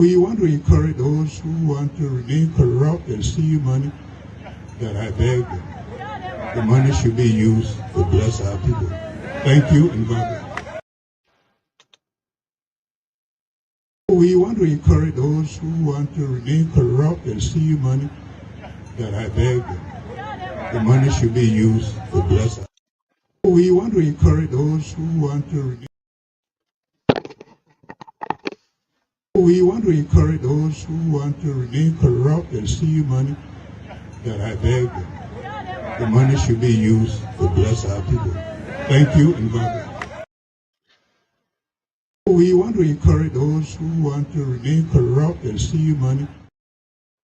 We want to encourage those who want to remain corrupt and steal money that I beg them. The money should be used to bless our people. Thank you and God bless. We want to encourage those who want to remain corrupt and steal money that I beg them. The money should be used to bless our people. We want to encourage those who want to remain. We want to encourage those who want to remain corrupt and steal money that I beg them. The money should be used to bless our people. Thank you and God bless. We want to encourage those who want to remain corrupt and steal money.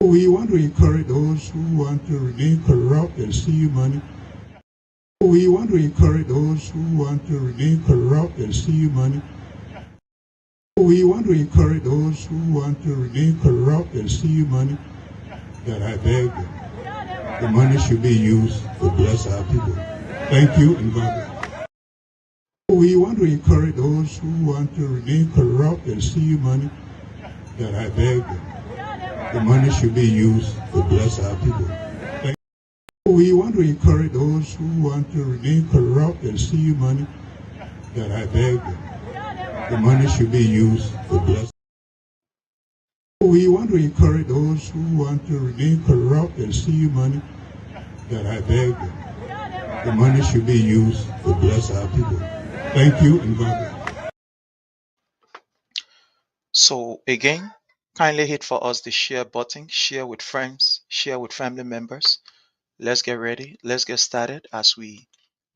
We want to encourage those who want to remain corrupt and steal money. We want to encourage those who want to remain corrupt and steal money. We want to encourage those who want to remain corrupt and steal money that I beg them. The money should be used to bless our people. Thank you and God bless. We want to encourage those who want to remain corrupt and steal money that I beg them. The money should be used to bless our people. Thank you. We want to encourage those who want to remain corrupt and steal money that I beg them. The money should be used to bless. We want to encourage those who want to remain corrupt and steal money that I beg them. The money should be used to bless our people. Thank you and God bless. So again, kindly hit for us the share button, share with friends, share with family members. Let's get ready. Let's get started as we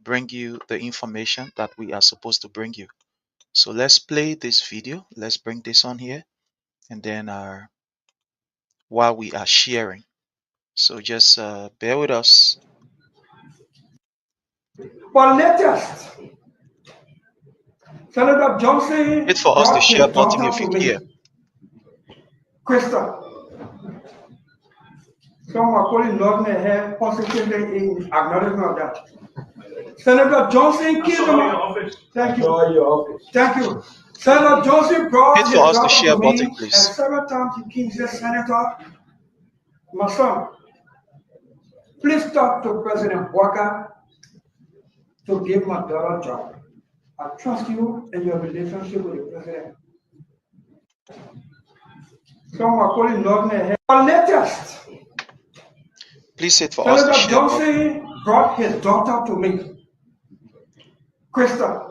bring you the information that we are supposed to bring you. So let's play this video. Let's bring this on here, and then while we are sharing. So just bear with us. But latest, Senator Johnson Hit for us the brought his share button daughter if to you me, care. Krista. Some are calling Northern here positively in acknowledgement of that. Senator Johnson killed him. Thank you. Thank you. Senator Johnson brought Hit his for us the daughter share to button, me, please. and several times he keeps the Senator, my son, please talk to President Boakai to give my daughter a job. I trust you and your relationship with the president. Some are calling Northern here. But latest, Please hit for us the Senator share button. Johnson brought his daughter to me, Krista.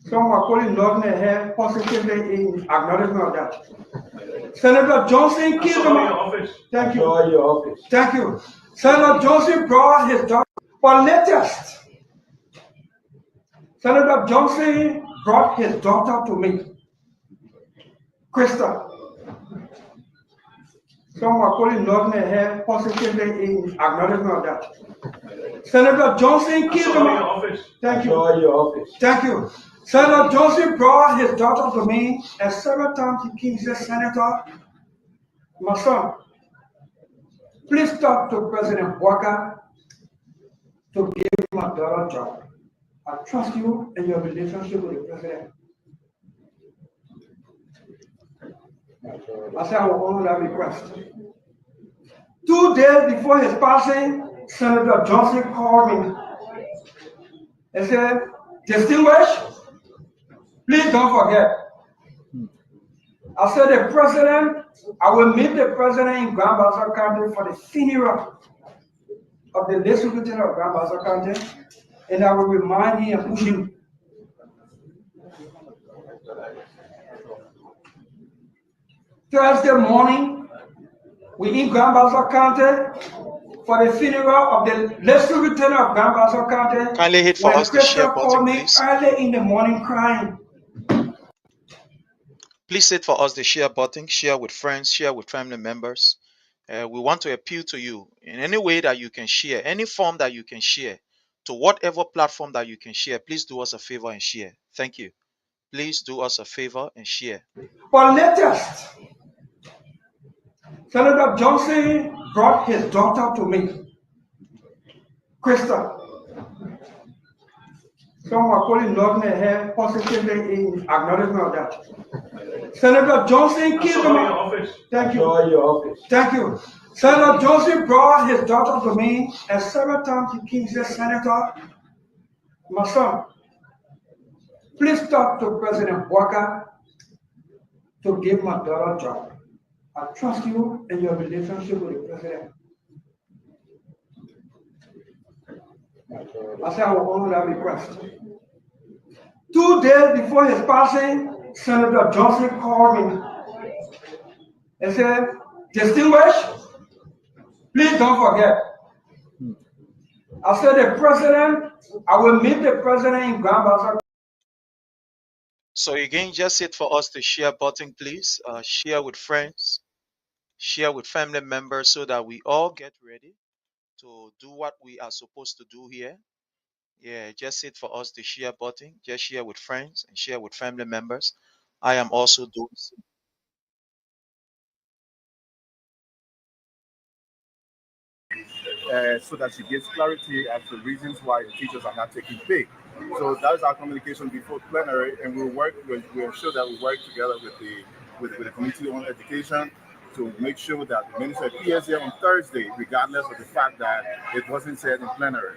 Some are calling Northern here positively in acknowledgement of that. Senator Johnson killed him. Thank you. Thank you. Senator Johnson brought his daughter. But latest, Senator Johnson brought his daughter to me, Krista. Some are calling Northern here positively in acknowledgement of that. Senator Johnson killed him. Thank you. Thank you. Senator Johnson brought his daughter to me, and several times he keeps the Senator, my son, please talk to President Boakai to give my daughter a job. I trust you and your relationship with the president. I said I will honor that request. 2 days before his passing, Senator Johnson called me and said, "Distinguished, please don't forget." I said, "The president, I will meet the president in Grand Bassa County for the funeral of the late Superintendent of Grand Bassa County, and I will remind him and push him." Thursday morning, we in Grand Bassa County for the funeral of the late Superintendent of Grand Bassa County. Kindly hit for When us the share Krista called button, me please. early in the morning crying. Please hit for us the share button, share with friends, share with family members. We want to appeal to you in any way that you can share, any form that you can share, to whatever platform that you can share. Please do us a favor and share. Thank you. Please do us a favor and share. But latest, Senator Johnson brought his daughter to me, Krista. Some are calling Northern here positively in acknowledgement of that. Senator Johnson killed him. Thank you. Thank you. Senator Johnson brought his daughter to me, and several times he said, Senator, my son, please talk to President Boakai to give my daughter a job. I trust you in your relationship with the president. I said I will honor that request. 2 days before his passing, Senator Johnson called me and said, Distinguished, please don't forget. I said, I will meet the president in Grand Bazaar. So again, just hit for us the share button, please. Share with friends, share with family members so that we all get ready to do what we are supposed to do here. Yeah, just hit for us the share button. Just share with friends and share with family members. I am also doing so. So that she gives clarity as to reasons why the teachers are not taking pay. So that is our communication before plenary, and we'll ensure that we work together with the Committee on Education to make sure that the minister appears here on Thursday, regardless of the fact that it wasn't said in plenary.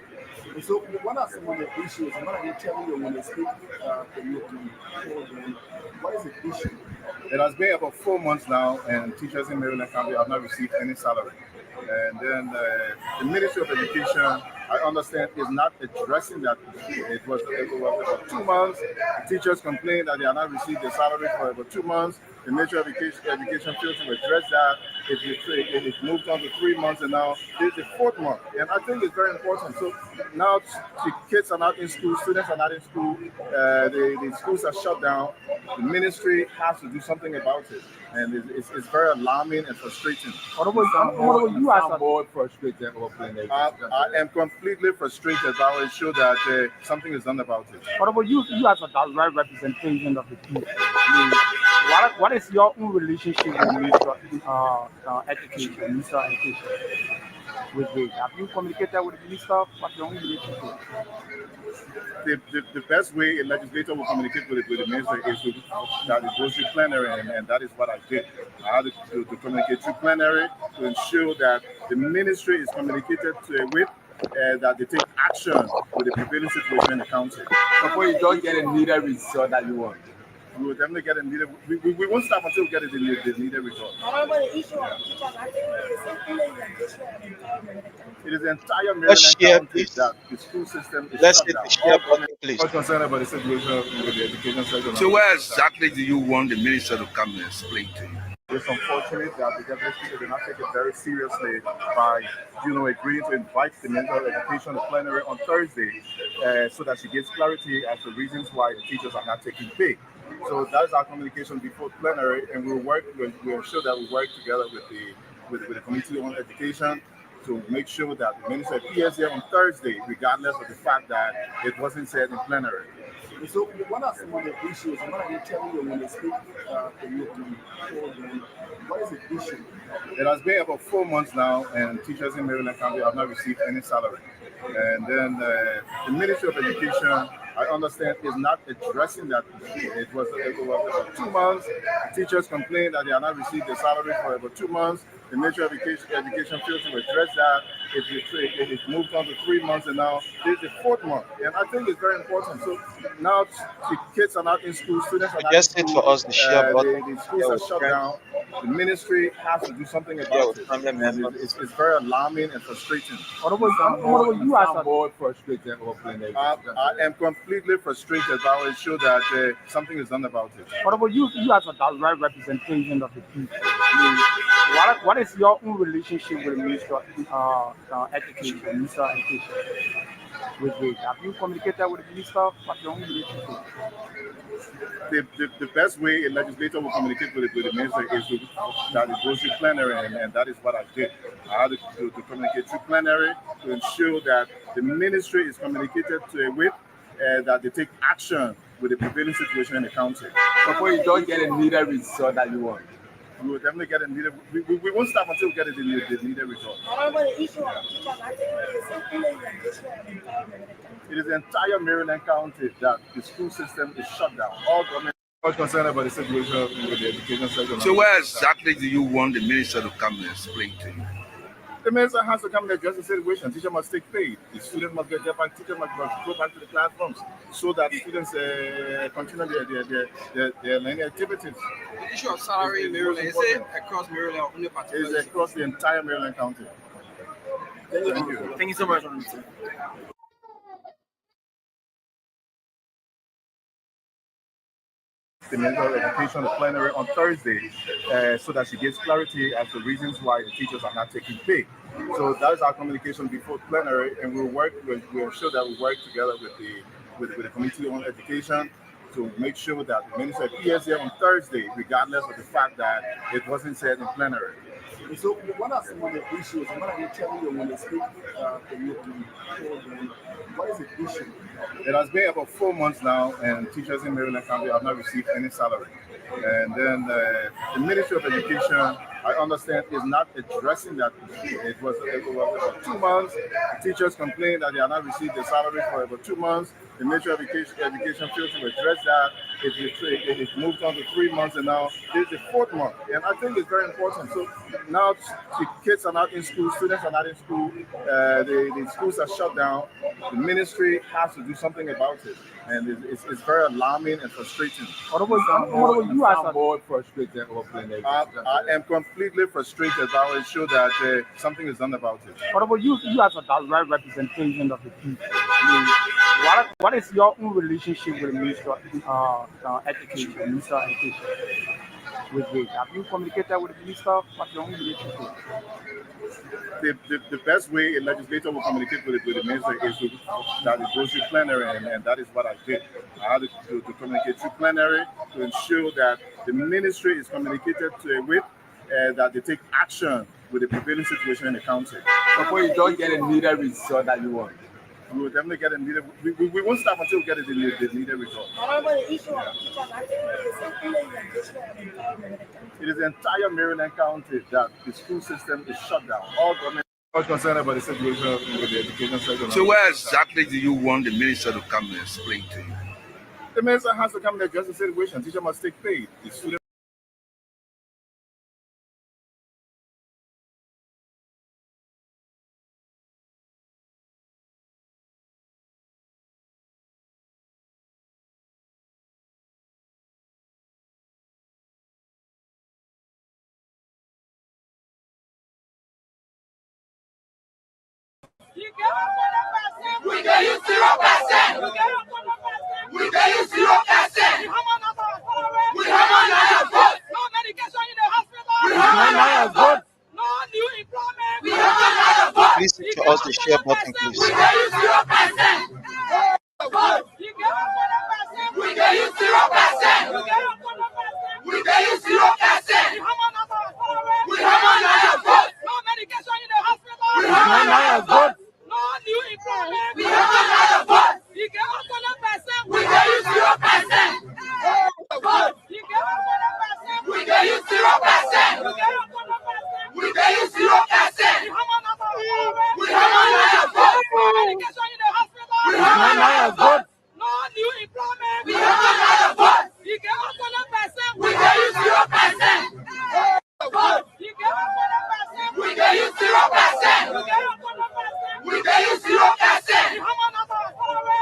So what are some of the issues? And what are you telling you when they speak for you to what is the issue? It has been about 4 months now, and teachers in Maryland County have not received any salary. And then the Ministry of Education, I understand, is not addressing that. It was about 2 months. The teachers complained that they have not received their salary for about 2 months. The Ministry of Education failed to address that. It moved on to 3 months, and now this is the 4th month. And I think it's very important. So now the kids are not in school, students are not in school, the schools are shut down. The ministry has to do something about it. And it's very alarming and frustrating. What about you as a board frustrated or playing? I am completely frustrated. I will ensure that something is done about it. What about you as a direct representation of the people? What is your own relationship with Minister Education? With Vlah? Have you communicated with the minister? What's your own relationship? The best way a legislator will communicate with the minister is that it goes to plenary, and that is what I did. I had to communicate to plenary to ensure that the ministry is communicated with, that they take action with the prevailing situation in the country. Before you don't get a needed result that you want. We will definitely get a needed. We won't stop until we get the needed result. However, the issue of teachers it is the entire Maryland County that the school system is Let's shut hit down. the share button, please. I'm concerned about the situation with the education sector. So where exactly do you want the minister to come and explain to you? It's unfortunate that the deputy speaker did not take it very seriously by, agreeing to invite the Minister of Education to plenary on Thursday, so that she gives clarity as to reasons why the teachers are not taking pay. So that is our communication before plenary, and we'll ensure that we work together with the Committee on Education to make sure that the minister appears here on Thursday, regardless of the fact that it wasn't said in plenary. So what are some of the issues? And what are you telling you when they speak for you to what is the issue? It has been about 4 months now, and teachers in Maryland County have not received any salary. And then the Ministry of Education, I understand, is not addressing that. It was about 2 months. Teachers complained that they have not received their salary for about 2 months. The Ministry of Education failed to address that. It moved on to 3 months, and now this is the 4th month. And I think it's very important. So now the kids are not in school, students are not in school. Just hit for us the share button. The schools are shut down. The ministry has to do something about it. And it's very alarming and frustrating. What about you as a board frustrated or playing? I am completely frustrated. I will ensure that something is done about it. What about you as a direct representation of the people? What is your own relationship with Minister Education? With Vlah? Have you communicated with the minister? What's your own relationship? The best way a legislator will communicate with the minister is that it goes to plenary, and that is what I did. I had to communicate to plenary to ensure that the ministry is communicated with, that they take action with the prevailing situation in the country. Before you don't get a needed result that you want. We will definitely get a needed. We won't stop until we get the needed result. However, the issue of teachers it is the entire Maryland County that the school system is shut down. All government I was concerned about the situation with the education sector. So where exactly do you want the minister to come and explain to you? The minister has to come and address the situation. Teacher must take pay. The student must get their back. Teacher must go back to the classrooms so that students continue their learning activities. The issue of salary in Maryland, is it across Maryland or only particular? It's across the entire Maryland County. Thank you. Thank you so much. The Minister of Education, the plenary on Thursday, so that she gives clarity as to reasons why the teachers are not taking pay. So that is our communication before plenary, and we'll ensure that we work together with the Committee on Education to make sure that the minister appears here on Thursday, regardless of the fact that it wasn't said in plenary. So, what are some of the issues? What are you telling you when they speak to you? What is the issue? It has been about 4 months now, and teachers in Maryland County have not received any salary. And then the Ministry of Education, I understand, is not addressing that. It was about 2 months. The teachers complained that they have not received their salary for about 2 months. The Ministry of Education failed to address that. It moved on to 3 months, and now this is the 4th month. And I think it's very important. So now the kids are not in school, students are not in school, the schools are shut down. The ministry has to do something about it. And it's very alarming and frustrating. What about you as a board frustrated or plenary? I am completely frustrated. I will ensure that something is done about it. What about you as a direct representation of the people? What is your own relationship with the Minister of Education, with Vlah? Have you communicated with the minister? What's your own relationship? The best way a legislator will communicate with the minister is that it goes to plenary, and that is what I did. I had to communicate to plenary to ensure that the ministry is communicated with, that they take action with the prevailing situation in the county. Before you don't get a needed result that you want. We will definitely get a needed. We won't stop until we get the needed result. It is the entire Maryland County that the school system is shut down. All government is concerned about the situation with the education sector. So where exactly do you want the minister to come and explain to you? The minister has to come and address the situation. Teacher must take pay. The student We get you 0%. We get you 0%. We have another vote. No medication in the hospital. We have another vote. No new employment. We have another vote. Please show us the share button, please. We get you 0%. We get you 0%. We get you 0%. We have another vote. No medication in the hospital. We have another vote. No new employment. We have another vote. We get 100%. We get you 0%. We get you 0%. We get you 0%. We have another vote. No medication in the hospital. We have another vote. No new employment. We have another vote. We get 100%. We get you 0%. We get you 0%. We get you 0%.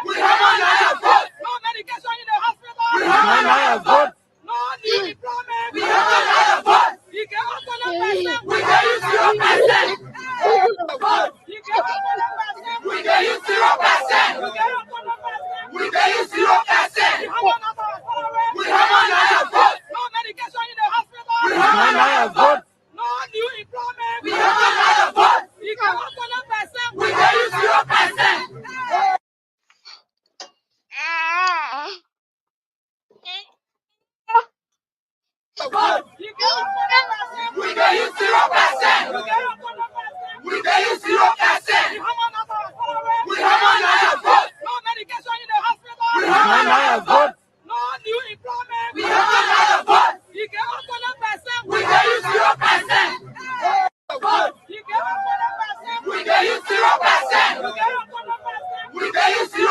We have another vote. No medication in the hospital. We have another vote. No new employment. We have another vote. We get 100%. We get you 0%. We get you 0%. We get you 0%. We have another vote. No medication in the hospital. We have another vote. No new employment. We have another vote. We get 100%. We get you 0%. We get you 0%. We get you 0%. We have another vote. No medication in the hospital. We have another vote. No new employment. We have another vote. We get 100%. We get you 0%. We get you 0%. We get you 0%.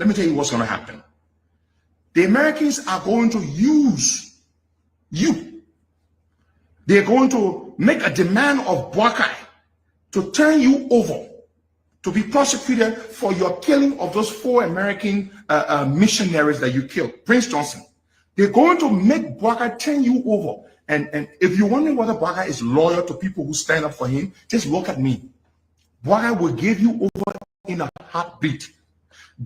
let me tell you what's going to happen. The Americans are going to use you. They're going to make a demand of Boakai to turn you over to be prosecuted for your killing of those 4 American missionaries that you killed, Prince Johnson. They're going to make Boakai turn you over. And if you're wondering whether Boakai is loyal to people who stand up for him, just look at me. Boakai will give you over in a heartbeat.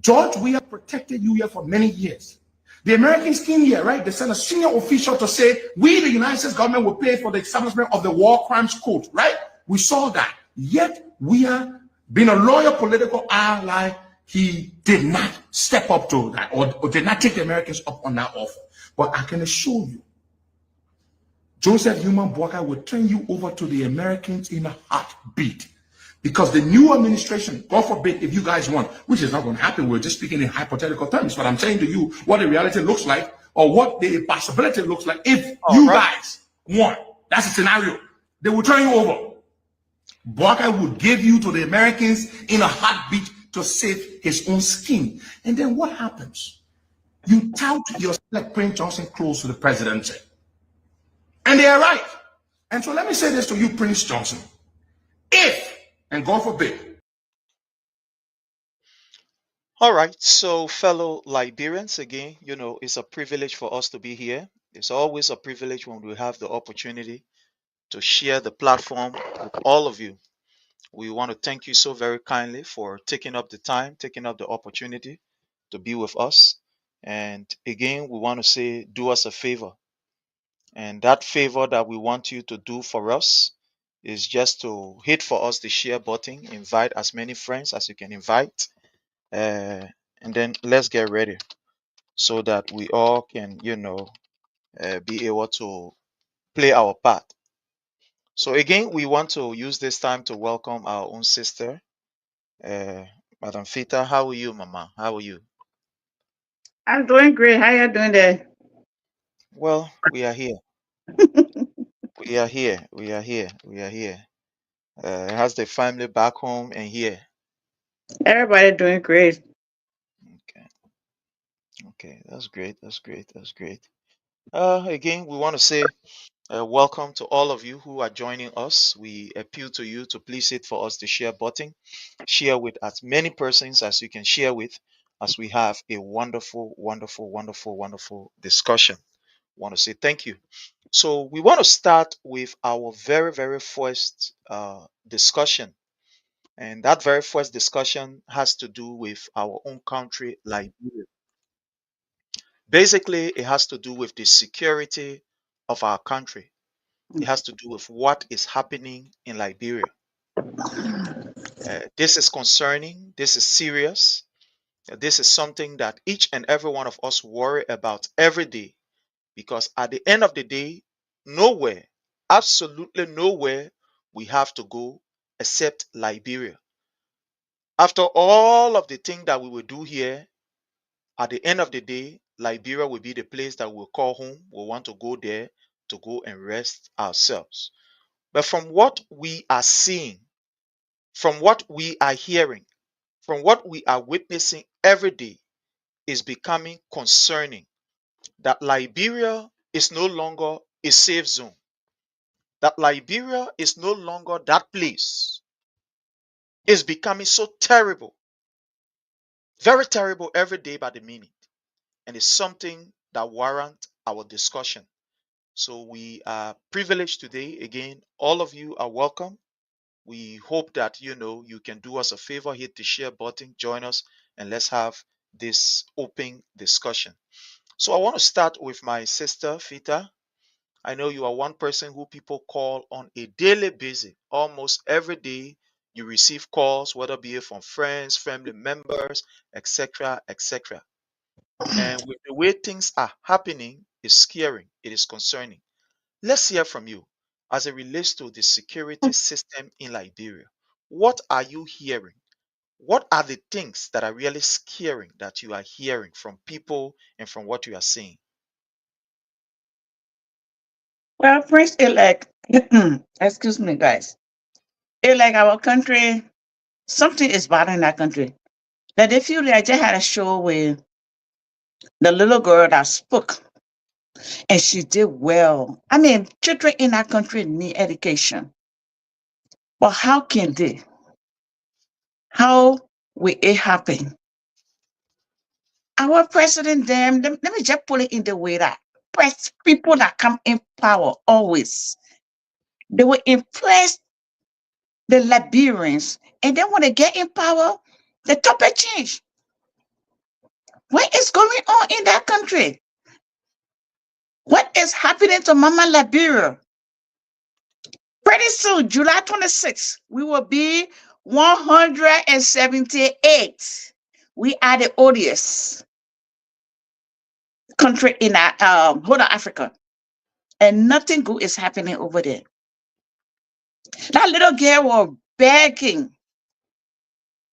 George, we have protected you here for many years. The Americans came here, right? They sent a senior official to say, we, the United States government, will pay for the establishment of the War Crimes Court, right? We saw that. Yet, we are being a loyal political ally. He did not step up to that or did not take the Americans up on that offer. But I can assure you, Joseph Human Boakai will turn you over to the Americans in a heartbeat. Because the new administration, God forbid, if you guys want, which is not going to happen, we're just speaking in hypothetical terms, but I'm saying to you what the reality looks like or what the possibility looks like if you guys want. That's a scenario. They will turn you over. Boakai would give you to the Americans in a heartbeat to save his own skin. And then what happens? You tout yourself like Prince Johnson close to the presidency. And they are right. And so let me say this to you, Prince Johnson. If, and God forbid. All right. So, fellow Liberians, again, you know, it's a privilege for us to be here. It's always a privilege when we have the opportunity to share the platform with all of you. We want to thank you so very kindly for taking up the time, taking up the opportunity to be with us. And again, we want to say, do us a favor. And that favor that we want you to do for us is just to hit for us the share button, invite as many friends as you can invite, and then let's get ready so that we all can, you know, be able to play our part. So again, we want to use this time to welcome our own sister, Madam Fita. How are you, Mama? How are you? I'm doing great. How you doing there? Well, we are here. We are here. We are here. We are here. How's the family back home and here? Everybody doing great. Okay. Okay, that's great. That's great. That's great. Again, we want to say welcome to all of you who are joining us. We appeal to you to please hit for us the share button. Share with as many persons as you can share with, as we have a wonderful, wonderful, wonderful, wonderful discussion. Want to say thank you. So we want to start with our very, very first discussion. And that very first discussion has to do with our own country, Liberia. Basically, it has to do with the security of our country. It has to do with what is happening in Liberia. This is concerning, this is serious. This is something that each and every one of us worry about every day, because at the end of the day, nowhere, absolutely nowhere we have to go except Liberia. After all of the things that we will do here, at the end of the day, Liberia will be the place that we'll call home. We'll want to go there to go and rest ourselves. But from what we are seeing, from what we are hearing, from what we are witnessing every day, is becoming concerning that Liberia is no longer a safe zone. That Liberia is no longer that place. It's becoming so terrible, very terrible every day by the minute. And it's something that warrants our discussion. So we are privileged today. Again, all of you are welcome. We hope that you can do us a favor, hit the share button, join us, and let's have this open discussion. So I want to start with my sister Fita. I know you are one person who people call on a daily basis. Almost every day you receive calls, whether be it from friends, family members, etc., etc. And with the way things are happening, it's scary. It is concerning. Let's hear from you as it relates to the security system in Liberia. What are you hearing? What are the things that are really scaring that you are hearing from people and from what you are seeing? Well, Prince elect, excuse me, guys. Elect our country, something is bad in our country. That they feel like I just had a show with the little girl that spoke, and she did well. I mean, children in our country need education. But how can they? How will it happen? Our president, let me just put it in the way that people that come in power always, they will impress the Liberians, and then when they get in power, the topic change. What is going on in that country? What is happening to Mama Liberia? Pretty soon, July 26th, we will be 178. We are the oldest country in whole of Africa, and nothing good is happening over there. That little girl was begging.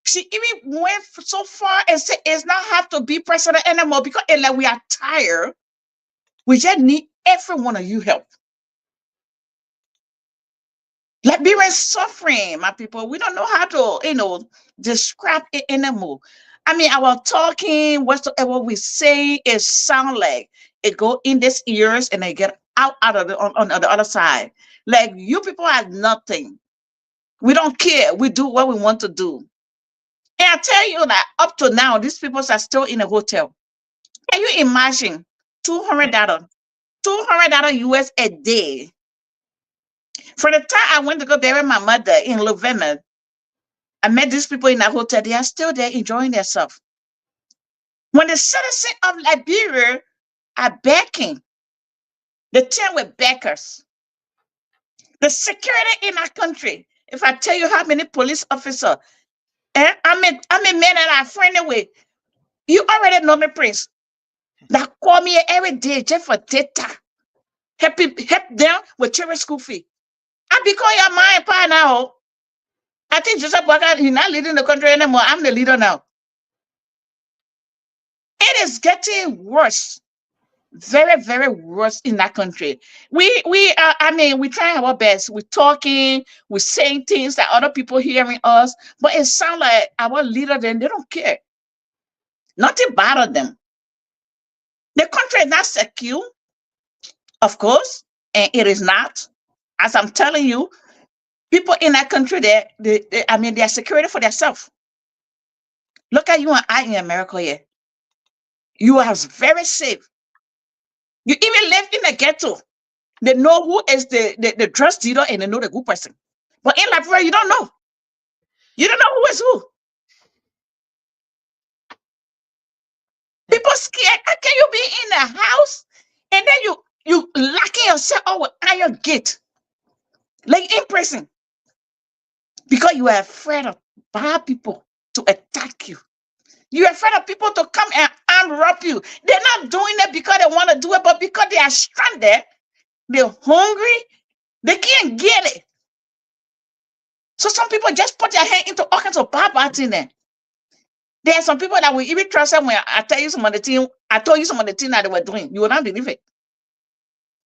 She even went so far and said it's not have to be president anymore because like we are tired. We just need every one of you help. Liberians suffering, my people. We don't know how to, describe it anymore. I mean, our talking, whatsoever we say, it sound like it go in these ears and they get out of on the other side. Like you people are nothing. We don't care. We do what we want to do. And I tell you that up to now, these people are still in a hotel. Can you imagine $200 US a day? For the time I went to go bury my mother in November, I met these people in a hotel. They are still there enjoying themselves. When the citizens of Liberia are begging, the team with beggars. The security in our country. If I tell you how many police officers, and I'm a man that I'm friendly with, you already know me, Prince. That call me every day just for data. Help them with children's school fee. I become your mind pa now. I think Joseph Boakai, he's not leading the country anymore. I'm the leader now. It is getting worse. Very, very worse in that country. We trying our best. We're talking, we're saying things that other people hearing us, but it sounds like our leader, then they don't care. Nothing bothers them. The country is not secure, of course, and it is not. As I'm telling you, people in that country, they are security for themselves. Look at you and I in America here. You are very safe. You even live in a ghetto. They know who is the drug dealer and they know the good person. But in Liberia, you don't know. You don't know who is who. People scared. How can you be in a house and then you locking yourself out with iron gate, like in prison, because you are afraid of bad people to attack you. You're afraid of people to come and rob you. They're not doing it because they want to do it, but because they are stranded, they're hungry, they can't get it. So some people just put their hand into all kinds of bad things there. There are some people that will even trust them when I tell you some of the things, I told you some of the things that they were doing. You will not believe it.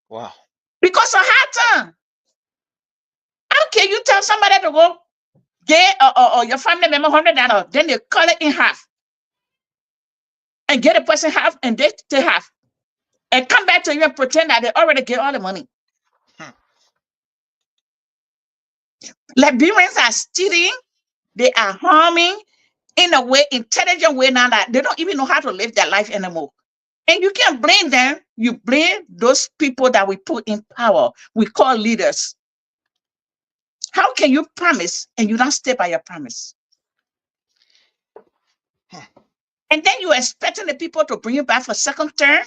Wow. Because of hard time. How can you tell somebody to go get or your family member $100, then they cut it in half and get a person half and they take half and come back to you and pretend that they already get all the money? Liberians are stealing, they are harming in a way, intelligent way now that they don't even know how to live their life anymore. And you can't blame them. You blame those people that we put in power. We call leaders. How can you promise and you don't stay by your promise? And then you're expecting the people to bring you back for second term?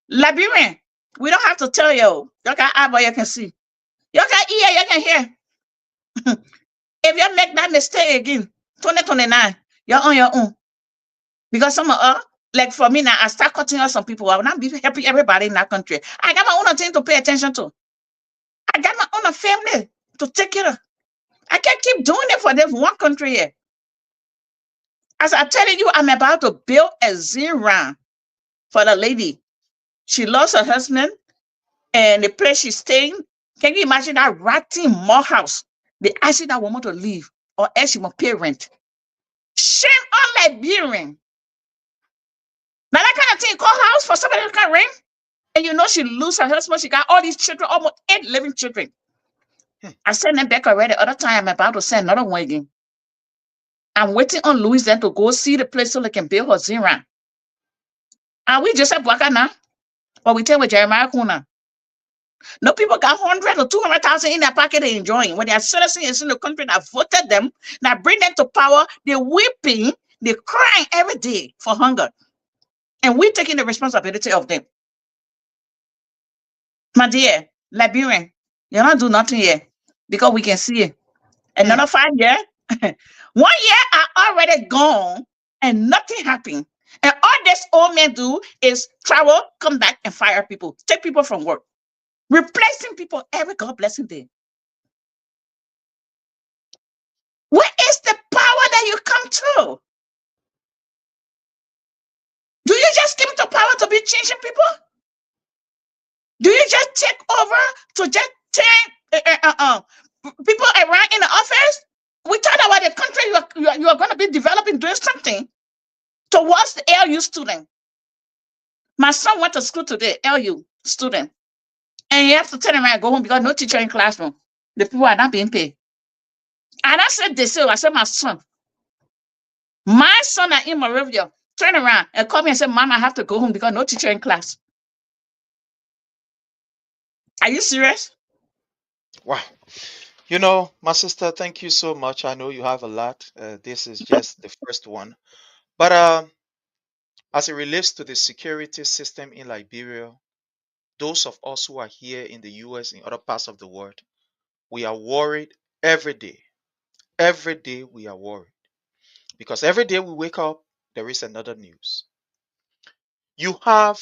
Liberian, we don't have to tell you. You can eye, but you can see. You can hear, you can hear. If you make that mistake again, 2029, you're on your own. Because some of us, like for me now, I start cutting out some people. I will not be helping everybody in that country. I got my own thing to pay attention to. I got my own family to take care of. I can't keep doing it for this one country here. As I'm telling you, I'm about to build a zero for the lady. She lost her husband and the place she's staying. Can you imagine that rotten mall house? They asking that woman to leave or else she must pay rent. Shame on Liberian. Now that kind of thing, call house for somebody to come ring. And you know she lose her husband. She got all these children, almost 8 living children. I sent them back already. Other time I'm about to send another one again. I'm waiting on Louis then to go see the place so they can build her Zira. And we just at Boakai now. But we tell with Jeremiah Kuna. No people got 100 or 200,000 in their pocket they enjoying. When their citizens in the country that voted them, that bring them to power, they're weeping, they're crying every day for hunger. And we're taking the responsibility of them. My dear, Liberian, you're not doing nothing here because we can see it. Another 5 years, 1 year are already gone and nothing happened. And all this old man do is travel, come back and fire people, take people from work, replacing people every God blessing day. Where is the power that you come to? Do you just come to power to be changing people? Do you just take over to just turn people around in the office? We thought about the country you are going to be developing, doing something towards the LU student. My son went to school today, LU student, and you have to turn around and go home because no teacher in classroom. The people are not being paid. And I said this, I said, my son are in Moravia. Turn around and call me and say, Mom, I have to go home because no teacher in class. Are you serious? Wow. You know, my sister, thank you so much. I know you have a lot. This is just the first one. But as it relates to the security system in Liberia, those of us who are here in the US, in other parts of the world, we are worried every day. Every day we are worried. Because every day we wake up, there is another news. You have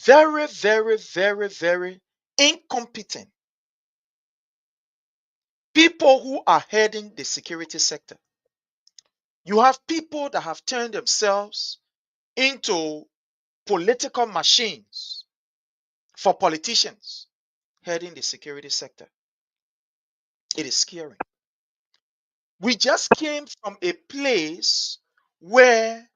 very, very, very, very incompetent people who are heading the security sector. You have people that have turned themselves into political machines for politicians heading the security sector. It is scary. We just came from a place where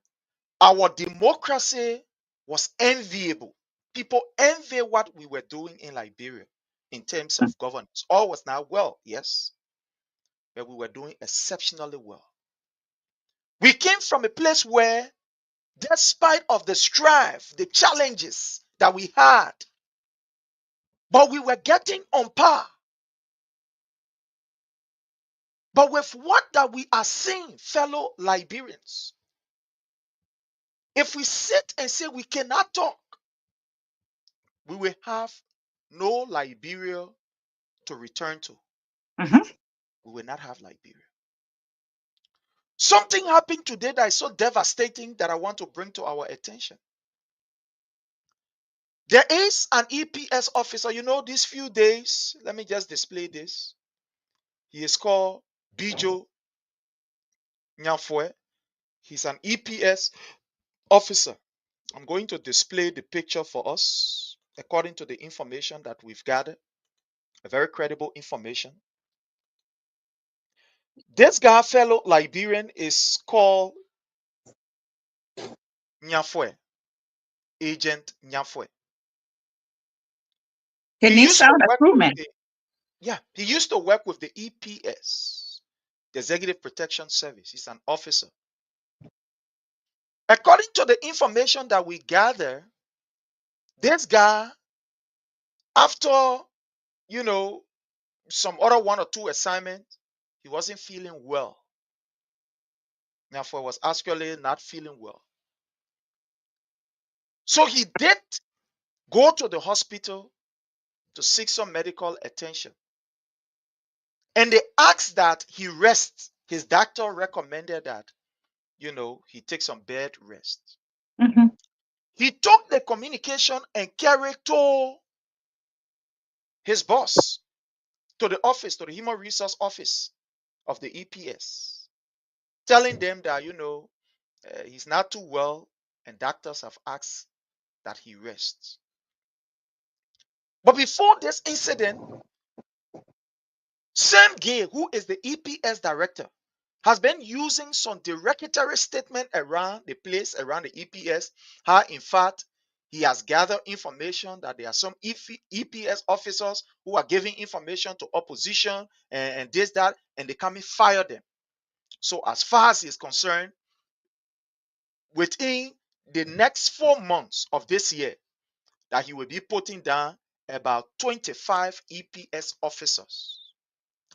our democracy was enviable. People envy what we were doing in Liberia in terms of governance. All was not well, yes, but we were doing exceptionally well. We came from a place where, despite of the strife, the challenges that we had, but we were getting on par. But with what that we are seeing, fellow Liberians, if we sit and say we cannot talk, we will have no Liberia to return to. We will not have Liberia. Something happened today that is so devastating that I want to bring to our attention. There is an EPS officer, you know, these few days, let me just display this. He is called Bijo Nyafwe. He's an EPS officer. I'm going to display the picture for us according to the information that we've gathered, a very credible information. This guy, fellow Liberian, is called Nyafwe, Agent Nyafwe. He needs sound improvement. He used to work with the EPS, the Executive Protection Service. He's an officer. According to the information that we gather, this guy, after, you know, some other 1 or 2 assignments, he wasn't feeling well. Nyafwe was actually not feeling well. So he did go to the hospital to seek some medical attention. And they asked that he rest. His doctor recommended that, you know, he take some bed rest. He took the communication and carried to his boss, to the office, to the human resource office of the EPS, telling them that, you know, he's not too well and doctors have asked that he rests. But before this incident, Sam Gay, who is the EPS director, has been using some derogatory statement around the place, around the EPS, how in fact he has gathered information that there are some EPS officers who are giving information to opposition and this, that, and they come and fire them. So as far as he's concerned, within the next 4 months of this year, that he will be putting down about 25 EPS officers.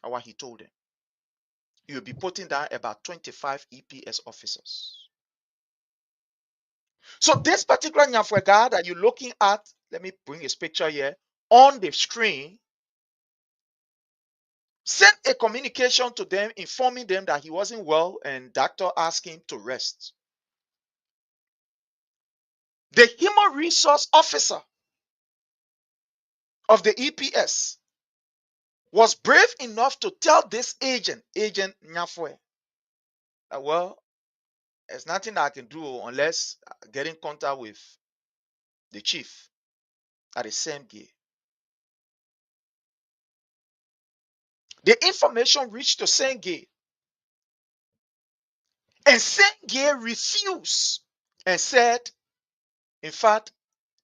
That's what he told them. He will be putting down about 25 EPS officers. So this particular Nyafwega that you're looking at, let me bring his picture here, on the screen, sent a communication to them informing them that he wasn't well and doctor asked him to rest. The human resource officer of the EPS, was brave enough to tell this agent Nyafwe, that, well, there's nothing I can do unless get in contact with the chief at the same gate. The information reached to Senge, and Senge refused and said, in fact,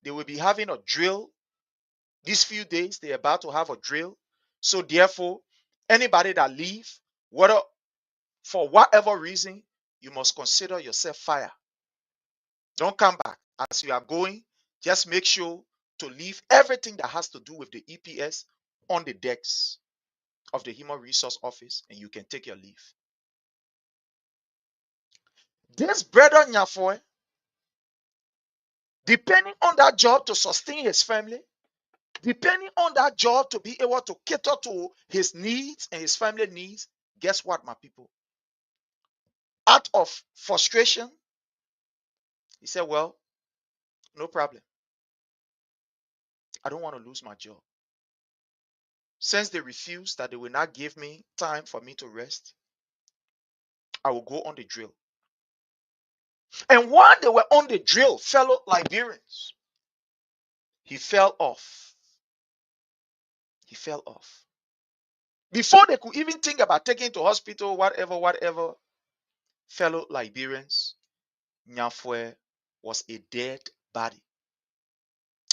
they will be having a drill these few days. They're about to have a drill. So therefore, anybody that leave, whether for whatever reason, you must consider yourself fired. Don't come back. As you are going, just make sure to leave everything that has to do with the EPS on the decks of the Human Resource Office, and you can take your leave. This brother Nyafoy, depending on that job to sustain his family, depending on that job to be able to cater to his needs and his family needs, guess what, my people? Out of frustration, he said, well, no problem. I don't want to lose my job. Since they refused that they will not give me time for me to rest, I will go on the drill. And while they were on the drill, fellow Liberians, he fell off. He fell off. Before they could even think about taking him to hospital, whatever, fellow Liberians, Nyafwe was a dead body.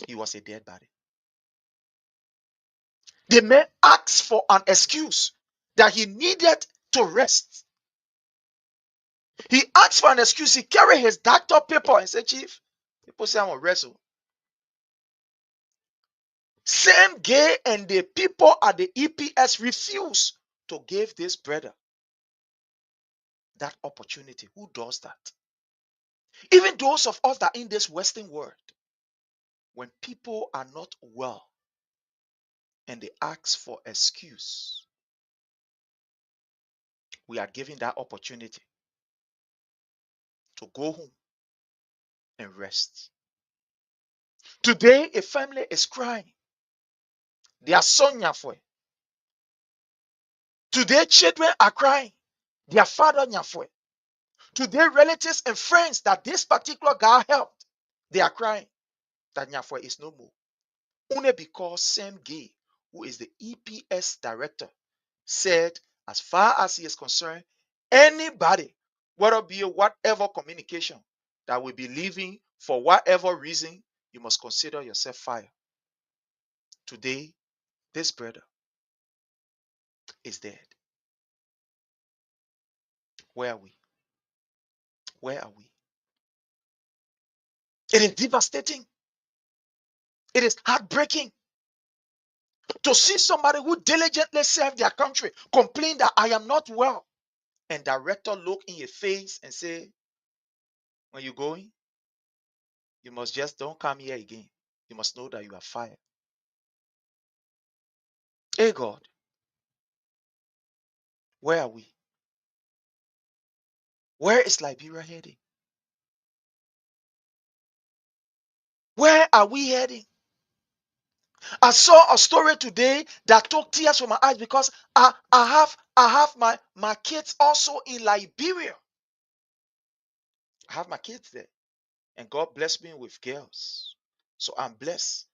He was a dead body. The man asked for an excuse that he needed to rest. He asked for an excuse. He carried his doctor paper and said, Chief, people say I'm a wrestle. Same gay and the people at the EPS refuse to give this brother that opportunity. Who does that? Even those of us that are in this Western world, when people are not well and they ask for excuse, we are given that opportunity to go home and rest. Today, a family is crying. Their son Nyafwe. Today, children are crying. Their father Nyafwe. Today, relatives and friends that this particular guy helped, they are crying that Nyafwe is no more. Only because Sam Gay, who is the EPS director, said, as far as he is concerned, anybody, whether be whatever communication that will be leaving for whatever reason, you must consider yourself fired. Today, this brother is dead. Where are we? Where are we? It is devastating. It is heartbreaking to see somebody who diligently served their country complain that I am not well. And director look in your face and say, when you're going, you must just don't come here again. You must know that you are fired. Hey God, where are we? Where is Liberia heading? Where are we heading? I saw a story today that took tears from my eyes because I have my kids also in Liberia. I have my kids there. And God blessed me with girls. So I'm blessed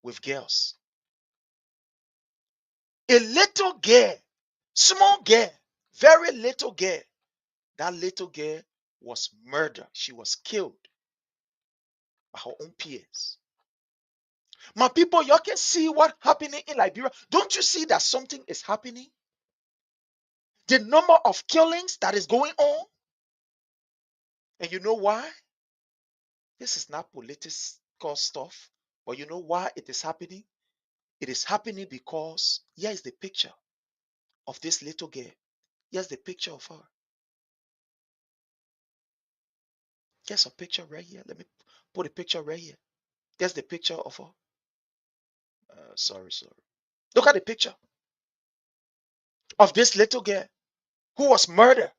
with girls. A little girl, small girl, Very little girl. That little girl was murdered. She was killed by her own peers. My people, y'all can see what happening in Liberia. Don't you see that something is happening? The number of killings that is going on. And you know why? This is not political stuff. But you know why it is happening? It is happening because here is the picture of this little girl. Here's the picture of her. Here's a picture right here. Let me put a picture right here. There's the picture of her. Sorry. Look at the picture of this little girl who was murdered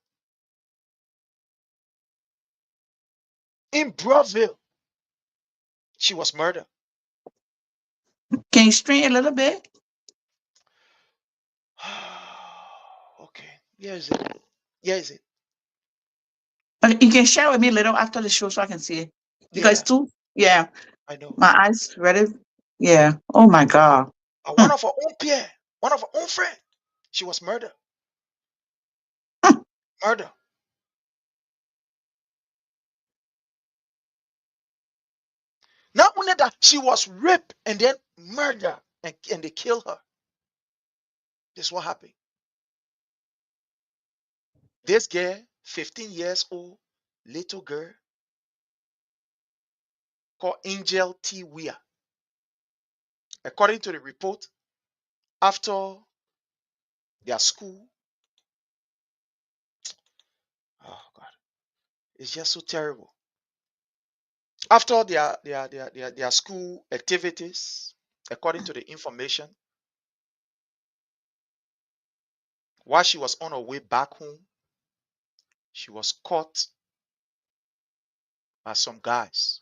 in Broadville. She was murdered. Can you strain a little bit? Okay. Here is it. Here is it. Okay, you can share with me a little after the show so I can see it. Because Yeah, too, yeah, I know. my eyes ready. Yeah. Oh my God. One of her own peer, one of her own friend, she was murdered. Murder. Not only that, she was raped and then murdered and they killed her. This is what happened. This girl, 15 years old, little girl, called Angel T. Weir. According to the report, after their school, oh God, it's just so terrible. After their school activities, according to the information, while she was on her way back home, she was caught by some guys,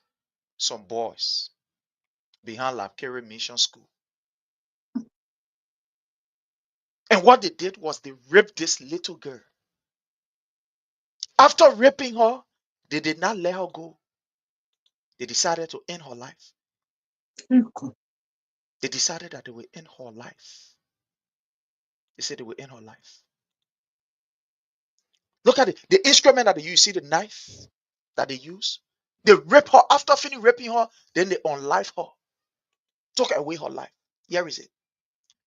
some boys, behind LTA Mission School. And what they did was they raped this little girl. After raping her, they did not let her go. They decided to end her life. They decided that they will end her life. They said they will end her life. Look at it. The instrument that they use, see the knife that they use? They rape her. After finishing raping her, then they unlife her. Took away her life. Here is it.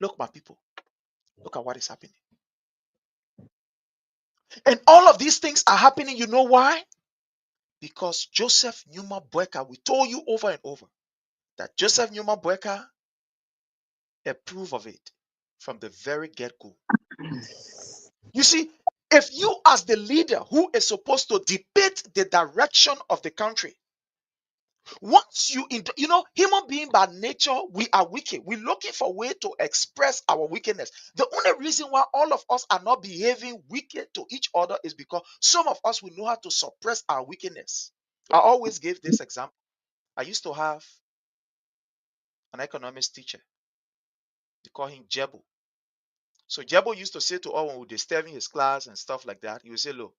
Look, my people. Look at what is happening. And all of these things are happening. You know why? Because Joseph Numa Boakai, we told you over and over that Joseph Numa Boakai approved of it from the very get-go. You see, if you as the leader who is supposed to dictate the direction of the country, once human being by nature, we are wicked. We're looking for a way to express our wickedness. The only reason why all of us are not behaving wicked to each other is because some of us will know how to suppress our wickedness. I always give this example. I used to have an economics teacher. They call him Jebo. So Jebo used to say to all when we disturb his class and stuff like that, he would say, look,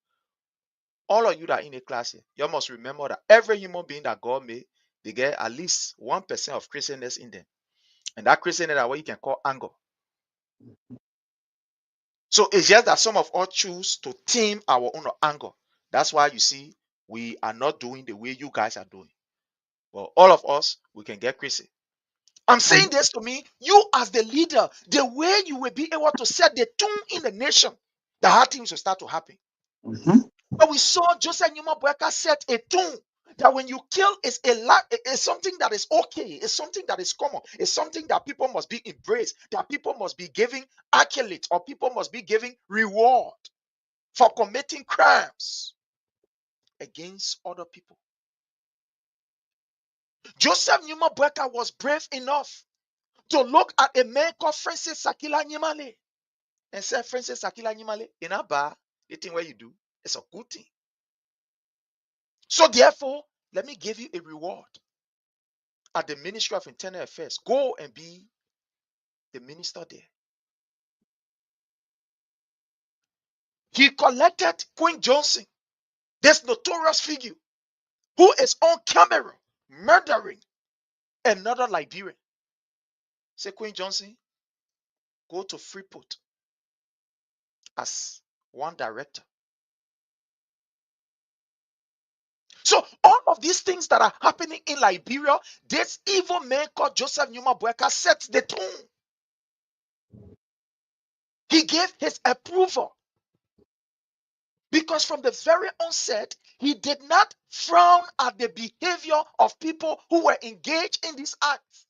all of you that are in a class here, you must remember that every human being that God made, they get at least 1% of Christianness in them. And that Christianness is what you can call anger. So it's just that some of us choose to tame our own anger. That's why you see we are not doing the way you guys are doing. Well, all of us, we can get crazy. I'm saying this to me, you as the leader, the way you will be able to set the tone in the nation, the hard things will start to happen. But we saw Joseph Numa Boakai set a tone that when you kill is something that is okay, it's something that is common, it's something that people must be embraced, that people must be giving accolades or people must be giving reward for committing crimes against other people. Joseph Numa Boakai was brave enough to look at a man called Francis Sakila Nyimale and said, Francis Sakila Nyimale, in a bar, the thing where you do, it's a good thing. So therefore, let me give you a reward at the Ministry of Internal Affairs. Go and be the minister there. He collected Queen Johnson, this notorious figure who is on camera murdering another Liberian. Say, Queen Johnson, go to Freeport as one director. So all of these things that are happening in Liberia, this evil man called Joseph Numa Boakai sets the tone. He gave his approval because from the very onset, he did not frown at the behavior of people who were engaged in these acts.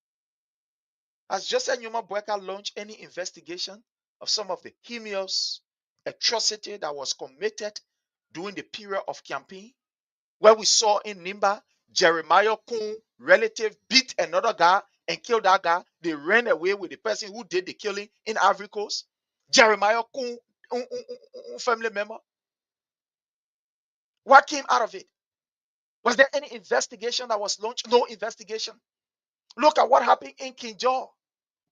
Has Joseph Numa Boakai launched any investigation of some of the heinous atrocity that was committed during the period of campaign? Where we saw in Nimba, Jeremiah Kun relative beat another guy and killed that guy. They ran away with the person who did the killing in Ivory Coast. Jeremiah Kun, family member. What came out of it? Was there any investigation that was launched? No investigation. Look at what happened in Kinjal.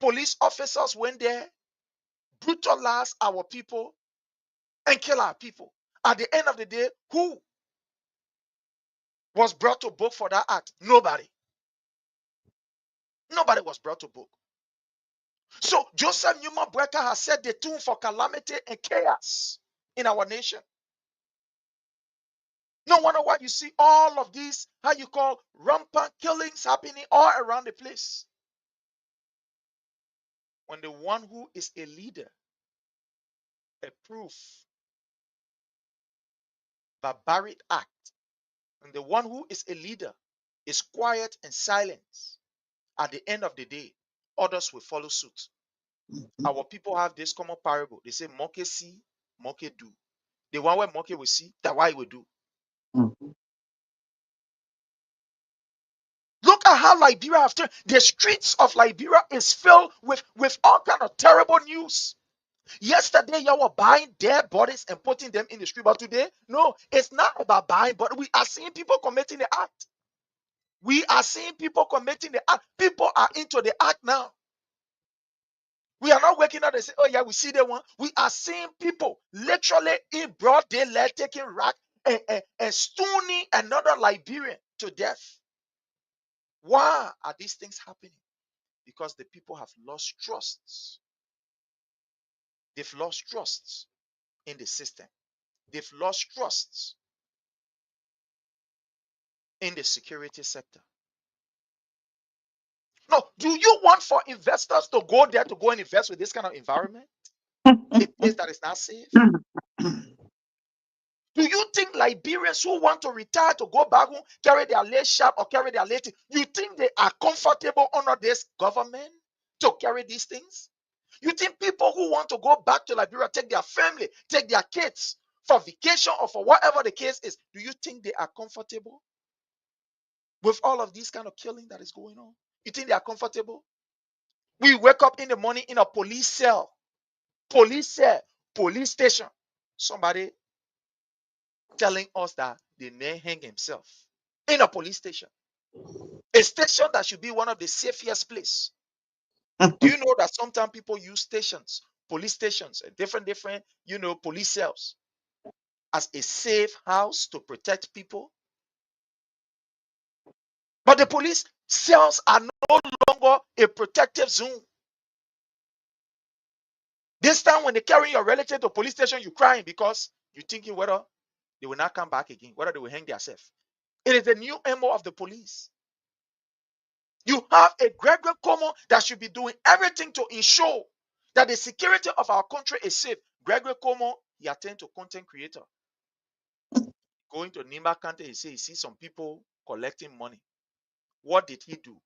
Police officers went there, brutalized our people, and killed our people. At the end of the day, who was brought to book for that act? Nobody. Nobody was brought to book. So Joseph Numa Boakai has set the tone for calamity and chaos in our nation. No wonder why you see all of these, how you call, rampant killings happening all around the place. When the one who is a leader, a proof, barbaric act, and the one who is a leader is quiet and silent, at the end of the day, others will follow suit. Our people have this common parable. They say, monkey see, monkey do. The one where monkey will see, that why he will do. Look at how Liberia have turned. The streets of Liberia is filled with all kind of terrible news. Yesterday, you were buying dead bodies and putting them in the street. But today, no, it's not about buying, but we are seeing people committing the act. We are seeing people committing the act. People are into the act now. We are not waking up and saying, oh yeah, we see the one. We are seeing people literally in broad daylight taking rack and stoning another Liberian to death. Why are these things happening? Because the people have lost trust. They've lost trust in the system. They've lost trust in the security sector. No, do you want for investors to go there to go and invest with this kind of environment? A place that is not safe? Do you think Liberians who want to retire to go back home, carry their late sharp or carry their late, you think they are comfortable under this government to carry these things? You think people who want to go back to Liberia, take their family, take their kids for vacation or for whatever the case is, do you think they are comfortable with all of this kind of killing that is going on? You think they are comfortable? We wake up in the morning in a police cell, police station. Somebody telling us that the man hang himself in a police station. A station that should be one of the safest places. Do you know that sometimes people use stations, police stations, different, police cells as a safe house to protect people? But the police cells are no longer a protective zone. This time when they carry your relative to police station, you're crying because you're thinking whether they will not come back again, whether they will hang themselves. It is the new MO of the police. You have a Gregory Como that should be doing everything to ensure that the security of our country is safe. Gregory Como, he attend to content creator. Going to Nimba County, he sees some people collecting money. What did he do?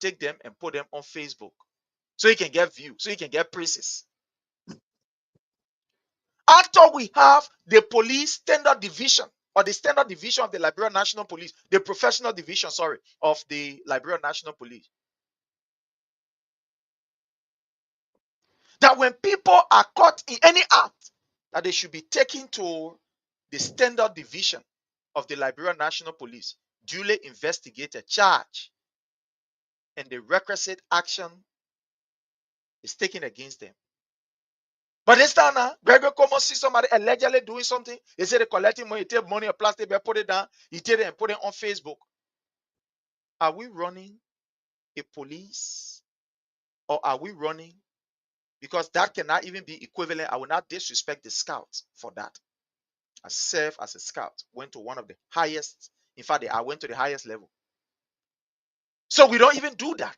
Take them and put them on Facebook so he can get views, so he can get praises. After we have the police standard division, or the standard division of the Liberian National Police, the professional division, of the Liberian National Police. That when people are caught in any act, that they should be taken to the standard division of the Liberian National Police, duly investigated, charged, and the requisite action is taken against them. But this time now, Gregory Como sees somebody allegedly doing something. They say they're collecting money, take money, a plastic bag, put it down. He take it and put it on Facebook. Are we running a police, or are we running because that cannot even be equivalent. I will not disrespect the scouts for that. I served as a scout, went to one of the highest, in fact, I went to the highest level. So we don't even do that.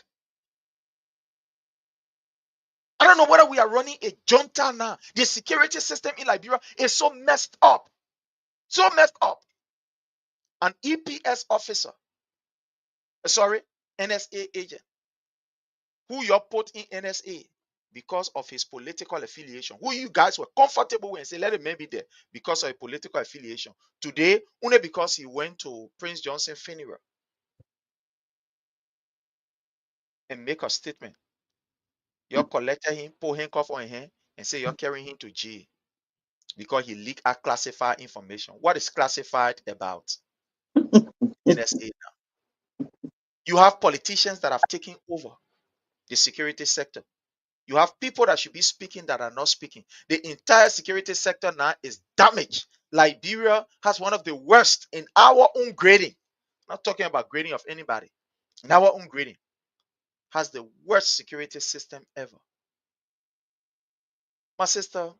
I don't know whether we are running a junta now. The security system in Liberia is so messed up. So messed up. An EPS officer, NSA agent, who you put in NSA because of his political affiliation, who you guys were comfortable with and say, let him maybe there because of a political affiliation. Today, only because he went to Prince Johnson funeral and make a statement. You collected him, put handcuff on him, and say you're carrying him to jail because he leaked out classified information. What is classified about NSA now? You have politicians that have taken over the security sector. You have people that should be speaking that are not speaking. The entire security sector now is damaged. Liberia has one of the worst in our own grading. I'm not talking about grading of anybody. In our own grading, has the worst security system ever. My sister,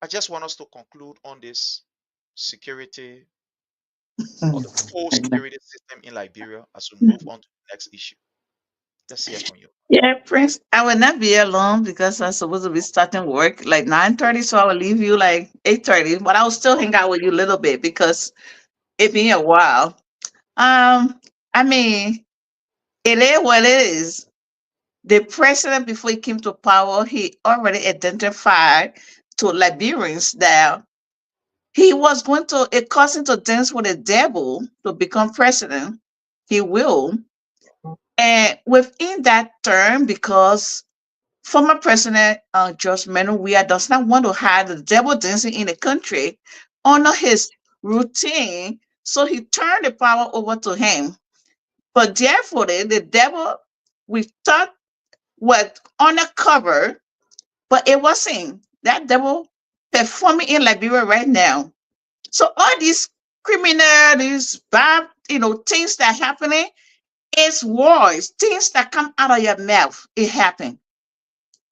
I just want us to conclude on this security or the whole security system in Liberia as we move on to the next issue. Let's hear from you. Yeah, Prince, I will not be here long because I'm supposed to be starting work like 9:30, so I will leave you like 8:30, but I will still hang out with you a little bit because it's been a while. I mean, it is what it is. The president, before he came to power, he already identified to Liberians that he was going to, it caused him to dance with the devil to become president. He will. And within that term, because former President George Menu Weah does not want to have the devil dancing in the country, honor his routine, so he turned the power over to him. But therefore, the devil, we thought, was undercover, but it wasn't. That devil performing in Liberia right now. So all these criminal, these bad, things that are happening, it's wars, things that come out of your mouth. It happened.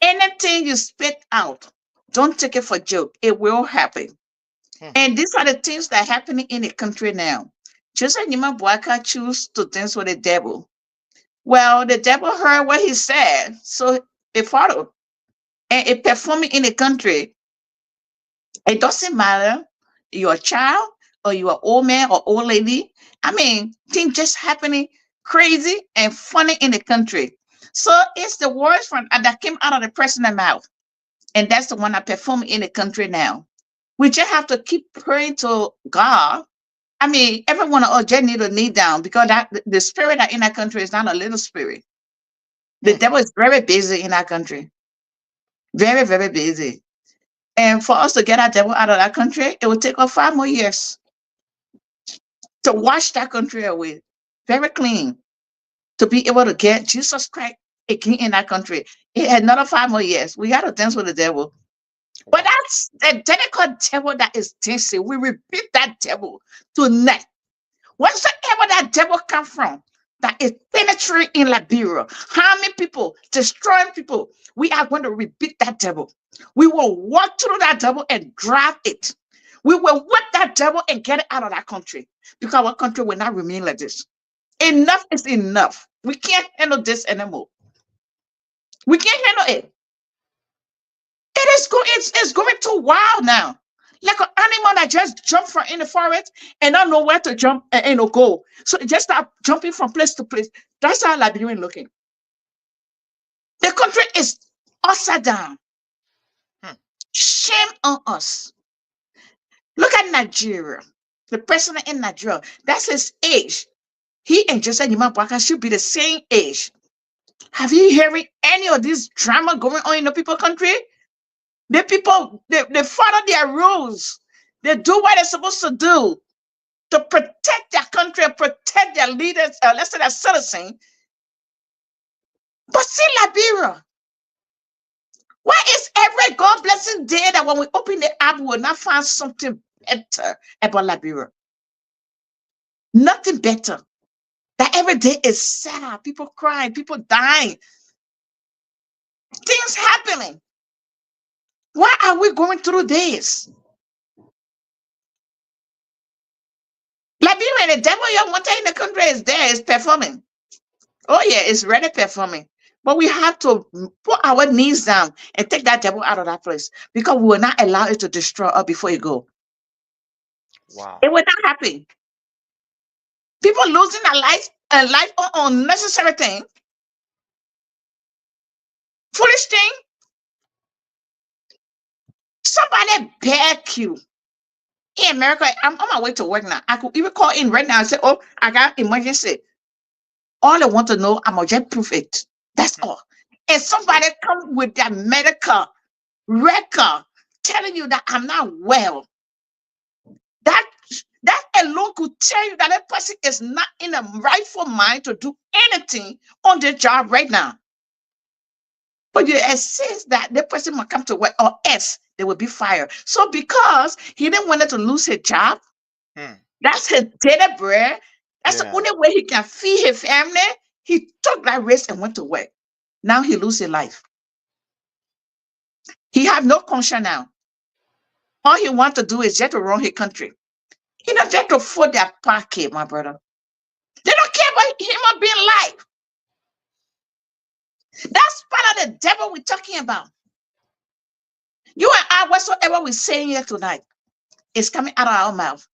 Anything you spit out, don't take it for joke. It will happen. And these are the things that are happening in the country now. Just like Boakai choose to dance with the devil. Well, the devil heard what he said, so it followed. And it performing in the country. It doesn't matter you're a child or you're an old man or old lady. I mean, things just happening crazy and funny in the country. So it's the words that came out of the president's mouth. And that's the one that performing in the country now. We just have to keep praying to God. I mean, everyone of us just need to kneel down because the spirit that in that country is not a little spirit. The devil is very busy in that country. Very, very busy. And for us to get that devil out of that country, it will take us 5 more years to wash that country away. Very clean. To be able to get Jesus Christ again in that country. It had another 5 more years. We got to dance with the devil. But that's the identical devil that is dancing. We repeat that devil tonight. Wheresoever that devil come from, that is penetrating in Liberia, harming people, destroying people, we are going to repeat that devil. We will walk through that devil and drive it. We will whip that devil and get it out of that country because our country will not remain like this. Enough is enough. We can't handle this anymore. We can't handle it. It's going too wild now. Like an animal that just jumped from in the forest and don't know where to jump and go. So it just start jumping from place to place. That's how Liberian looking. The country is upside down. Shame on us. Look at Nigeria. The president in Nigeria, that's his age. He and Joseph Boakai should be the same age. Have you hearing any of this drama going on in the people country? The people, they follow their rules. They do what they're supposed to do to protect their country and protect their leaders, let's say their citizens. But see Liberia. Why is every God blessing day that when we open the app, we will not find something better about Liberia? Nothing better. That every day is sad. People crying, people dying. Things happening. Why are we going through this? Like when the devil you want in the country is there, is performing. Oh yeah, it's really performing. But we have to put our knees down and take that devil out of that place because we will not allow it to destroy us before it go. Wow. It will not happen. People losing their life and life on unnecessary thing, foolish thing. Somebody beg you. In America, I'm on my way to work now. I could even call in right now and say, "Oh, I got emergency." All I want to know, I'm gonna just prove it. That's all. And somebody come with their medical record telling you that I'm not well. That alone could tell you that that person is not in a rightful mind to do anything on their job right now. But you insist that the person might come to work, or else they will be fired. So because he didn't want to lose his job, that's his daily bread. That's the only way he can feed his family. He took that risk and went to work. Now he loses his life. He have no conscience now. All he wants to do is just to run his country. He not just to fold their pocket, my brother. They don't care about human being life. That's part of the devil we're talking about. You and I, whatsoever we're saying here tonight, is coming out of our mouth.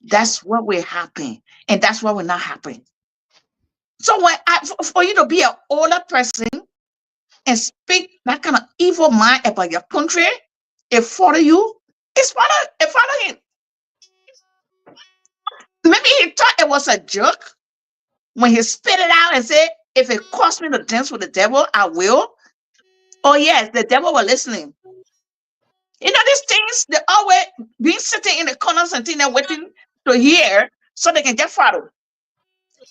That's what will happen, and that's what will not happen. So for you to be an older person and speak that kind of evil mind about your country, it follow you, it's follow him. Maybe he thought it was a joke when he spit it out and said, "If it costs me to dance with the devil, I will." Oh yes, the devil was listening. You know, these things, they always being sitting in the corners and things, they're waiting to hear so they can get follow.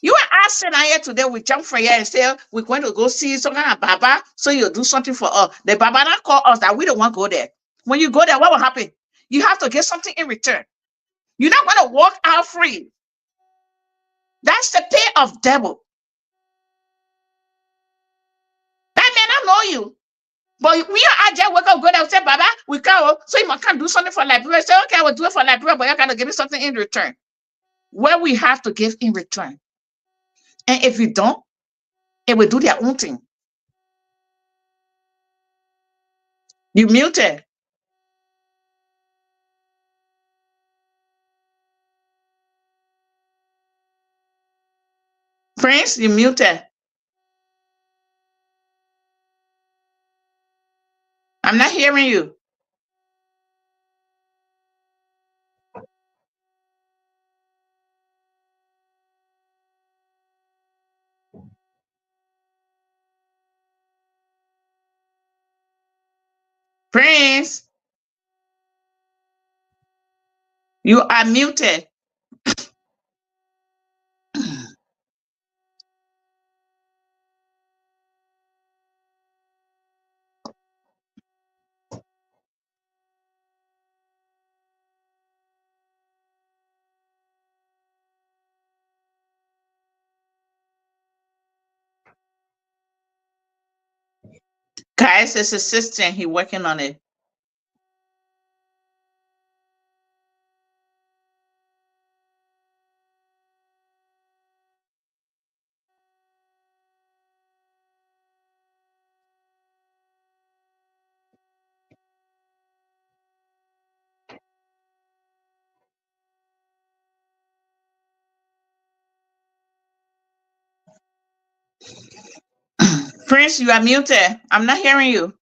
You and I sitting here today, we jump from here and say, "We're going to go see some kind of Baba, so you'll do something for us." The Baba not call us that we don't want to go there. When you go there, what will happen? You have to get something in return. You're not going to walk out free. That's the pay of devil. That may not know you. But we are just wake up, go there and say, "Baba, we can't." So you can't do something for Liberia. Say, "Okay, I will do it for Liberia, but you gotta give me something in return." Where we have to give in return. And if we don't, it will do their own thing. You muted. Prince, you muted. I'm not hearing you. Prince, you are muted. Kai's is assistant. He working on it. Prince, you are muted. I'm not hearing you.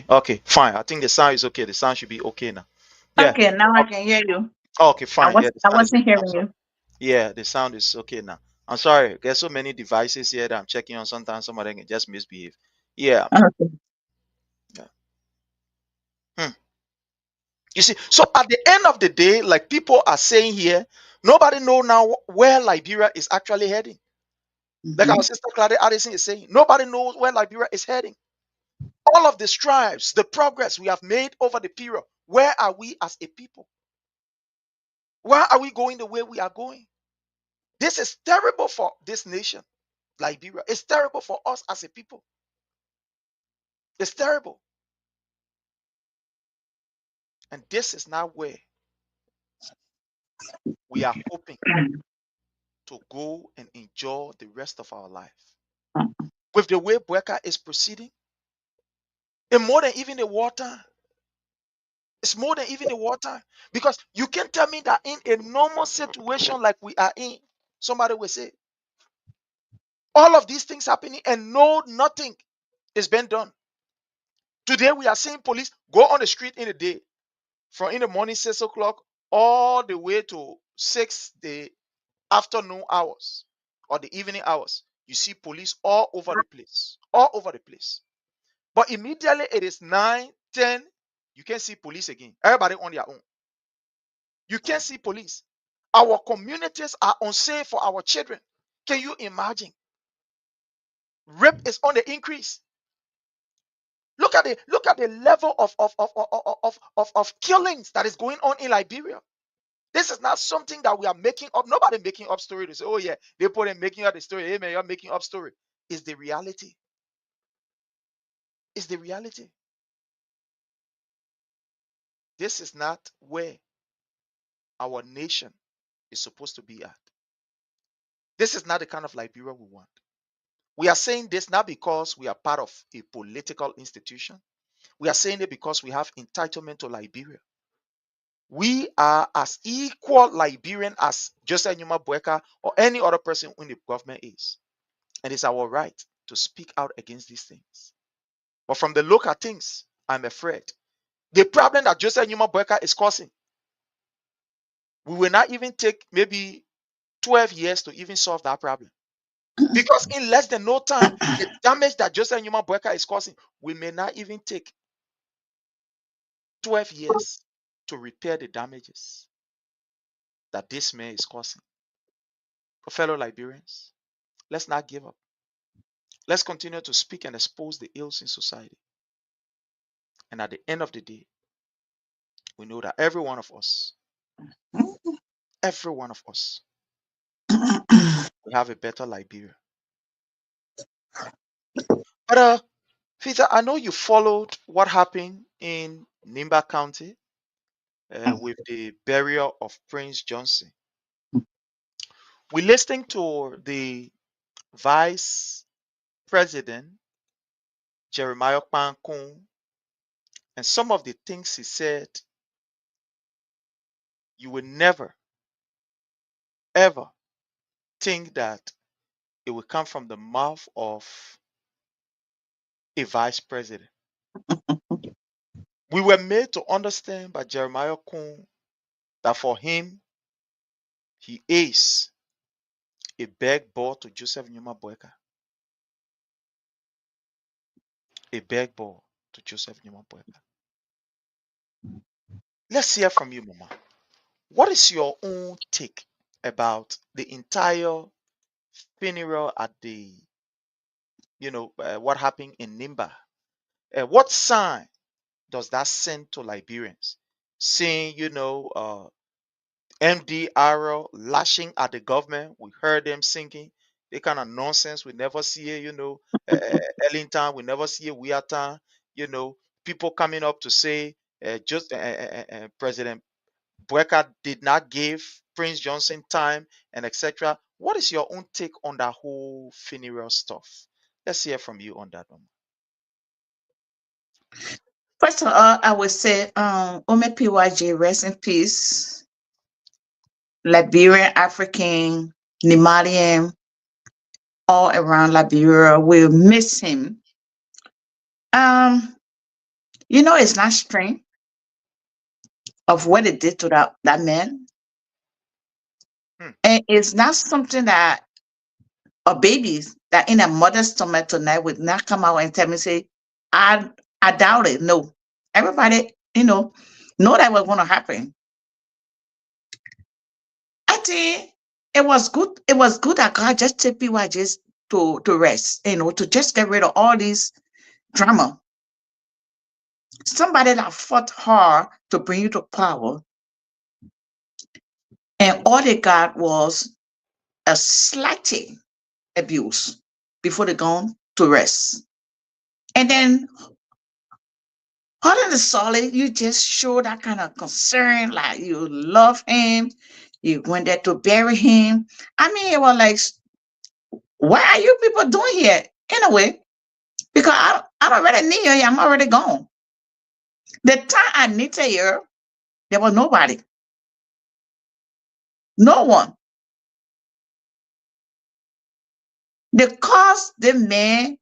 Okay, fine. I think the sound is okay. The sound should be okay now. Yeah. Okay, now I can hear you. Okay, fine. Yeah, the I sound is wasn't okay now. hearing you. Yeah, the sound is okay now. I'm sorry. There's so many devices here that I'm checking on. Sometimes some of them can just misbehave. Yeah. Okay. You see, so at the end of the day, like people are saying here, Nobody know now where Liberia is actually heading. Like our sister Claudia Addison is saying, nobody knows where Liberia is heading. All of the strides, the progress we have made over the period, where are we as a people? Why are we going the way we are going? This is terrible for this nation, Liberia. It's terrible for us as a people. It's terrible. And this is now where we are hoping to go and enjoy the rest of our life. With the way Boakai is proceeding, and more than even the wartime. It's more than even the wartime. Because you can't tell me that in a normal situation like we are in, somebody will say, all of these things happening and no, nothing is being done. Today we are seeing police go on the street in the day, from in the morning 6 o'clock all the way to 6 the afternoon hours or the evening hours. You see police all over the place, all over the place. But immediately it is 9, 10, you can't see police again. Everybody on their own. You can't see police. Our communities are unsafe for our children. Can you imagine? Rape is on the increase. Look at the level of killings that is going on in Liberia. This is not something that we are making up. Nobody making up story to say, oh yeah, they put in making up the story. Hey man, you're making up story. It's the reality. It's the reality. This is not where our nation is supposed to be at. This is not the kind of Liberia we want. We are saying this not because we are part of a political institution. We are saying it because we have entitlement to Liberia. We are as equal Liberian as Joseph Numa Boakai or any other person in the government is. And it's our right to speak out against these things. But from the look at things, I'm afraid the problem that Joseph Numa Boakai is causing, we will not even take maybe 12 years to even solve that problem. Because in less than no time, the damage that Joseph Numa Boakai is causing, we may not even take 12 years to repair the damages that this man is causing. For fellow Liberians, let's not give up. Let's continue to speak and expose the ills in society. And at the end of the day, we know that every one of us, we have a better Liberia. But Peter, I know you followed what happened in Nimba County with the burial of Prince Johnson. We listened to the Vice President Jeremiah Pankun, and some of the things he said, you will never, ever think that it will come from the mouth of a vice president. We were made to understand by Jeremiah Kun that for him, he is a beg ball to Joseph Numa Boakai. A beg ball to Joseph Numa Boakai. Let's hear from you, Mama. What is your own take about the entire funeral at the, what happened in Nimba? What sign does that send to Liberians? Seeing, MDR lashing at the government, we heard them singing. The kind of nonsense we never see it, Ellington, we never see it, Weirton, people coming up to say President Boakai did not give Prince Johnson time and etc. What is your own take on that whole funeral stuff? Let's hear from you on that one. First of all, I would say, Ome PYJ, rest in peace. Liberian, African, Nimalian, all around Liberia will miss him. It's not strange of what it did to that man. And it's not something that a baby that in a mother's stomach tonight would not come out and tell me, say, I doubt it. No. Everybody, know that was going to happen. think it was good. It was good that God just took PYJs to rest, to just get rid of all this drama. Somebody that fought hard to bring you to power, and all they got was a slighting abuse before they gone to rest. And then all of the solid, you just show that kind of concern, like you love him, you went there to bury him. I mean, it was like, what are you people doing here? Anyway, because I don't really need you, I'm already gone. The time I needed you, there was nobody. No one. They caused the man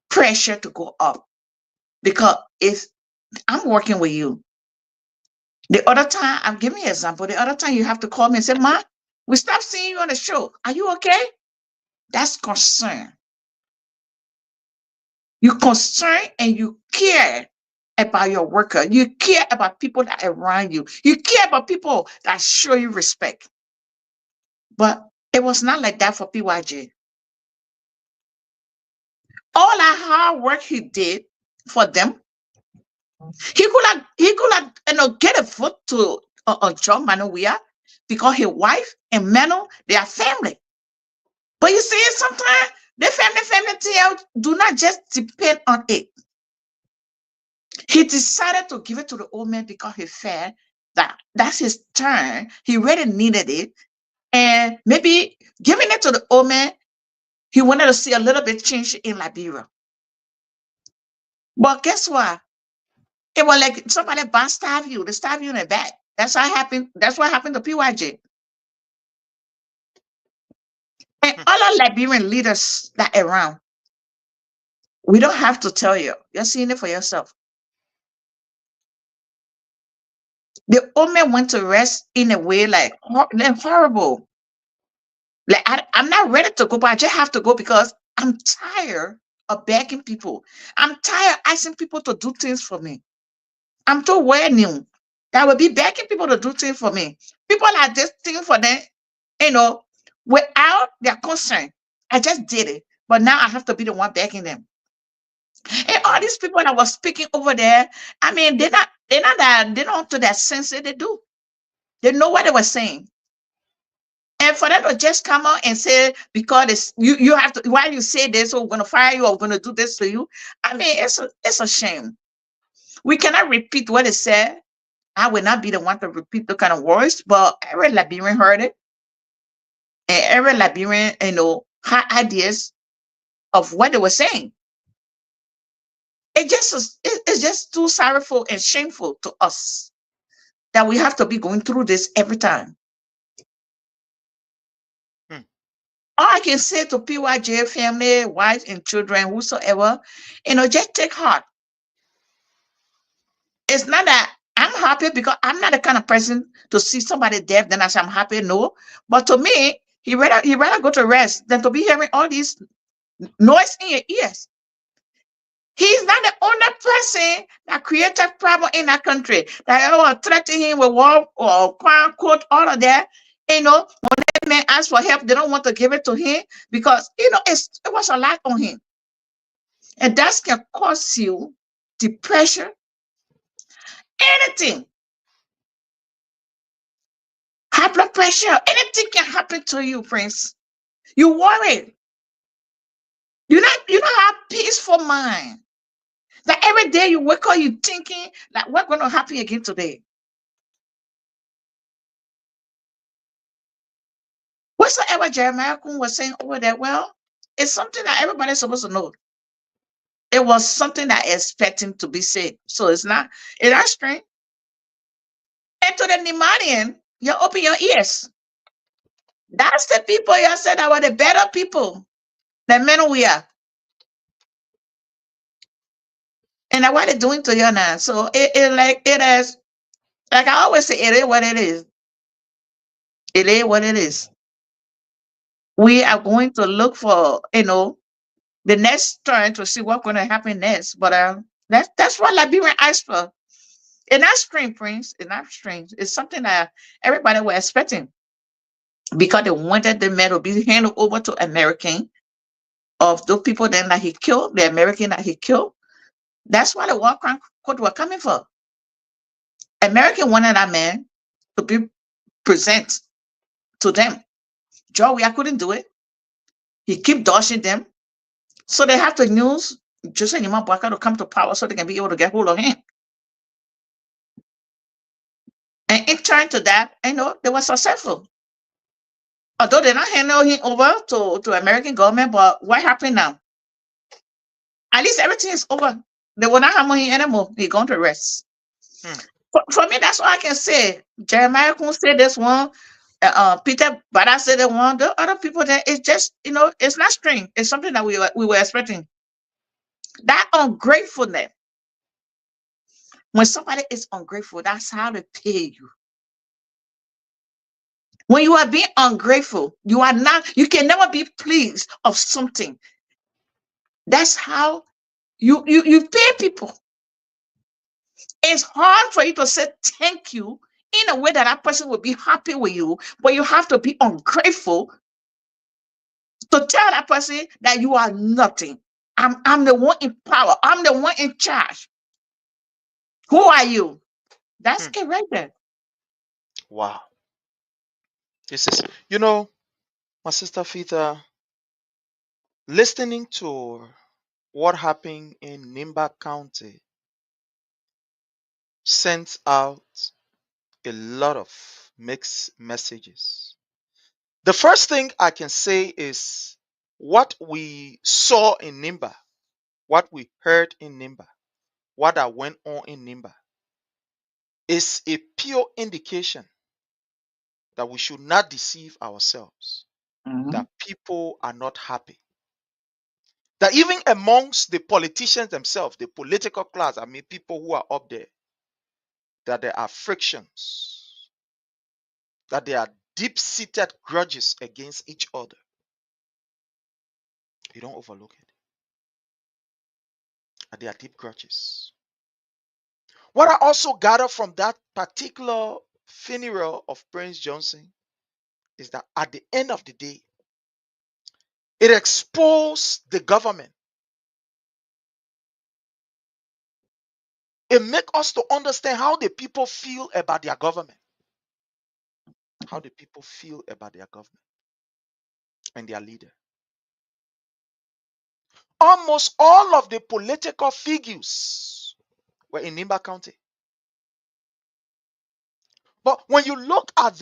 pressure to go up because if I'm working with you, the other time, I'm giving you an example, the other time you have to call me and say, Ma, we stopped seeing you on the show. Are you okay? That's concern. You concern and you care about your worker. You care about people that are around you. You care about people that show you respect. But it was not like that for PYJ. All that hard work he did for them, he could have get a foot to John Manuia because his wife and Manu, they are family. But you see, sometimes the family TL do not just depend on it. He decided to give it to the old man because he felt that that's his turn. He really needed it. And maybe giving it to the old man, he wanted to see a little bit change in Liberia. But guess what? It was like somebody backstab you. They stab you in the back. That's what happened. That's what happened to PYJ. And all our Liberian leaders that are around, we don't have to tell you. You're seeing it for yourself. The old man went to rest in a way like horrible. Like I'm not ready to go, but I just have to go because I'm tired of begging people. I'm tired of asking people to do things for me. I'm too well new that I will be begging people to do things for me. People are just things for them, without their consent. I just did it, but now I have to be the one begging them. And all these people that was speaking over there, I mean, they don't to that sense that they do. They know what they were saying. And for them to just come out and say, because you have to, why you say this, or we're going to fire you, or we're going to do this to you. I mean, it's a shame. We cannot repeat what it said. I will not be the one to repeat the kind of words, but every Liberian heard it. And every Liberian, had ideas of what they were saying. It's just too sorrowful and shameful to us that we have to be going through this every time. All I can say to PYJ family, wives and children, whosoever, just take heart. It's not that I'm happy because I'm not the kind of person to see somebody dead, then I say I'm happy. No. But to me, he rather go to rest than to be hearing all these noise in your ears. He's not the only person that created problem in that country. That threaten him with war or quote unquote, all of that. When that man asks for help, they don't want to give it to him because it was a lot on him. And that can cause you depression, anything. High blood pressure, anything can happen to you, Prince. You worry. You don't have peaceful mind. That every day you wake up, you thinking like what's going to happen again today. Whatsoever Jeremiah Kun was saying over there, well, it's something that everybody's supposed to know. It was something that expecting to be said. So it's not strange. And to the Nimanian, you open your ears. That's the people you said that were the better people than men we are. And that's what they're doing to you now. So it is, like I always say, it is what it is. It is what it is. We are going to look for, the next turn to see what's going to happen next. But that's what Liberian asked for. It's not strange, Prince. It's not strange. It's something that everybody was expecting. because they wanted the man to be handed over to American of those people then that he killed, the American that he killed. That's why the war crime court were coming for. American wanted that man to be present to them. George, I couldn't do it. He keep dodging them. So they have to use Joseph Boakai to come to power so they can be able to get hold of him. And in turn to that, they were successful. Although they not handle him over to American government, but what happened now? At least everything is over. They will not have him anymore. He's going to rest. For me, that's all I can say. Jeremiah Kuhn said this one. Peter Bada said that one. The other people there, it's just, it's not strange. It's something that we were expecting. That ungratefulness. When somebody is ungrateful, that's how they pay you. When you are being ungrateful, you can never be pleased of something. That's how you pay people. It's hard for you to say thank you in a way that person will be happy with you, but you have to be ungrateful to tell that person that you are nothing. I'm the one in power. I'm the one in charge. Who are you? That's it right there. Wow. This is, my sister Fita, listening to what happened in Nimba County sent out a lot of mixed messages. The first thing I can say is what we saw in Nimba, what we heard in Nimba, what that went on in Nimba is a pure indication that we should not deceive ourselves, that people are not happy. That even amongst the politicians themselves, the political class, people who are up there, that there are frictions, that there are deep-seated grudges against each other. You don't overlook it. And there are deep grudges. What I also gathered from that particular funeral of Prince Johnson is that at the end of the day, it exposed the government. It makes us to understand how the people feel about their government. How the people feel about their government and their leader. Almost all of the political figures were in Nimba County. But when you look at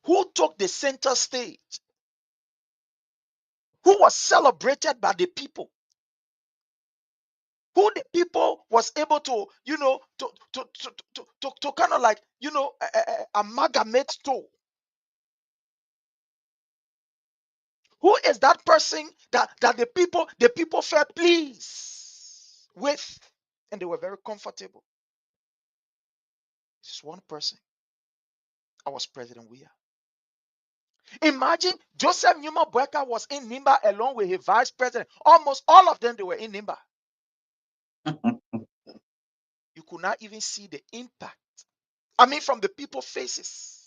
who took the center stage, who was celebrated by the people, who the people was able to, to kind of like, amalgamate to. Who is that person that the people felt pleased with, and they were very comfortable? Just one person. I was President Weah. Imagine Joseph Numa Boakai was in Nimba along with his vice president. Almost all of them, they were in Nimba. You could not even see the impact. From the people's faces.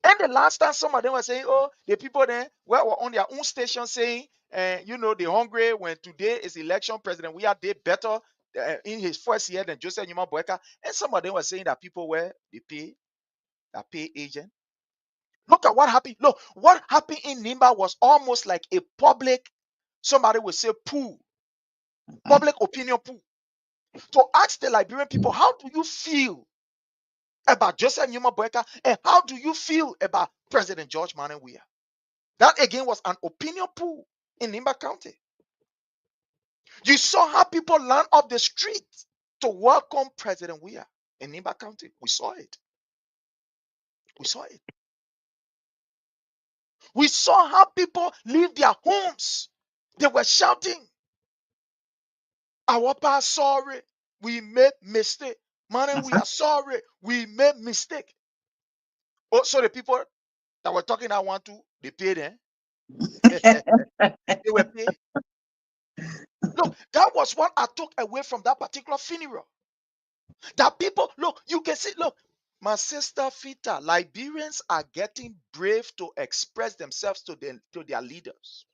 And the last time some of them were saying, oh, the people then were on their own station saying, they're hungry when today is election. President Weah did better in his first year than Joseph Numa Boakai. And some of them were saying that people were the pay agent. Look at what happened. Look, what happened in Nimba was almost like a public, somebody would say, pool. Public opinion pool. To ask the Liberian people, how do you feel about Joseph Numa Boakai, and how do you feel about President George Manneh Weah? That again was an opinion pool in Nimba County. You saw how people lined up the street to welcome President Weah in Nimba County. We saw it. We saw it. We saw how people leave their homes. They were shouting, our past sorry, we made mistake. Manneh, we are sorry, we made mistake. Oh, so the people that were talking that one too, they paid them. They were paid. Look, that was what I took away from that particular funeral. That people, look, you can see, look, My sister Fita, Liberians are getting brave to express themselves to their leaders.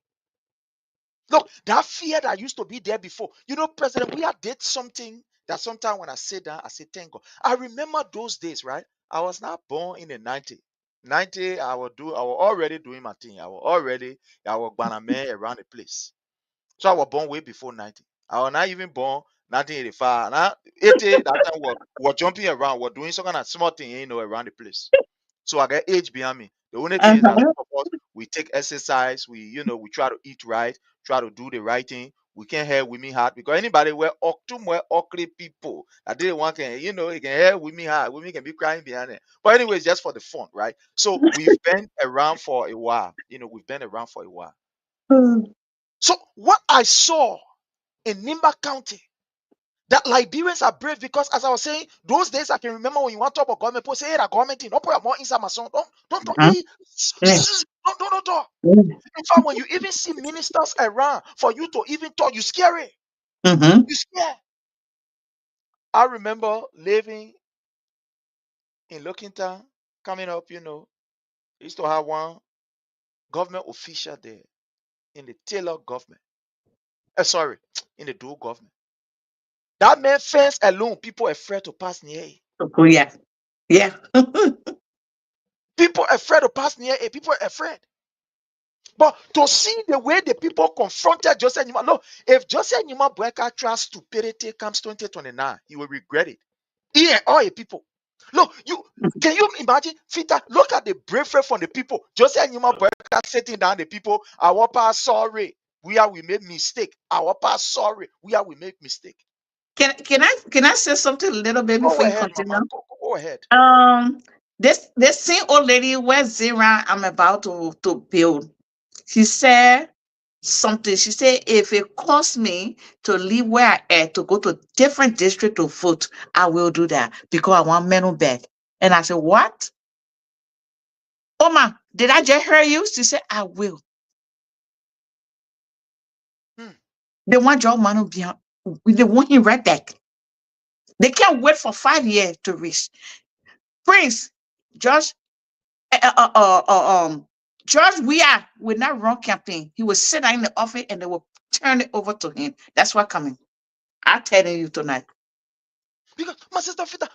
Look, that fear that used to be there before. You know, President, we did something that sometimes when I sit down, I say, thank God. I remember those days, right? I was not born in the 90s. 90, I was already doing my thing. I was bannerman around the place. So I was born way before 90. I was not even born 1985. Now 80, that time we're jumping around, we're doing some kind of small thing, around the place. So I got age behind me. The only thing is that some of us, we take exercise, we try to eat right, try to do the right thing. We can't hear women hard because anybody where too much ugly people that didn't want can, it can hear women hard. Women can be crying behind it. But anyways, just for the fun, right? So we've been around for a while. We've been around for a while. So what I saw in Nimba County, that Liberians are brave because, as I was saying, those days I can remember when you want to talk about government, people say, hey, that government thing, don't put more inside my son. Don't talk. Don't talk. In fact, when you even see ministers around, for you to even talk, you scary. You scared. I remember living in Lockington, coming up, used to have one government official there in the Taylor government. Sorry, in the Doe government. That man fence alone, people are afraid to pass near it. Oh, yeah. Yeah. People are afraid to pass near it. People are afraid. But to see the way the people confronted Joseph Nima, look, if Joseph Nima Boakai stupidity comes 2029, he will regret it. He and all the people. Look, can you imagine, Fita? Look at the bravery from the people. Joseph Nima Boakai sitting down the people. Our past sorry. We made mistake. Our past sorry. We made mistake. Can I say something a little bit before you continue? Mama. Go ahead. This same old lady where Zira I'm about to build, she said something. She said, if it costs me to leave where I am to go to different district to vote, I will do that because I want mental back. And I said, what? Oma, did I just hear you? She said, I will. They want your money behind. They want him right back. They can't wait for 5 years to reach. Prince, George, George Weah will not run campaign. He will sit down in the office and they will turn it over to him. That's what coming. I'm telling you tonight. Because my sister Fita,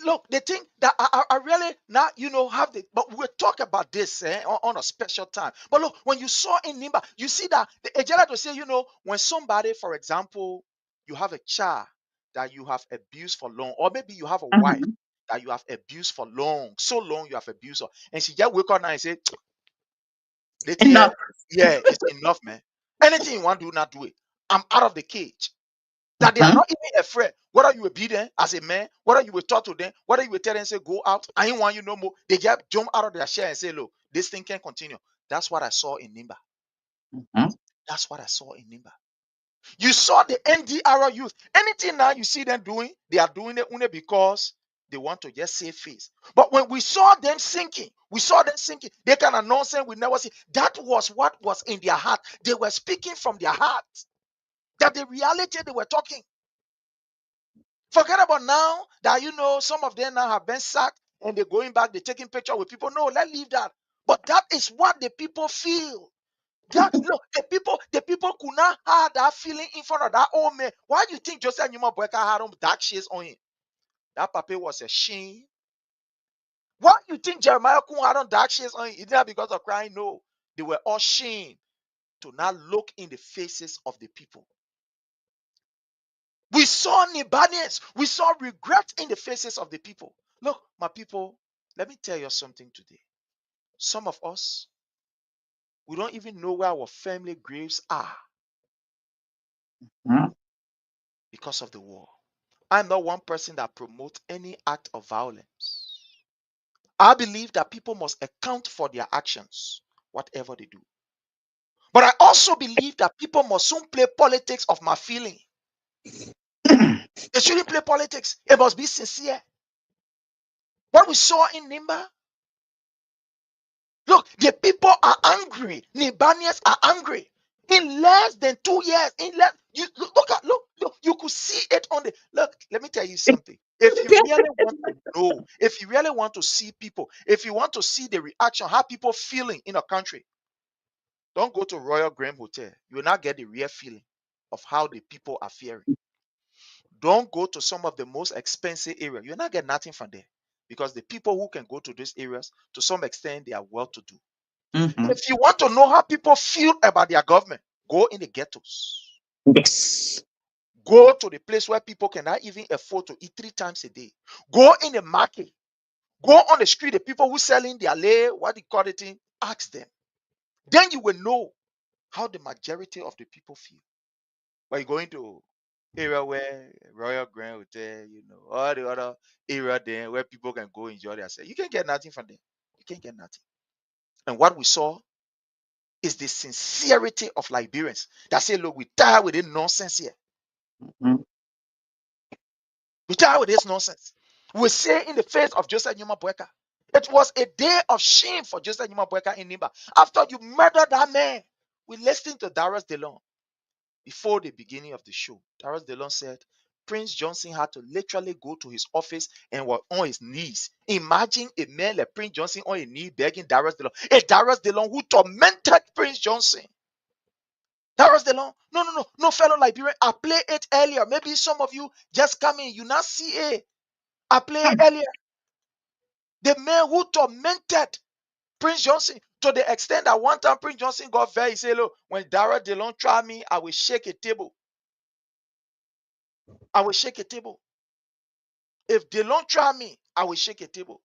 look, the thing that I really not, have the, but we'll talk about this on a special time. But look, when you saw in Nimba, you see that the agenda to say, when somebody, for example, you have a child that you have abused for long, or maybe you have a wife that you have abused for long, so long you have abused her, and she just wake up now and say, enough. Yeah, it's enough, man. Anything you want to do, not do it. I'm out of the cage. That they are not even afraid. Whether you will be there as a man, whether you will talk to them, whether you will tell them, say, go out, I ain't want you no more. They just jump out of their chair and say, look, this thing can continue. That's what I saw in Nimba. That's what I saw in Nimba. You saw the NDR youth. Anything now you see them doing, they are doing it only because they want to just save face. But when we saw them sinking, they kind of nonsense we never see. That was what was in their heart. They were speaking from their heart. That the reality they were talking. Forget about now that some of them now have been sacked and they're going back, they're taking pictures with people. No, let's leave that. But that is what the people feel. That look, the people could not have that feeling in front of that old man. Why do you think Joseph Newman Boakai had dark shades on him? That papa was ashamed. Why do you think Jeremiah Kun had dark shades on him? Is that because of crying? No. They were all ashamed to not look in the faces of the people. We saw Nibanians. We saw regret in the faces of the people. Look, my people, let me tell you something today. Some of us, we don't even know where our family graves are because of the war. I'm not one person that promotes any act of violence. I believe that people must account for their actions, whatever they do. But I also believe that people must soon play politics of my feeling. They shouldn't play politics. It must be sincere. What we saw in Nimba, look, the people are angry. Nibanians are angry. In less than 2 years, you could see it on the look. Let me tell you something. If you really want to know, if you really want to see people, if you want to see the reaction, how people feeling in a country, don't go to Royal Graham Hotel. You will not get the real feeling of how the people are fearing. Don't go to some of the most expensive areas. You'll not get nothing from there. Because the people who can go to these areas, to some extent, they are well to do. If you want to know how people feel about their government, go in the ghettos. Yes. Go to the place where people cannot even afford to eat 3 times a day. Go in the market. Go on the street, the people who selling their lay, what they call it, ask them. Then you will know how the majority of the people feel. But you're going to area where Royal Grand Hotel, all the other area there where people can go enjoy themselves. You can't get nothing from them. You can't get nothing. And what we saw is the sincerity of Liberians that say, look, we tired with this nonsense here. We tired with this nonsense. We say in the face of Joseph Nyuma Boakai, it was a day of shame for Joseph Nyuma Boakai in Nimba. After you murdered that man, we listened to Darius DeLong before the beginning of the show. Darius DeLong said Prince Johnson had to literally go to his office and was on his knees. Imagine a man like Prince Johnson on his knee begging Darius DeLong. A Darius DeLong who tormented Prince Johnson. Darius DeLong, no, fellow Liberian. I played it earlier. Maybe some of you just come in, you not see it. I played it earlier. The man who tormented Prince Johnson to the extent that one time Prince Johnson got very, he said, look, when Darius DeLong try me, I will shake a table. I will shake a table. If they don't try me, I will shake a table.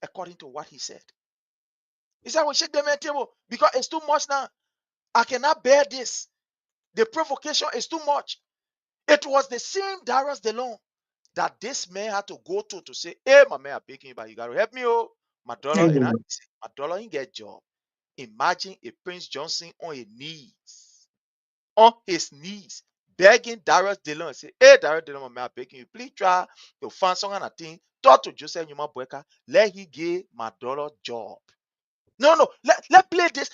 According to what he said. He said, I will shake them a table because it's too much now. I cannot bear this. The provocation is too much. It was the same Darius DeLong that this man had to go to say, hey, my man, I'm begging you, but you got to help me, oh. My dollar, and my dollar ain't get job. Imagine a Prince Johnson on his knees, begging Darius DeLong, say, hey, Darius DeLong, my man, I'm begging you, please try to find someone I think, talk to Joseph Nyuma Boakai, let he get my dollar job. No, let play this,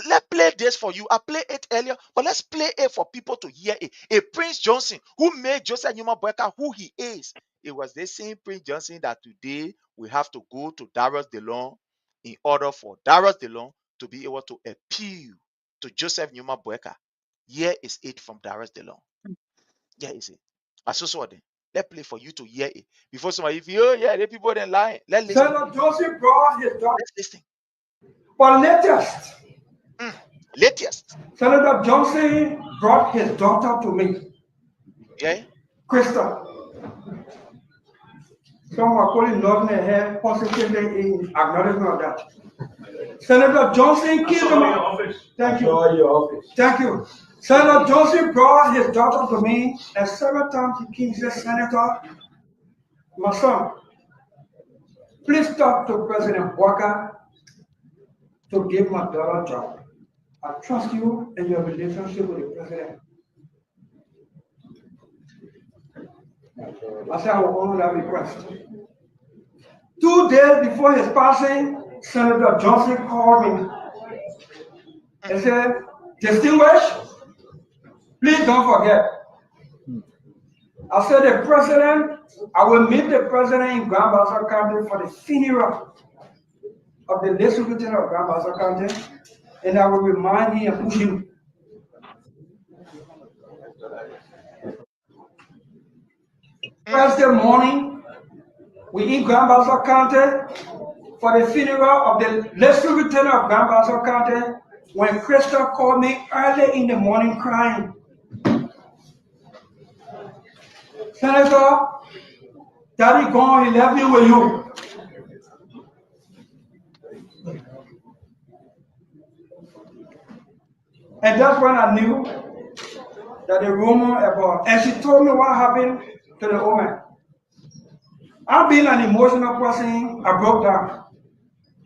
let's play this for you. I played it earlier, but let's play it for people to hear it. A Prince Johnson who made Joseph Nyuma Boakai who he is. It was the same Prince Johnson that today we have to go to Darius DeLong in order for Darius DeLong to be able to appeal to Joseph Nyuma Boakai. Here is it from Darius DeLong. Here is it. I saw them. Let's play for you to hear it. Before somebody, if you, the people then lying. Let's listen. Senator Johnson brought his daughter. Let's listen. But latest. Senator Johnson brought his daughter to me. Yeah. Krista. Some are calling loving her hair positively in acknowledgement of that. Senator Johnson killed him. Thank you. Thank you. Senator Johnson brought his daughter to me, and several times he said, Senator, my son, please talk to President Boakai to give my daughter a job. I trust you in your relationship with the president. I said I will honor that request. 2 days before his passing, Senator Johnson called me and said, Distinguished, please don't forget. I said, the president, I will meet the president in Grand Bassa County for the funeral of the late lieutenant of Grand Bassa County, and I will remind him and push him. Thursday morning, we in Grand Bassa County for the funeral of the late lieutenant of Grand Bassa County when Krista called me early in the morning crying. Senator, Daddy gone, he left me with you. And that's when I knew that the rumor about, and she told me what happened to the woman. I'm being an emotional person, I broke down.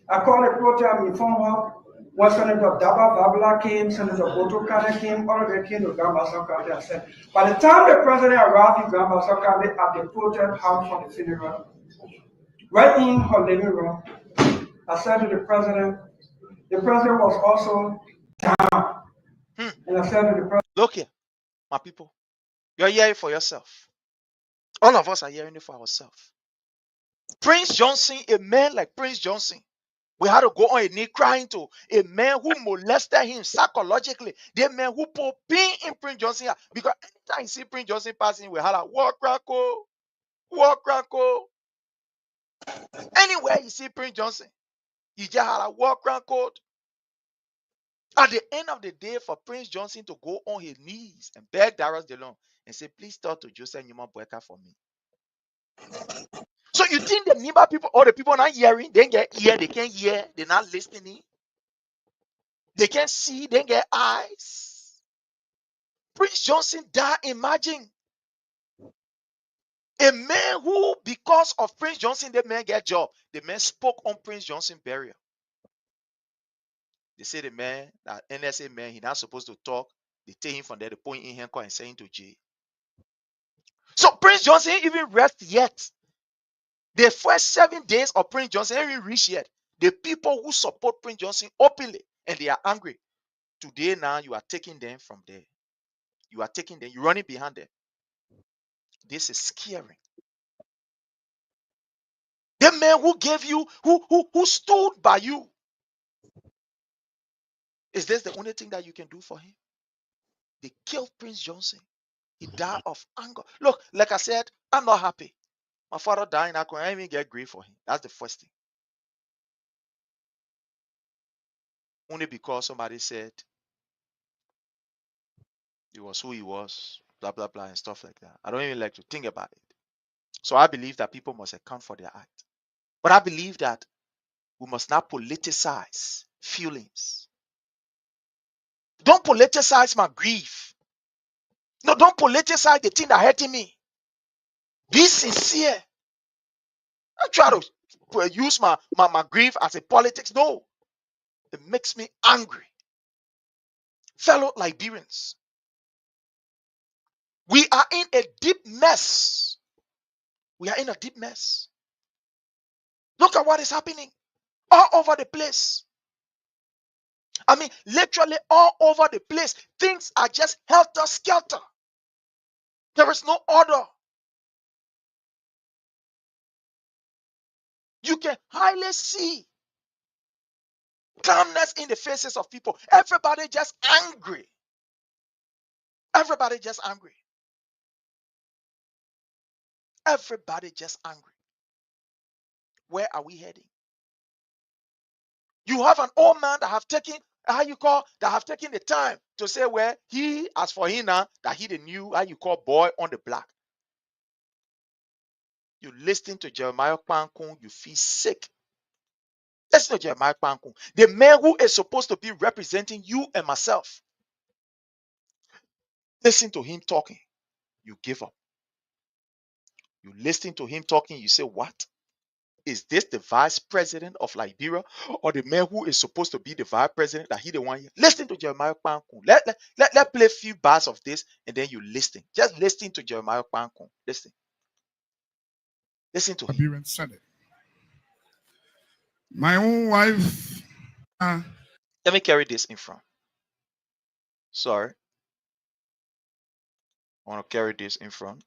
I called the protest, informed her. When Senator Vlah came, Senator Boakai came, all of them came to Grand Bassa County. I said, by the time the president arrived in Grand Bassa County at the protest house for the funeral, right in her living room, I said to the president was also down. And I said to the president, look here, my people, you're hearing for yourself. All of us are hearing it for ourselves. Prince Johnson, a man like Prince Johnson, we had to go on a knee crying to a man who molested him psychologically. The man who put pin in Prince Johnson. Because anytime you see Prince Johnson passing, we had a war crackle, war crackle. Anywhere you see Prince Johnson, you just had a war crackle. At the end of the day, for Prince Johnson to go on his knees and beg Darius DeLong and say, please talk to Joseph Newman Boakai for me. So you think the Nimba people, all the people not hearing, they get ear, they can't hear, they're not listening, they can't see, they get eyes. Prince Johnson died, imagine. A man who, because of Prince Johnson, the man get job. The man spoke on Prince Johnson burial. They say the man, that NSA man, he not supposed to talk. They take him from there, they put him in handcuff and send him to jail. So Prince Johnson even rest yet. The first 7 days of Prince Johnson ain't reached yet. The people who support Prince Johnson openly and they are angry. Today now you are taking them from there. You are taking them, you're running behind them. This is scary. The man who gave you, who stood by you. Is this the only thing that you can do for him? They killed Prince Johnson. He died of anger. Look, like I said, I'm not happy. My father died, I couldn't even get grief for him. That's the first thing. Only because somebody said he was who he was, blah, blah, blah, and stuff like that. I don't even like to think about it. So I believe that people must account for their act. But I believe that we must not politicize feelings. Don't politicize my grief. No, don't politicize the thing that hurting me. Be sincere. I try to use my grief as a politics. No. It makes me angry. Fellow Liberians, we are in a deep mess. We are in a deep mess. Look at what is happening all over the place. I mean, literally all over the place. Things are just helter-skelter. There is no order. You can highly see calmness in the faces of people. Everybody just angry. Everybody just angry. Everybody just angry. Where are we heading? You have an old man that have taken, that have taken the time to say, well, he, as for him now, that he the new, boy on the block. You listen to Jeremiah Pankun, you feel sick. Listen to Jeremiah Pankun, the man who is supposed to be representing you and myself. Listen to him talking, you give up. You listen to him talking, you say, what? Is this the vice president of Liberia or the man who is supposed to be the vice president that he the one here? Listen to Jeremiah Pankun. Let's play a few bars of this and then you listen. Just listen to Jeremiah Pankun. Listen. Listen to him. Liberian Senate. My own wife. Let me carry this in front. Sorry. I want to carry this in front.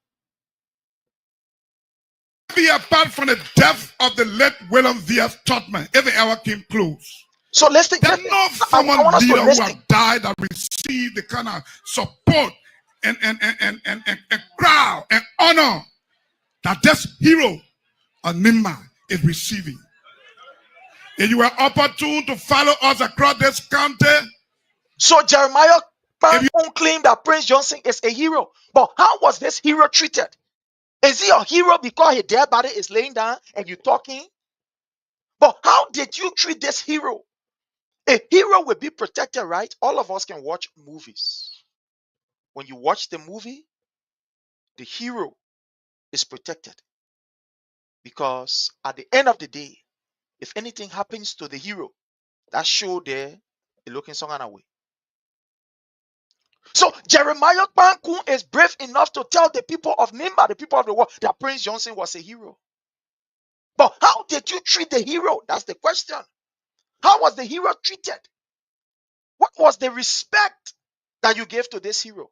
Be apart from the death of the late William V.F. Tubman, every hour came close. So let's take There's no former leader who have died that received the kind of support and crowd and honor that this hero of Nimba is receiving. And you were opportune to follow us across this county. So Jeremiah Pankun claimed that Prince Johnson is a hero. But how was this hero treated? Is he a hero because his dead body is laying down and you're talking? But how did you treat this hero? A hero will be protected, right? All of us can watch movies. When you watch the movie, the hero is protected. Because at the end of the day, if anything happens to the hero, that show there, the looking song and away. So Jeremiah Pankun is brave enough to tell the people of Nimba, the people of the world, that Prince Johnson was a hero. But how did you treat the hero? That's the question. How was the hero treated? What was the respect that you gave to this hero?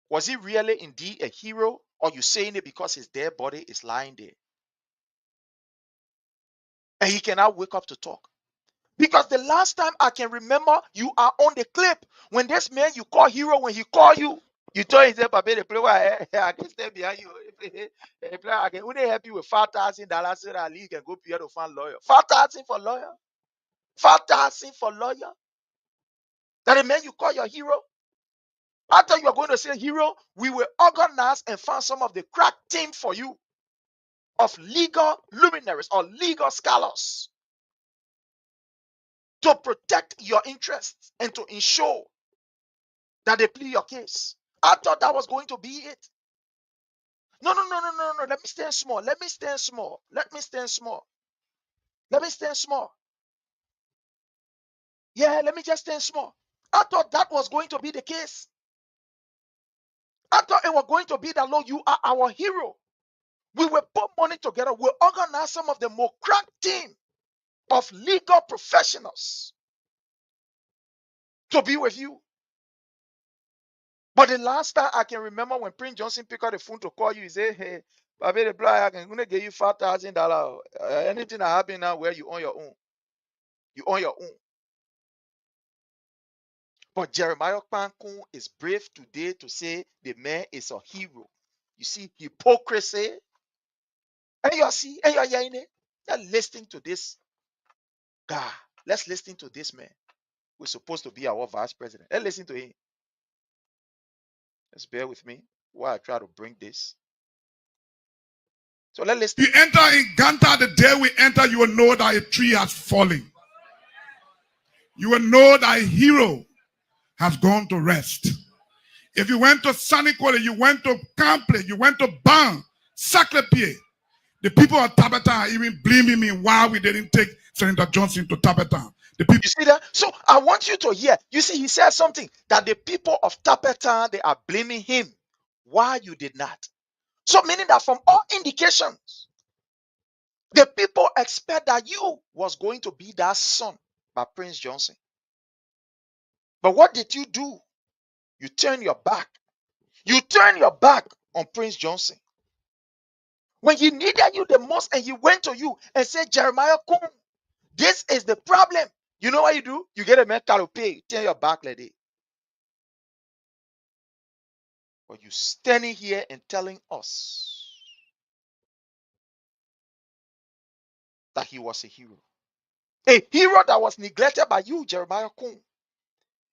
Was he really indeed a hero or you saying it because his dead body is lying there. And he cannot wake up to talk. Because the last time I can remember, you are on the clip when this man you call hero, when he call you, you told him, Papa, the player, I can stay behind you. I can only help you with $5,000 so that you can go pay to find lawyer. $5,000 for lawyer? $5,000 for lawyer? That the man you call your hero? I thought you were going to say, hero, we will organize and find some of the crack team for you of legal luminaries or legal scholars to protect your interests and to ensure that they plead your case. I thought that was going to be it. No. Let me stand small. Let me stand small. Let me stand small. Let me stand small. Yeah, let me just stand small. I thought that was going to be the case. I thought it was going to be that, Lord, you are our hero. We will put money together. We'll organize some of the more crack team of legal professionals to be with you. But the last time I can remember when Prince Johnson picked up the phone to call you, he said, hey, Baby, the black, I'm going to give you $5,000. Anything that happen now where you on your own. You on your own. But Jeremiah Kpankun is brave today to say the man is a hero. You see, hypocrisy. And you see, and you're hearing it. You're listening to this guy. Let's listen to this man who's supposed to be our vice president. Let's listen to him. Let's bear with me while I try to bring this. So let's listen. You enter in Ganta, the day we enter, you will know that a tree has fallen. You will know that a hero has gone to rest. If you went to Sanikwale, you went to Campley, you went to Ban, Saclay, the people of Tabata are even blaming me why we didn't take Senator Johnson to Tabata. The people, you see that? So I want you to hear. You see, he said something that the people of Tapeta, they are blaming him. Why you did not? So meaning that from all indications, the people expect that you was going to be that son by Prince Johnson. But what did you do? You turn your back. You turn your back on Prince Johnson. When he needed you the most and he went to you and said, Jeremiah Kum, this is the problem. You know what you do? You get a mental pay, turn your back like that. But you standing here and telling us that he was a hero. A hero that was neglected by you, Jeremiah Kum.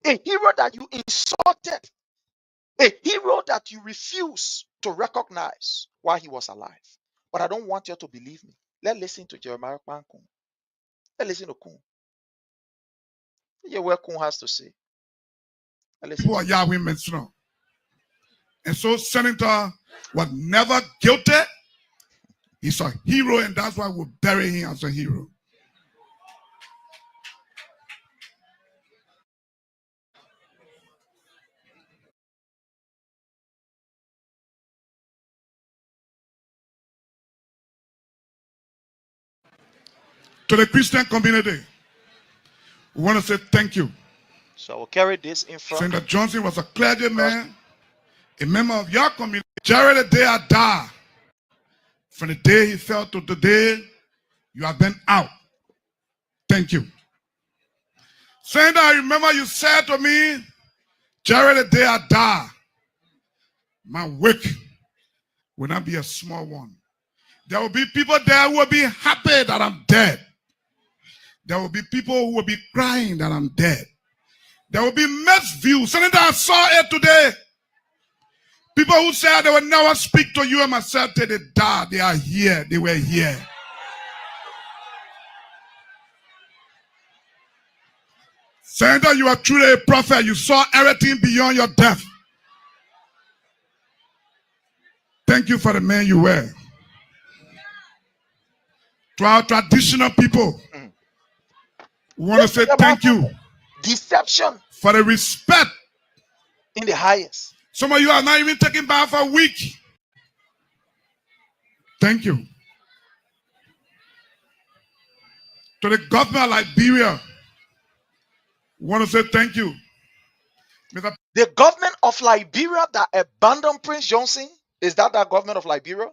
A hero that you insulted. A hero that you refuse to recognize while he was alive. But I don't want you to believe me. Let's listen to Jeremiah Kum. Let's listen to Kum. Hear what Kum has to say. people are Yahweh mentioned. And so Senator was never guilty. He's a hero, and that's why we'll bury him as a hero. To the Christian community, we want to say thank you. So I will carry this in front. Senator Johnson was a clergyman, a member of your community. Jerry, the day I died, from the day he fell to the day you have been out. Thank you. Senator, I remember you said to me, Jerry, the day I die, my work will not be a small one. There will be people there who will be happy that I'm dead. There will be people who will be crying that I'm dead. There will be mixed views. Senator, I saw it today. People who said they will never speak to you and myself till they die. They are here. They were here. Senator, you are truly a prophet. You saw everything beyond your death. Thank you for the man you were. To our traditional people, we want to say thank you. Deception. For the respect. In the highest. Some of you are not even taking bath for a week. Thank you. To the government of Liberia, we want to say thank you. The government of Liberia that abandoned Prince Johnson. Is that government of Liberia?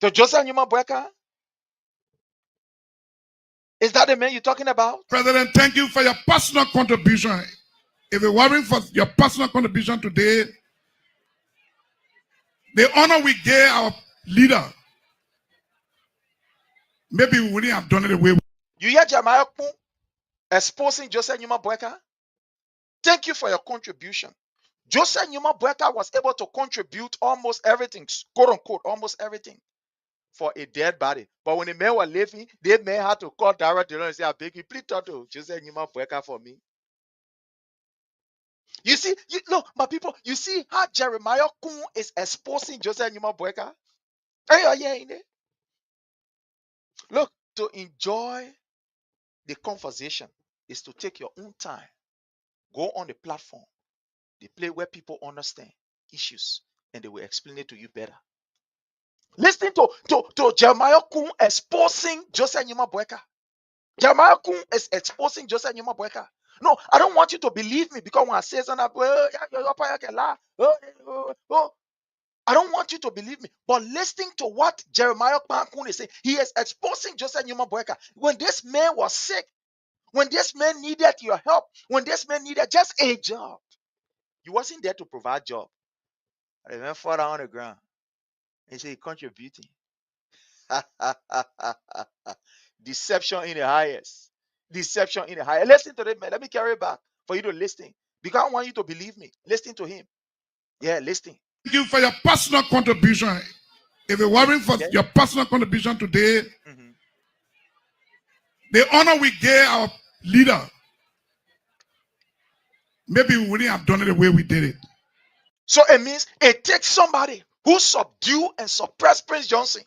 To Joseph Numa Boakai? Is that the man you're talking about? President, thank you for your personal contribution. If it weren't for your personal contribution today, the honor we gave our leader, maybe we wouldn't have done it the way we. You hear Jeremiah Kung exposing Joseph Numa Boakai? Thank you for your contribution. Joseph Numa Boakai was able to contribute almost everything, quote unquote, almost everything, for a dead body. But when the men were living, they may have to call direct and say, I beg you, please talk to Joseph Numa Boakai for me. You see, look, my people, you see how Jeremiah Kung is exposing Joseph Numa Boakai? Look, to enjoy the conversation is to take your own time. Go on the platform, the place where people understand issues, and they will explain it to you better. Listen to Jeremiah Kung exposing Joseph Numa Boakai. Jeremiah Kung is exposing Joseph Numa Boakai. No, I don't want you to believe me because when I say something, I don't want you to believe me. But listening to what Jeremiah Kung is saying, he is exposing Joseph Numa Boakai. When this man was sick, when this man needed your help, when this man needed just a job, you wasn't there to provide job. And then fall down on the ground and say contributing. Deception in the highest. Deception in the highest. Listen to that man. Let me carry it back for you to listen. Because I want you to believe me. Listen to him. Yeah, listen. Thank you for your personal contribution. If it weren't for your personal contribution today, the honor we gave our leader, maybe we wouldn't have done it the way we did it. So it means it takes somebody who subdued and suppressed Prince Johnson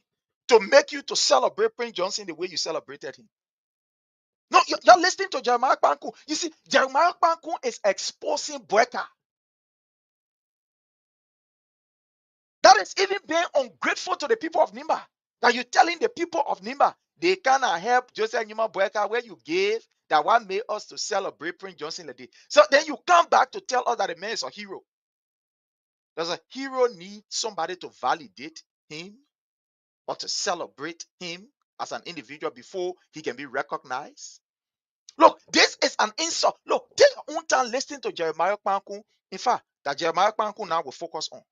to make you to celebrate Prince Johnson the way you celebrated him. No, you're listening to Jeremiah Kpankun. You see, Jeremiah Kpankun is exposing Boakai. That is even being ungrateful to the people of Nimba. That you're telling the people of Nimba they cannot help Joseph Numa Boakai where you gave that one made us to celebrate Prince Johnson the day. So then you come back to tell us that the man is a hero. Does a hero need somebody to validate him or to celebrate him as an individual before he can be recognized? Look, this is an insult. Look, take your own time listening to Jeremiah Kpankun. In fact, that Jeremiah Kpankun now will focus on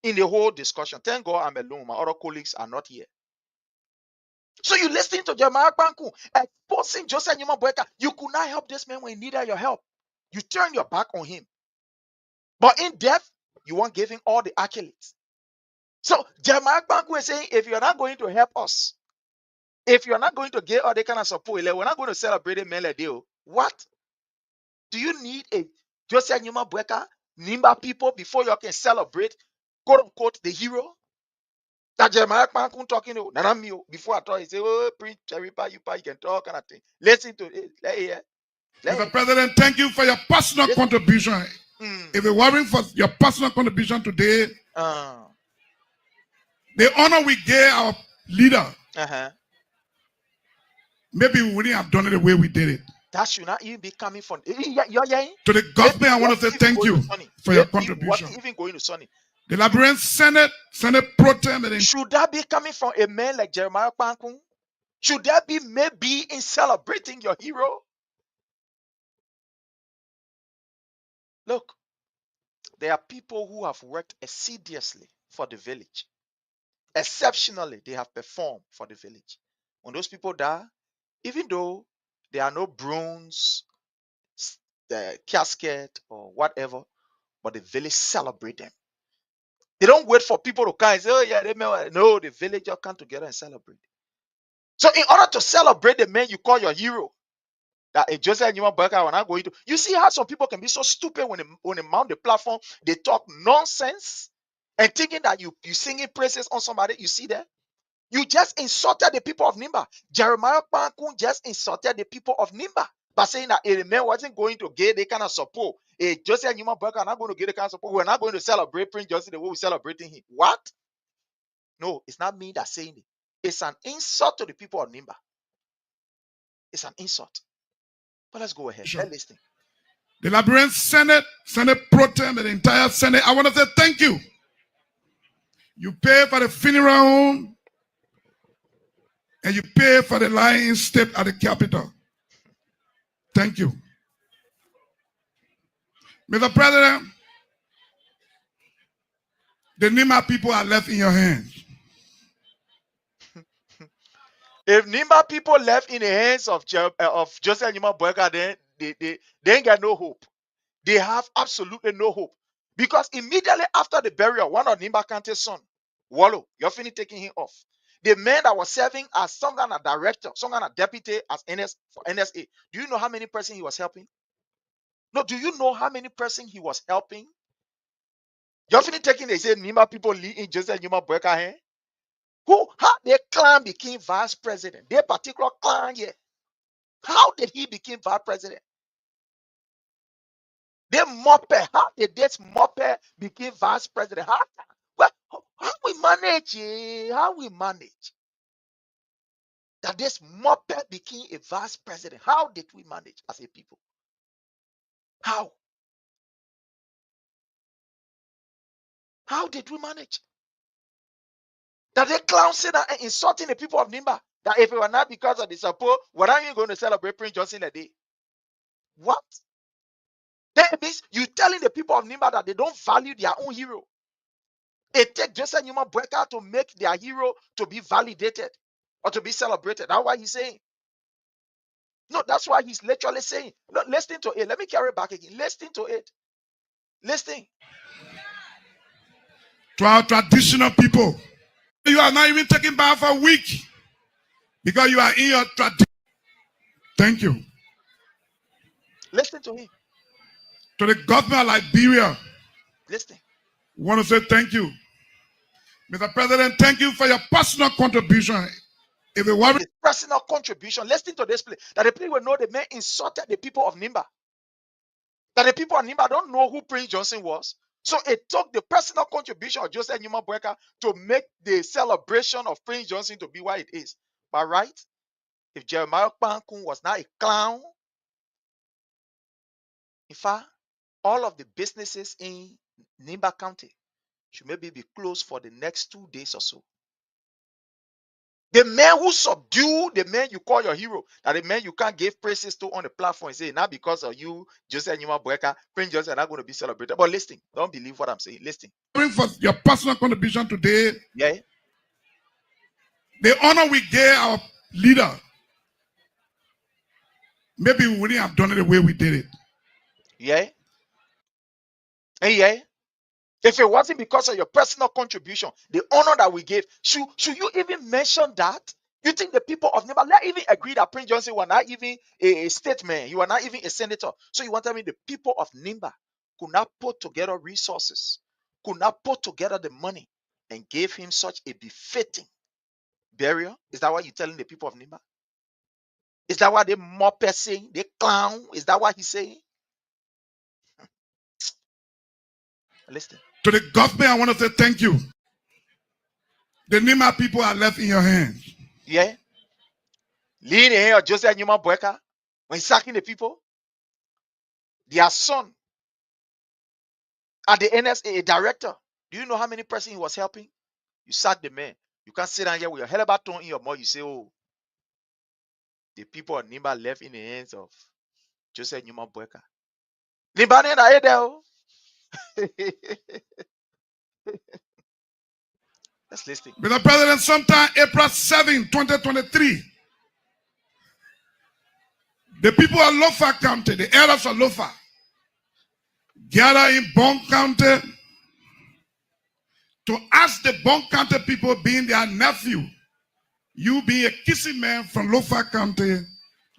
in the whole discussion. Thank God I'm alone. My other colleagues are not here. So you listening to Jeremiah Kpankun exposing Joseph Numa Boakai. You could not help this man when he needed your help. You turn your back on him. But in depth, you won't give him all the accolades. So Jeremiah Kpankun is saying, if you're not going to help us, if you're not going to get all the kind of support, we're not going to celebrate a man like deal. What? Do you need a Joseph Numa Boakai, Nimba people before you can celebrate, quote unquote, the hero? That Jeremiah Kpankun talking to Nanamio before I talk, he say, oh, Prince Cheripa, you can talk kind of thing. Listen to it. Mr. President, thank you for your personal contribution. If it weren't for your personal contribution today, the honor we gave our leader, maybe we wouldn't have done it the way we did it. That should not even be coming from To the government, I want to say thank you for your contribution. Even going to Sonny. The Liberian Senate pro tem. Should that be coming from a man like Jeremiah Kpankun? Should that be maybe in celebrating your hero? Look, there are people who have worked assiduously for the village. Exceptionally, they have performed for the village. When those people die, even though there are no bronze, the casket or whatever, but the village celebrate them. They don't wait for people to come and say, oh yeah, they may. No, the villagers come together and celebrate. So in order to celebrate the man you call your hero, that a Joseph Numa Boakai are not going to, you see how some people can be so stupid when they mount the platform, they talk nonsense and thinking that you singing praises on somebody. You see that? You just insulted the people of Nimba. Jeremiah Kpankun just insulted the people of Nimba by saying that a man wasn't going to get the kind of support. A Joseph Numa Boakai are not going to get the kind of support. We're not going to celebrate Prince Johnson the way we're celebrating him. What? No, it's not me that's saying it. It's an insult to the people of Nimba. It's an insult. But let's go ahead. Sure. Let's listen. The Liberian Senate pro tem, and the entire Senate, I want to say thank you You pay for the funeral home, and you pay for the lying state at the Capitol. Thank you. Mr. President, the Nima people are left in your hands. If Nimba people left in the hands of Joseph Nima Boakai, then they ain't got no hope. They have absolutely no hope. Because immediately after the burial, one of Nimba Kante's son, Wallo, you're finna taking him off. The man that was serving as some kind of director, some kind of deputy as for NSA, do you know how many person he was helping? No, do you know how many person he was helping? You're finna taking, they say Nimba people lead in Joseph Nima Boakai. How their clan became vice president? Their particular clan here. How did he become vice president? They Moppe. How did this Moppe become vice president? How we manage? How we manage that this Moppe became a vice president? How did we manage as a people? How? How did we manage? That they clowning and insulting the people of Nimba. That if it were not because of the support, what are you going to celebrate Prince Johnson a day? What? That means you telling the people of Nimba that they don't value their own hero. It takes Joseph Nima Boakai to make their hero to be validated or to be celebrated. That's what he's saying. No, that's why he's literally saying. No, listen to it. Let me carry it back again. Listen to it. Listen. To our traditional people. You are not even taking bath for a week because you are in your tradition. Thank you. Listen to him. To the government of Liberia. Listen. We want to say thank you. Mr. President, thank you for your personal contribution. If it wasn't personal contribution, listen to this play. That the people will know the man insulted the people of Nimba. That the people of Nimba don't know who Prince Johnson was. So it took the personal contribution of Joseph Nima Boakai to make the celebration of Prince Johnson to be what it is. But right, if Jeremiah Pankun was not a clown, in fact, all of the businesses in Nimba County should maybe be closed for the next 2 days or so. The man who subdued the man you call your hero, that the man you can't give praises to on the platform and say, not because of you, Joseph Nima Boakai, Prince Johnson are not going to be celebrated. But listen, don't believe what I'm saying. Listen. For your personal contribution today, yeah, the honor we gave our leader, maybe we wouldn't have done it the way we did it. Yeah. And yeah. If it wasn't because of your personal contribution, the honor that we gave, should you even mention that? You think the people of Nimba, let's even agree that Prince Johnson was not even a statesman, you were not even a senator. So you want to tell me the people of Nimba could not put together resources, could not put together the money and gave him such a befitting burial? Is that what you're telling the people of Nimba? Is that what they mope saying? They clown? Is that what he's saying? Listen. To the government, I want to say thank you. The Nima people are left in your hands. Yeah. Lean in here, Joseph Nima Boakai, when he's sacking the people, their son at the NSA director. Do you know how many person he was helping? You sack the man. You can't sit down here with your head about tone in your mouth. You say, oh, the people of Nimba left in the hands of Joseph Nima Boakai. Nimba nenda edel. Let's listen. Mr. President, sometime April 7, 2023, the people of Lofa County, the elders of Lofa, gather in Bon County to ask the Bon County people, being their nephew, you being a kissing man from Lofa County,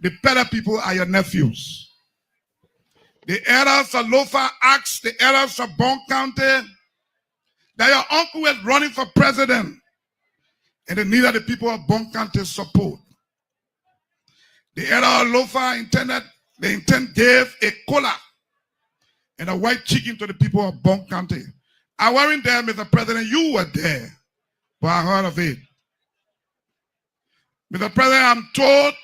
the better people are your nephews. The elders of Lofa asked the elders of Bon County that your uncle was running for president and they needed the people of Bon County support. The elder of Lofa gave a cola and a white chicken to the people of Bon County. I wasn't there, Mr. President. You were there, but I heard of it. Mr. President, I'm told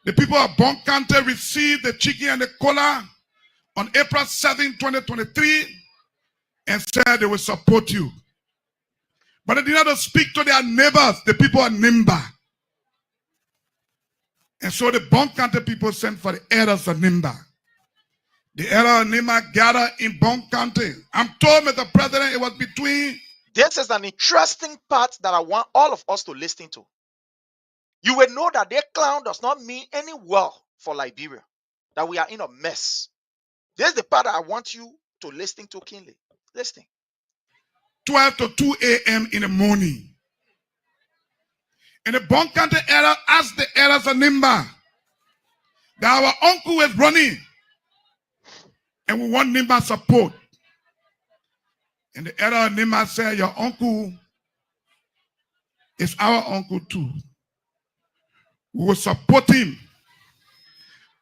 the people of Bon County received the chicken and the cola on April 7, 2023 and said they will support you. But they did not speak to their neighbors, the people of Nimba. And so the Bon County people sent for the elders of Nimba. The elders of Nimba gathered in Bon County. I'm told, Mr. President, it was between. This is an interesting part that I want all of us to listen to. You will know that their clown does not mean any well for Liberia, that we are in a mess. This is the part that I want you to listen to keenly. Listen. 12 to 2 a.m. in the morning. And the Bon County elder asked the elders of Nimba that our uncle is running and we want Nimba support. And the elder of Nimba said, your uncle is our uncle too. We will support him.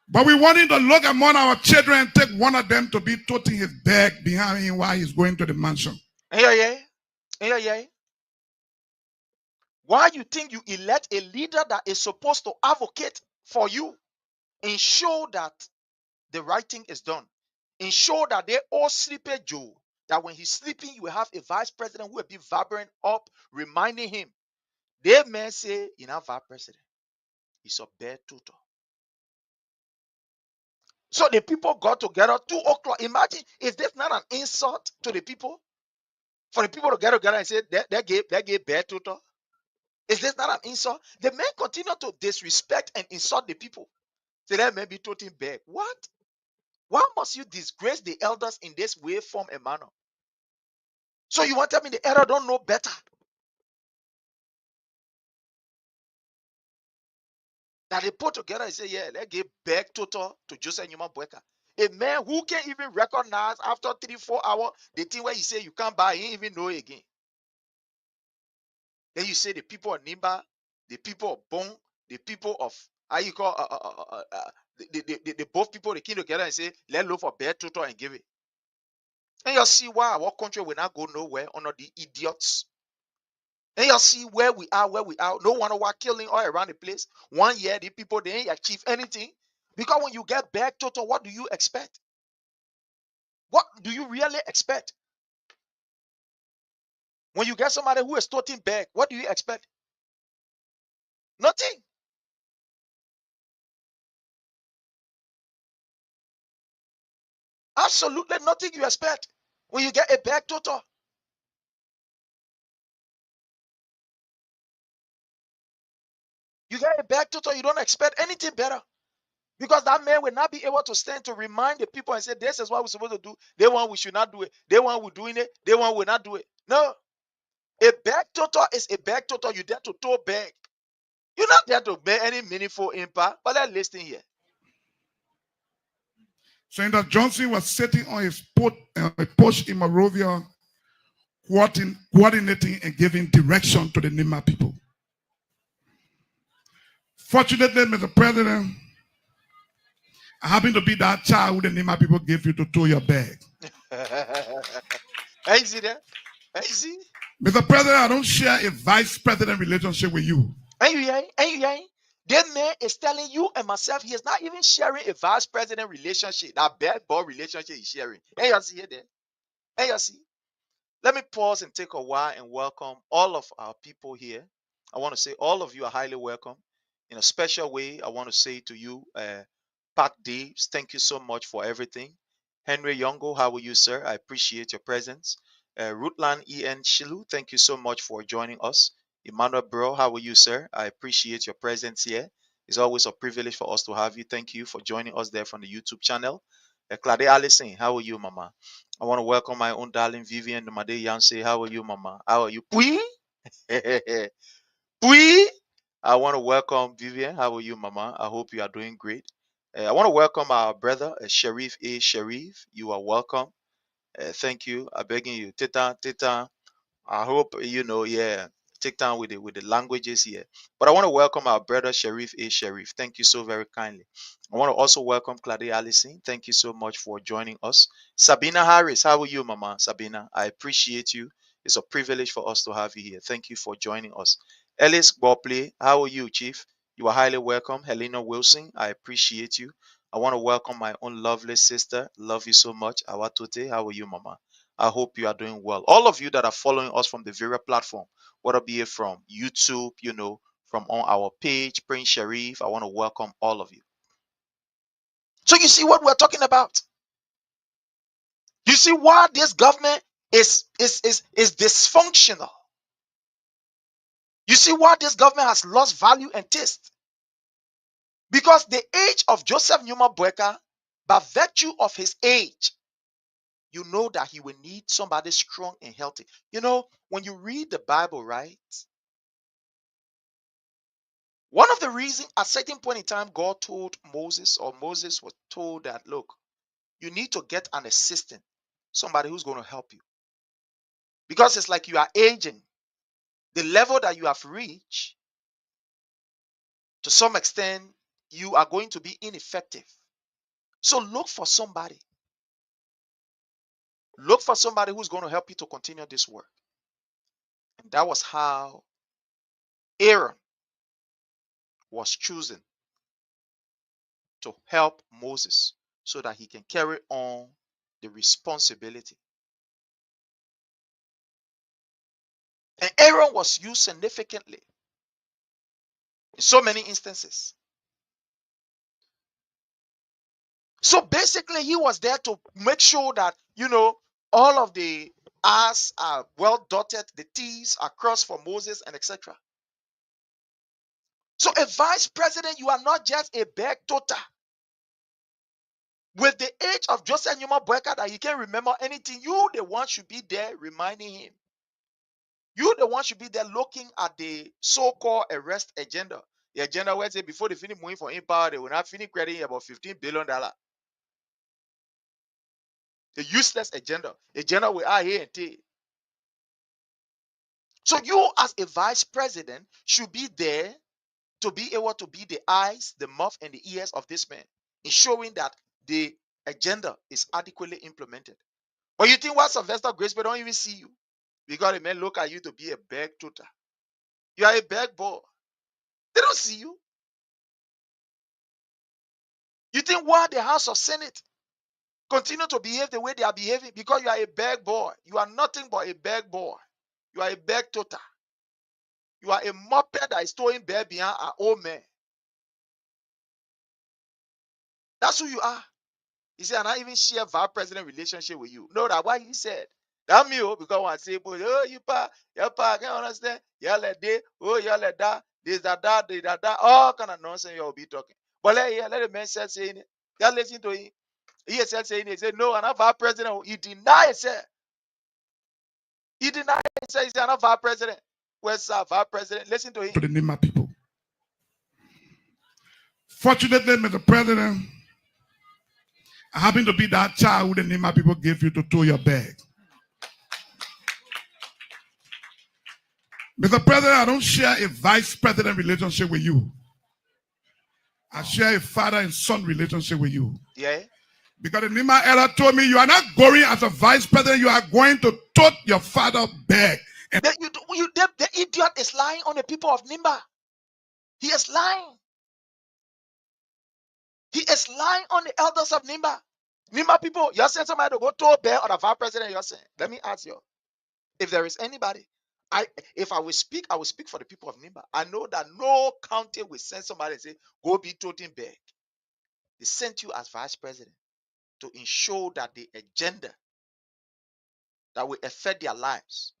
But we want him to look among our children and take one of them to be toting his bag behind him while he's going to the mansion. Yeah. Why you think you elect a leader that is supposed to advocate for you, ensure that the right thing is done, ensure that they all sleep at Joe, that when he's sleeping, you will have a vice president who will be vibrant up, reminding him. They may say, you know, vice president, he's a bad tutor. So the people got together 2 o'clock. Imagine, is this not an insult to the people? For the people to get together and say they gave bad tutor? Is this not an insult? The men continue to disrespect and insult the people. Say that man be toting bad. What? Why must you disgrace the elders in this way, form, and manner? So you want to tell me the elder don't know better? That they put together and say, yeah, let's give back total to Joseph Newman Boakai. A man who can't even recognize after 3-4 hours the thing where he say you can't buy, he ain't even know it again. Then you say the people of Nimba, the people of Bon, the people of how you call the both people they came together and say let's look for bad total and give it. And you see why our country will not go nowhere under the idiots. And you see where we are. No one was killing all around the place. 1 year, the people they ain't achieve anything. Because when you get back total, what do you expect? What do you really expect? When you get somebody who is toting back, what do you expect? Nothing. Absolutely nothing you expect when you get a back total. You get a back total, you don't expect anything better. Because that man will not be able to stand to remind the people and say, this is what we're supposed to do. They want we should not do it. They want we're doing it. They want we're not do it. No. A back total is a back total. You're there to tow back. You're not there to make any meaningful impact. But let's listen here. Senator Johnson was sitting on his porch in Monrovia, coordinating and giving direction to the Nimba people. Fortunately, Mr. President, I happen to be that child who the Nimba people gave you to tow your bag. Hey, see that? Hey, see? Mr. President, I don't share a vice president relationship with you. That man is telling you and myself he is not even sharing a vice president relationship. That bad boy relationship he's sharing. Hey, you see it there? Hey, you see? Let me pause and take a while and welcome all of our people here. I want to say all of you are highly welcome. In a special way, I want to say to you, Pat Daves, thank you so much for everything. Henry Yongo, how are you, sir? I appreciate your presence. Rutland E.N. Shilu, thank you so much for joining us. Emmanuel Bro, how are you, sir? I appreciate your presence here. It's always a privilege for us to have you. Thank you for joining us there from the YouTube channel. Claude Allison, how are you, Mama? I want to welcome my own darling Vivian Nomade Yanse. How are you, Mama? How are you? Pui? Pui? I want to welcome Vivian. How are you, Mama? I hope you are doing great. I want to welcome our brother, Sharif A. Sharif. You are welcome. Thank you. I'm begging you. Tita. I hope you know, yeah, take time with the languages here. But I want to welcome our brother Sharif A. Sharif. Thank you so very kindly. I want to also welcome Claudia Allison. Thank you so much for joining us. Sabina Harris, how are you, Mama? Sabina, I appreciate you. It's a privilege for us to have you here. Thank you for joining us. Ellis Bopley, how are you, Chief? You are highly welcome. Helena Wilson, I appreciate you. I want to welcome my own lovely sister. Love you so much. Awatote, how are you, Mama? I hope you are doing well. All of you that are following us from the various platform, whether be it from YouTube, from on our page, Prince Sharif, I want to welcome all of you. So you see what we're talking about. You see why this government is dysfunctional. You see why this government has lost value and taste. Because the age of Joseph Numa Boakai, by virtue of his age, you know that he will need somebody strong and healthy. When you read the Bible, right? One of the reasons at a certain point in time, God told Moses, or Moses was told that, look, you need to get an assistant, somebody who's going to help you. Because it's like you are aging. The level that you have reached, to some extent, you are going to be ineffective. So look for somebody. Look for somebody who's going to help you to continue this work. And that was how Aaron was chosen to help Moses so that he can carry on the responsibility. And Aaron was used significantly in so many instances. So basically, he was there to make sure that, all of the I's are well dotted, the T's are crossed for Moses, and etc. So a vice president, you are not just a bag toter. With the age of Joseph Numa Boakai that he can't remember anything, you the one should be there reminding him. You the one should be there looking at the so-called arrest agenda. The agenda where say before they finish moving for power, they will not finish crediting about $15 billion. A useless agenda. Agenda we are here and there. So you as a vice president should be there to be able to be the eyes, the mouth, and the ears of this man, ensuring that the agenda is adequately implemented. But you think what Sylvester Graceby don't even see you because the men look at you to be a bag tutor. You are a bag boy. They don't see you. You think why the House of Senate continue to behave the way they are behaving? Because you are a bag boy. You are nothing but a bag boy. You are a bag tutor. You are a moped that is throwing bear behind an old man. That's who you are. He said, and I even share vice president relationship with you. No, that's why he said. That me, because when I say, you pa, I can't understand. Y'all let this, y'all let that, this, that, all kind of nonsense you'll be talking. But let the man say saying it. Y'all listen to him. He said saying it. He said, no, I'm not vice president. He denied it, sir. He denied it. He said, I'm not vice president. Where's our vice president? Listen to him. To the Nima people. Fortunately, Mr. President, I happen to be that child who the Nima people gave you to tow your bag. Mr. President, I don't share a vice president relationship with you. I share a father and son relationship with you. Yeah. Because the Nima elder told me you are not going as a vice president, you are going to tote your father's bag. And the idiot is lying on the people of Nimba. He is lying. He is lying on the elders of Nimba. Nimba people, you're saying somebody to go to a bear or the vice president, you're saying. Let me ask you. If there is anybody, if I will speak, I will speak for the people of Nimba. I know that no county will send somebody and say, go be toting bag. They sent you as vice president to ensure that the agenda that will affect their lives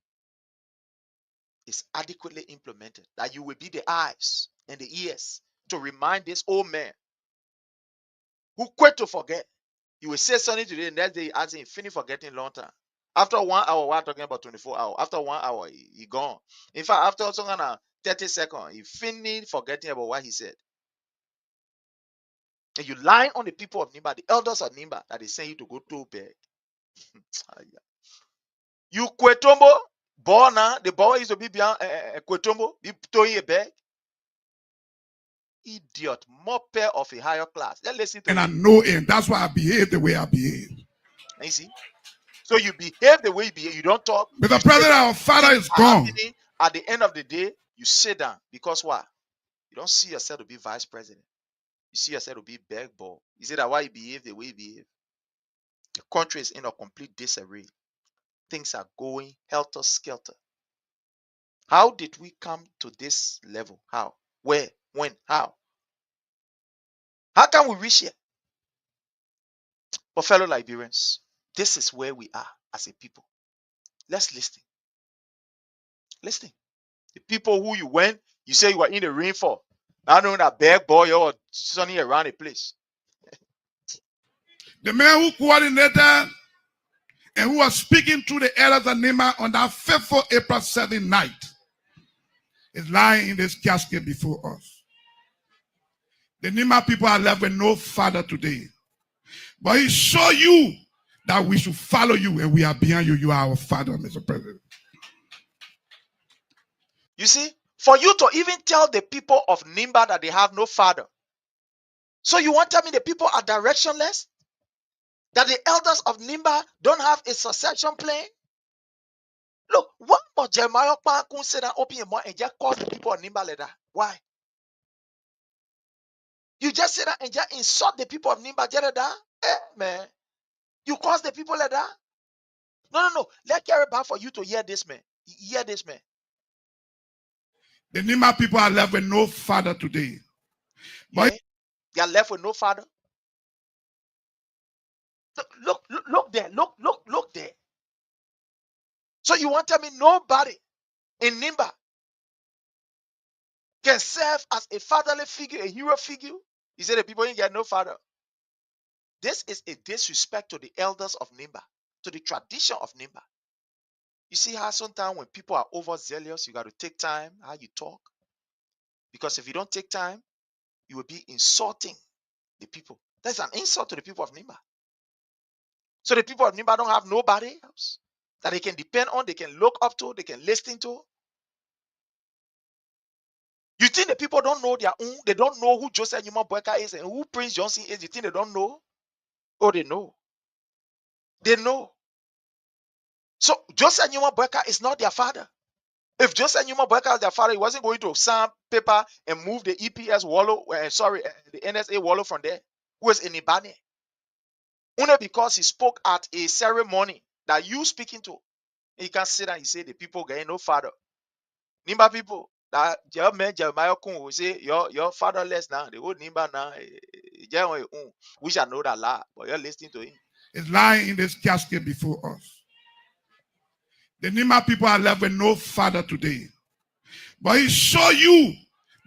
is adequately implemented. That you will be the eyes and the ears to remind this old man who quit to forget. You will say something today, and next day as he finish forgetting long time. After 1 hour, we're talking about 24 hours. After 1 hour, he gone. In fact, after some kind of 30 seconds, he finished forgetting about what he said. And you lying on the people of Nimba, the elders of Nimba, that they send you to go to bed. You Kwetombo, born now, the boy used to be beyond Kwetombo, be throwing a bag. Idiot, more pair of a higher class. Let's listen to him. I know him. That's why I behave the way I behave. And you see? So you behave the way you behave. You don't talk. Mr. President, our father is gone. At the end of the day, you sit down. Because why? You don't see yourself to be vice president. You see yourself to be bag ball. You see that why you behave the way you behave. The country is in a complete disarray. things are going helter-skelter. How did we come to this level? How? Where? When? How? How can we reach here? But fellow Liberians, this is where we are as a people. Let's listen. Listen. The people who you went, you say you were in the rain for. Now knowing that bad boy or sunny around the place. The man who coordinated and who was speaking to the elders of Nima on that fateful April 7th night is lying in this casket before us. The Nima people are left with no father today. But he showed you that we should follow you and we are behind you. You are our father, Mr. President. You see, for you to even tell the people of Nimba that they have no father. So you want to tell me the people are directionless? That the elders of Nimba don't have a succession plan? Look, what more Jeremiah Pankun said and open your mouth and just call the people of Nimba like that? Why? You just say that and just insult the people of Nimba like that? Man. You cause the people like that? No. Let's carry back for you to hear this, man. Hear this, man. The Nima people are left with no father today. But they are left with no father. Look there. Look there. So you want to tell me nobody in Nimba can serve as a fatherly figure, a hero figure? You say the people ain't got no father. This is a disrespect to the elders of Nimba, to the tradition of Nimba. You see how sometimes when people are overzealous, you got to take time how you talk. Because if you don't take time, you will be insulting the people. That's an insult to the people of Nimba. So the people of Nimba don't have nobody else that they can depend on, they can look up to, they can listen to. You think the people don't know their own? They don't know who Joseph Newman Boakai is and who Prince Johnson is? You think they don't know? Oh, they know. They know. So Joseph Newman Boakai is not their father. If Joseph Newman Boakai was their father, he wasn't going to sign paper and move the EPS wallow, the NSA wallow from there. Who is in Ibane? Only because he spoke at a ceremony that you speaking to. He can sit and he say the people get no father. Nimba people, that your man Jeremiah Kun will say you're fatherless now. The old Nimba now, we shall know that lie, but you're listening to him. It's lying in this casket before us. The Nima people are left with no father today. But he showed you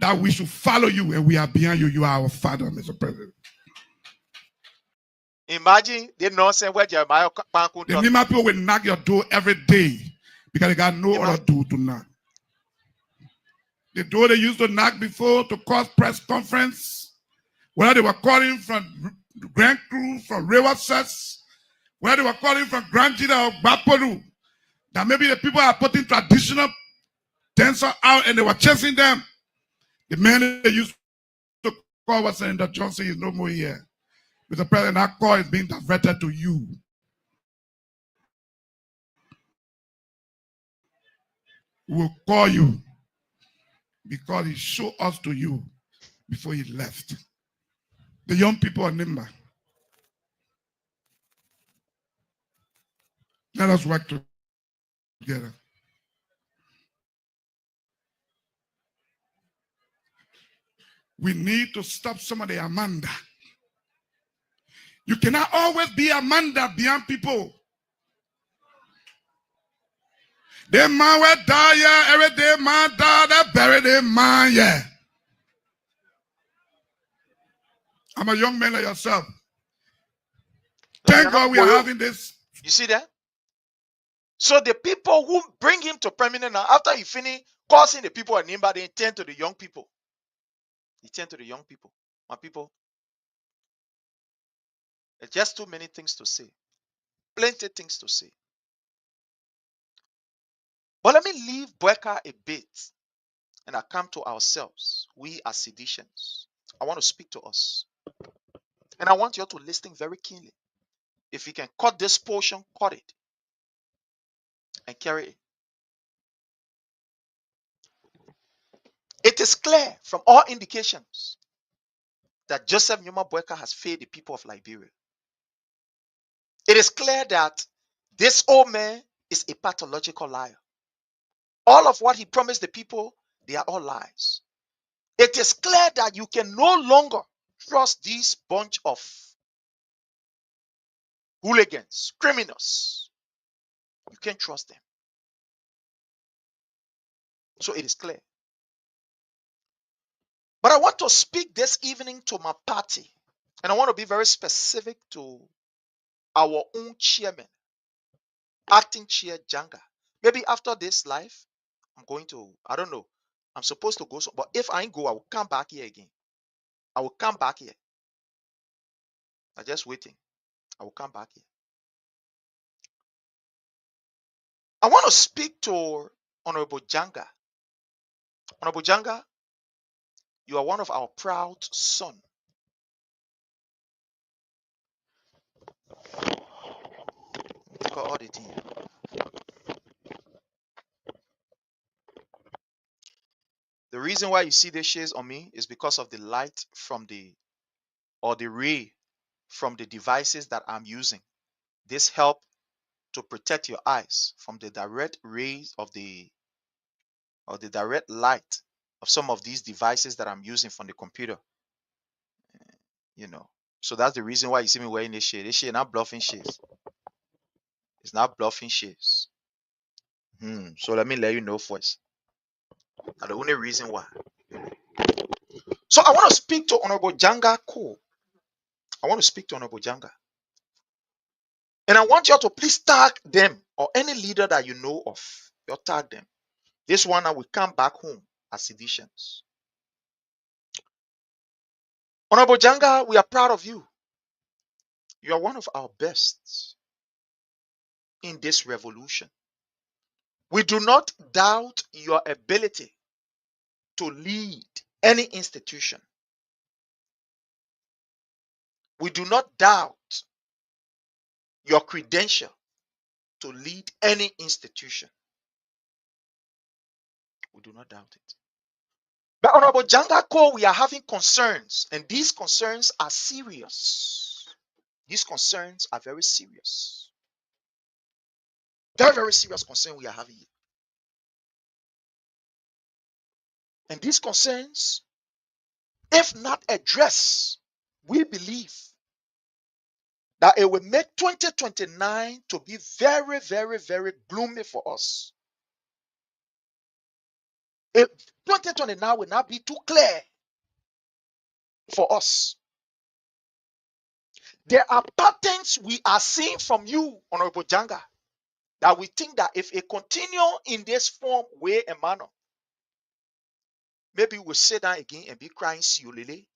that we should follow you and we are behind you. You are our father, Mr. President. Imagine the nonsense where Jeremiah Pankun. The Nima people will knock your door every day because they got no other door to knock. The door they used to knock before to cause press conference, whether they were calling from Grand Crew, from Railway Sets, whether they were calling from Grand Jida or Bapolu, that maybe the people are putting traditional dancer out and they were chasing them. The man they used to call was saying that Johnson is no more here. Mr. President, that call is being diverted to you. We will call you because he showed us to you before he left. The young people are Nimba. Let us work together. We need to stop some of the Amanda. You cannot always be Amanda beyond people. They man will die, yeah. Every day man die, they bury their man, yeah. I'm a young man like yourself. Thank God we are having this. You see that? So the people who bring him to prominence now, after he finish causing the people at Nimba, they turn to the young people. He turned to the young people. My people, there's just too many things to say. Plenty things to say. But let me leave Boakai a bit and I come to ourselves. We as seditians. I want to speak to us. And I want you all to listen very keenly. If you can cut this portion, cut it. And carry it. It is clear from all indications that Joseph Newman Boakai has failed the people of Liberia. It is clear that this old man is a pathological liar. All of what he promised the people, they are all lies. It is clear that you can no longer trust this bunch of hooligans, criminals. You can't trust them. So it is clear. But I want to speak this evening to my party. And I want to be very specific to our own chairman, acting chair Janga. Maybe after this live, I'm going to, I don't know. I'm supposed to go, but if I ain't go, I will come back here again. I will come back here. I'm just waiting. I will come back here. I want to speak to Honorable Janga. Honorable Janga, you are one of our proud son. Take out Audit here. The reason why you see the shades on me is because of the light from the ray from the devices that I'm using. This help to protect your eyes from the direct rays of the direct light of some of these devices that I'm using from the computer. You know, so that's the reason why you see me wearing this shade. This shade not bluffing shades. It's not bluffing shades. So let me let you know first. Now the only reason why. So I want to speak to Honorable Janga Ko. I want to speak to Honorable Janga. And I want you to please tag them or any leader that you know of. You tag them. This one I will come back home as seditions. Honorable Janga, we are proud of you. You are one of our best in this revolution. We do not doubt your ability to lead any institution. We do not doubt your credential to lead any institution. We do not doubt it. But Honorable Janga Ko, we are having concerns, and these concerns are serious. These concerns are very serious. Very, very serious concern we are having here. And these concerns, if not addressed, we believe that it will make 2029 to be very, very, very gloomy for us. If 2029 will not be too clear for us. There are patterns we are seeing from you, Honorable Janga, that we think that if it continue in this form, way and manner, maybe we'll sit down again and be crying siolele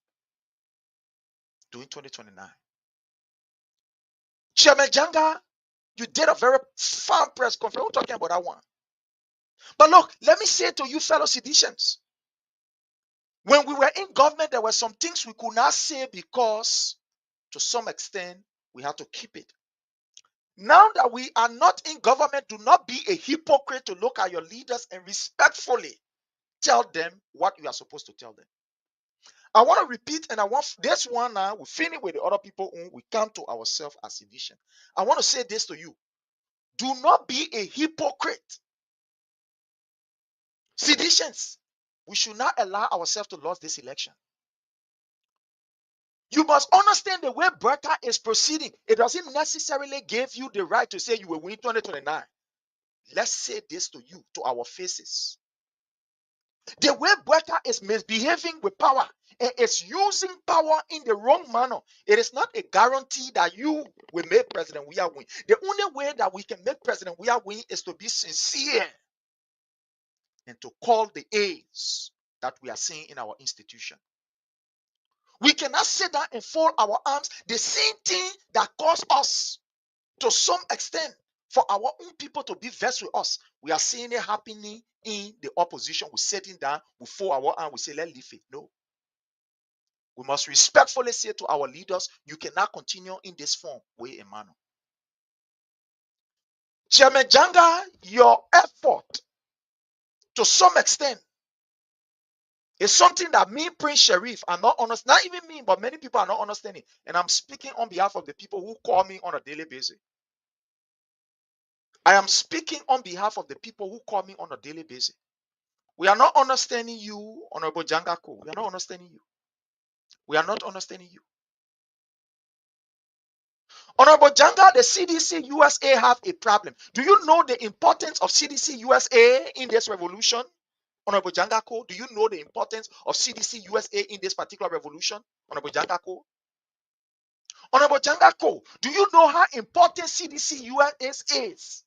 during 2029. Chairman Janga, you did a very fine press conference. We're talking about that one. But look, let me say to you, fellow citizens, when we were in government, there were some things we could not say because, to some extent, we had to keep it. Now that we are not in government, do not be a hypocrite to look at your leaders and respectfully tell them what you are supposed to tell them. I want to repeat, and I want this one now, we finish with the other people, we come to ourselves as sedition. I want to say this to you. Do not be a hypocrite. Seditions, we should not allow ourselves to lose this election. You must understand the way Boakai is proceeding. It doesn't necessarily give you the right to say you will win 2029. Let's say this to you, to our faces. The way Boakai is misbehaving with power and is using power in the wrong manner, it is not a guarantee that you will make President Weah win. The only way that we can make President Weah win is to be sincere and to call the aids that we are seeing in our institution. We cannot sit down and fold our arms. The same thing that caused us to some extent for our own people to be vexed with us. We are seeing it happening in the opposition. We're sitting down, we fold our arms, we say, let's leave it. No. We must respectfully say to our leaders, you cannot continue in this form, way and manner. Chairman Janga, your effort to some extent is something that me, Prince Sheriff, are not honest. Not even me, but many people are not understanding. And I'm speaking on behalf of the people who call me on a daily basis. I am speaking on behalf of the people who call me on a daily basis. We are not understanding you, Honorable Jangako. We are not understanding you. We are not understanding you. Honorable Janga, the CDC USA have a problem. Do you know the importance of CDC USA in this revolution? Honorable Jangako, do you know the importance of CDC USA in this particular revolution? Honorable Jangako. Honorable Jangako, do you know how important CDC US is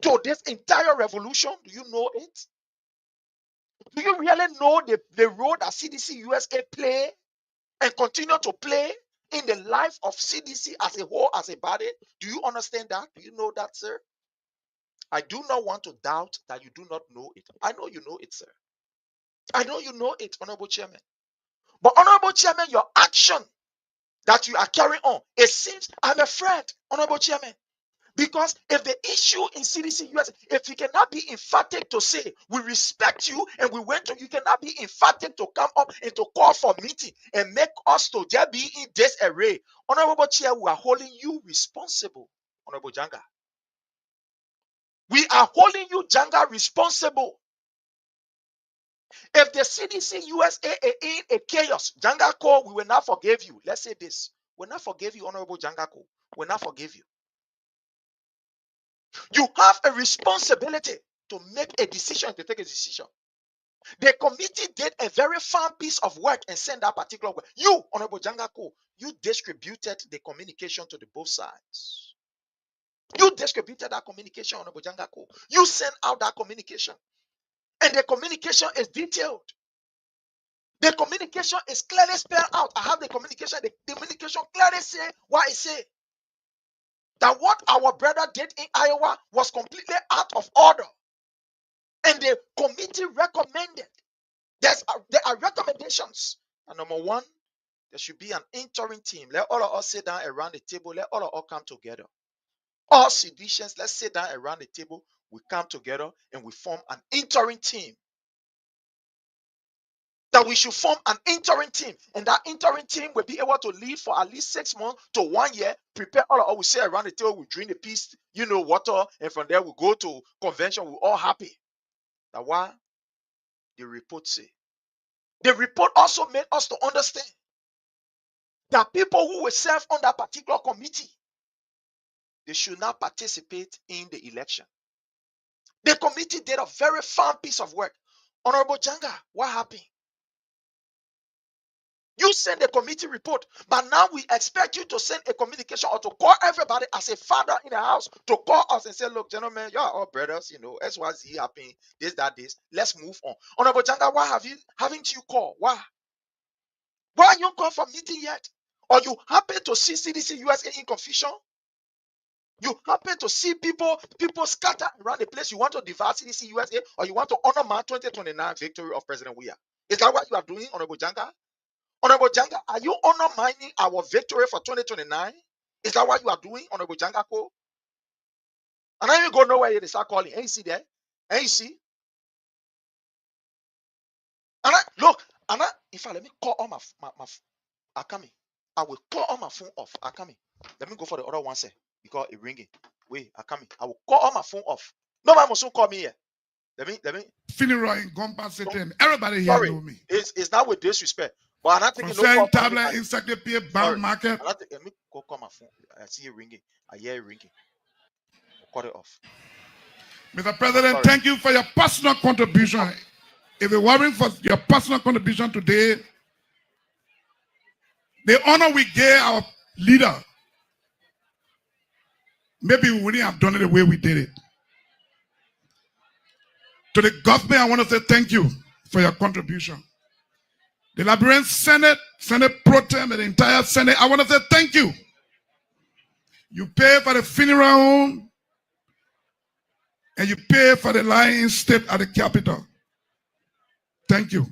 to this entire revolution? Do you know it? Do you really know the role that CDC USA play and continue to play in the life of CDC as a whole, as a body? Do you understand that? Do you know that, sir? I do not want to doubt that you do not know it. I know you know it, sir. I know you know it, Honorable Chairman. But Honorable Chairman, your action that you are carrying on, it seems, I'm afraid, Honorable Chairman. Because if the issue in CDC US, if you cannot be emphatic to say, we respect you and we went to, you cannot be emphatic to come up and to call for meeting and make us to just be in this array. Honorable Chair, we are holding you responsible, Honorable Janga. We are holding you, Janga, responsible. If the CDC USA is in a chaos, Jangako, we will not forgive you. Let's say this. We will not forgive you, Honorable Jangako. We will not forgive you. You have a responsibility to make a decision, to take a decision. The committee did a very fine piece of work and sent that particular work. You, Honorable Jangako, you distributed the communication to the both sides. You distributed that communication, Honorable Jangako. You sent out that communication. And the communication is detailed. The communication is clearly spelled out. I have the communication. The communication clearly say what it say. That what our brother did in Iowa was completely out of order. And the committee recommended. There are recommendations. And number one, there should be an interim team. Let all of us sit down around the table. Let all of us come together. All citizens, let's sit down around the table. We come together and we form an interim team. That we should form an interim team. And that interim team will be able to lead for at least 6 months to 1 year. Prepare all of us. We sit around the table. We drink the peace, water. And from there, we go to convention. We're all happy. That's why the report say. The report also made us to understand that people who will serve on that particular committee, they should not participate in the election. The committee did a very fine piece of work. Honorable Janga, what happened? You sent the committee report, but now we expect you to send a communication or to call everybody as a father in the house to call us and say, look, gentlemen, you are all brothers, XYZ happening, this. Let's move on. Honorable Janga, why haven't you called? Why? Why are you called for meeting yet? Or you happen to see CDC USA in confusion? You happen to see people scatter around the place. You want to devour CDC USA, or you want to honor my 2029 victory of President Weah? Is that what you are doing, Honorable Janga? Honorable Janga, are you undermining our victory for 2029? Is that what you are doing, Honorable Janga? And I even go nowhere they start calling. Ain't you see there? Ain't you see? And in fact, let me call all my Akami. I will call all my phone off. Akami. Let me go for the other one, sir. Because it's ringing. Wait, Akami. I will call all my phone off. Nobody must call me here. Let me. Funeral in compensating. Everybody here know me. It's not with disrespect. But I'm not taking no call. Tablet, encyclopedia, bank market. Let me call my phone. I see it ringing. I hear it ringing. I'll cut it off. Mr. President, thank you for your personal contribution. If you're worrying for your personal contribution today, the honor we gave our leader, maybe we wouldn't have done it the way we did it. To the government, I want to say thank you for your contribution. The Liberian Senate Pro Tem, and the entire Senate, I want to say thank you. You pay for the funeral home, and you pay for the lying state at the Capitol. Thank you.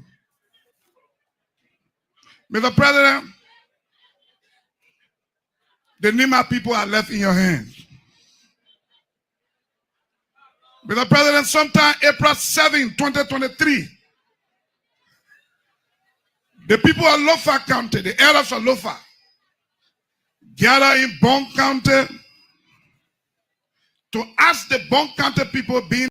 Mr. President, the Nima people are left in your hands. Mr. President, sometime April 7, 2023, the people of Lofa County, the elders of Lofa, gather in Bond County to ask the Bond County people being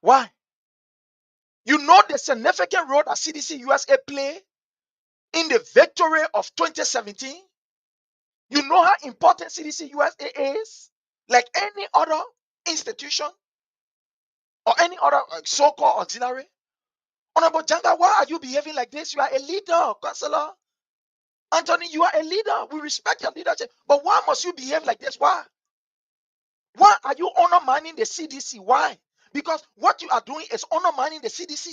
Why? You know the significant role that CDC USA play in the victory of 2017. You know how important CDC USA is, like any other institution or any other so-called auxiliary. Honorable Janga, why are you behaving like this? You are a leader, Councillor Anthony. You are a leader. We respect your leadership, but why must you behave like this? Why? Why are you undermining the CDC? Why? Because what you are doing is undermining the CDC.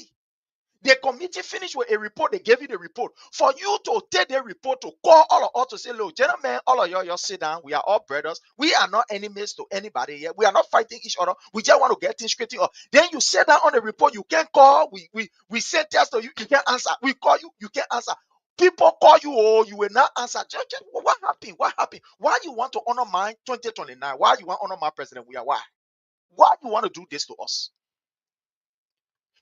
The committee finished with a report. They gave you the report. For you to take the report to call all of us to say, look, gentlemen, all of you sit down. We are all brothers. We are not enemies to anybody here. We are not fighting each other. We just want to get things straight up. Then you sit down on the report. You can't call. We send tests to you. You can't answer. We call you. You can't answer. People call you. Oh, you will not answer. What happened? What happened? Why you want to undermine 2029? Why you want to undermine President? Why? Why you want to do this to us?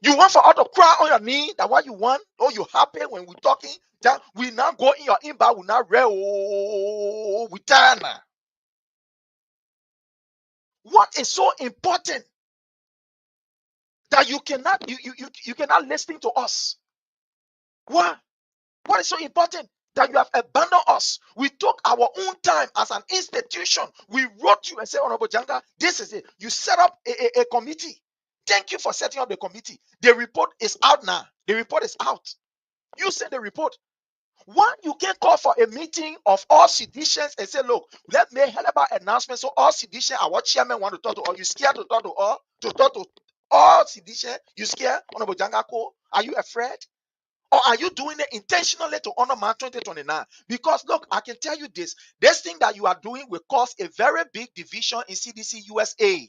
You want for us to cry on your knee that what you want, or you happy when we're talking, that we now go in your inbox, we now read, oh, we turn. What is so important that you cannot you cannot listen to us? What? What is so important that you have abandoned us? We took our own time as an institution. We wrote you and said, Honorable Janga, this is it. You set up a committee. Thank you for setting up the committee. The report is out now. The report is out. You send the report. Why you can call for a meeting of all seditious and say, look, let me hear about announcement. So all sedition, our chairman want to talk to all. You scared to talk to all sedition? You scared? Honorable Jangako? Are you afraid? Or are you doing it intentionally to honor man 2029? Because look, I can tell you this thing that you are doing will cause a very big division in CDC USA.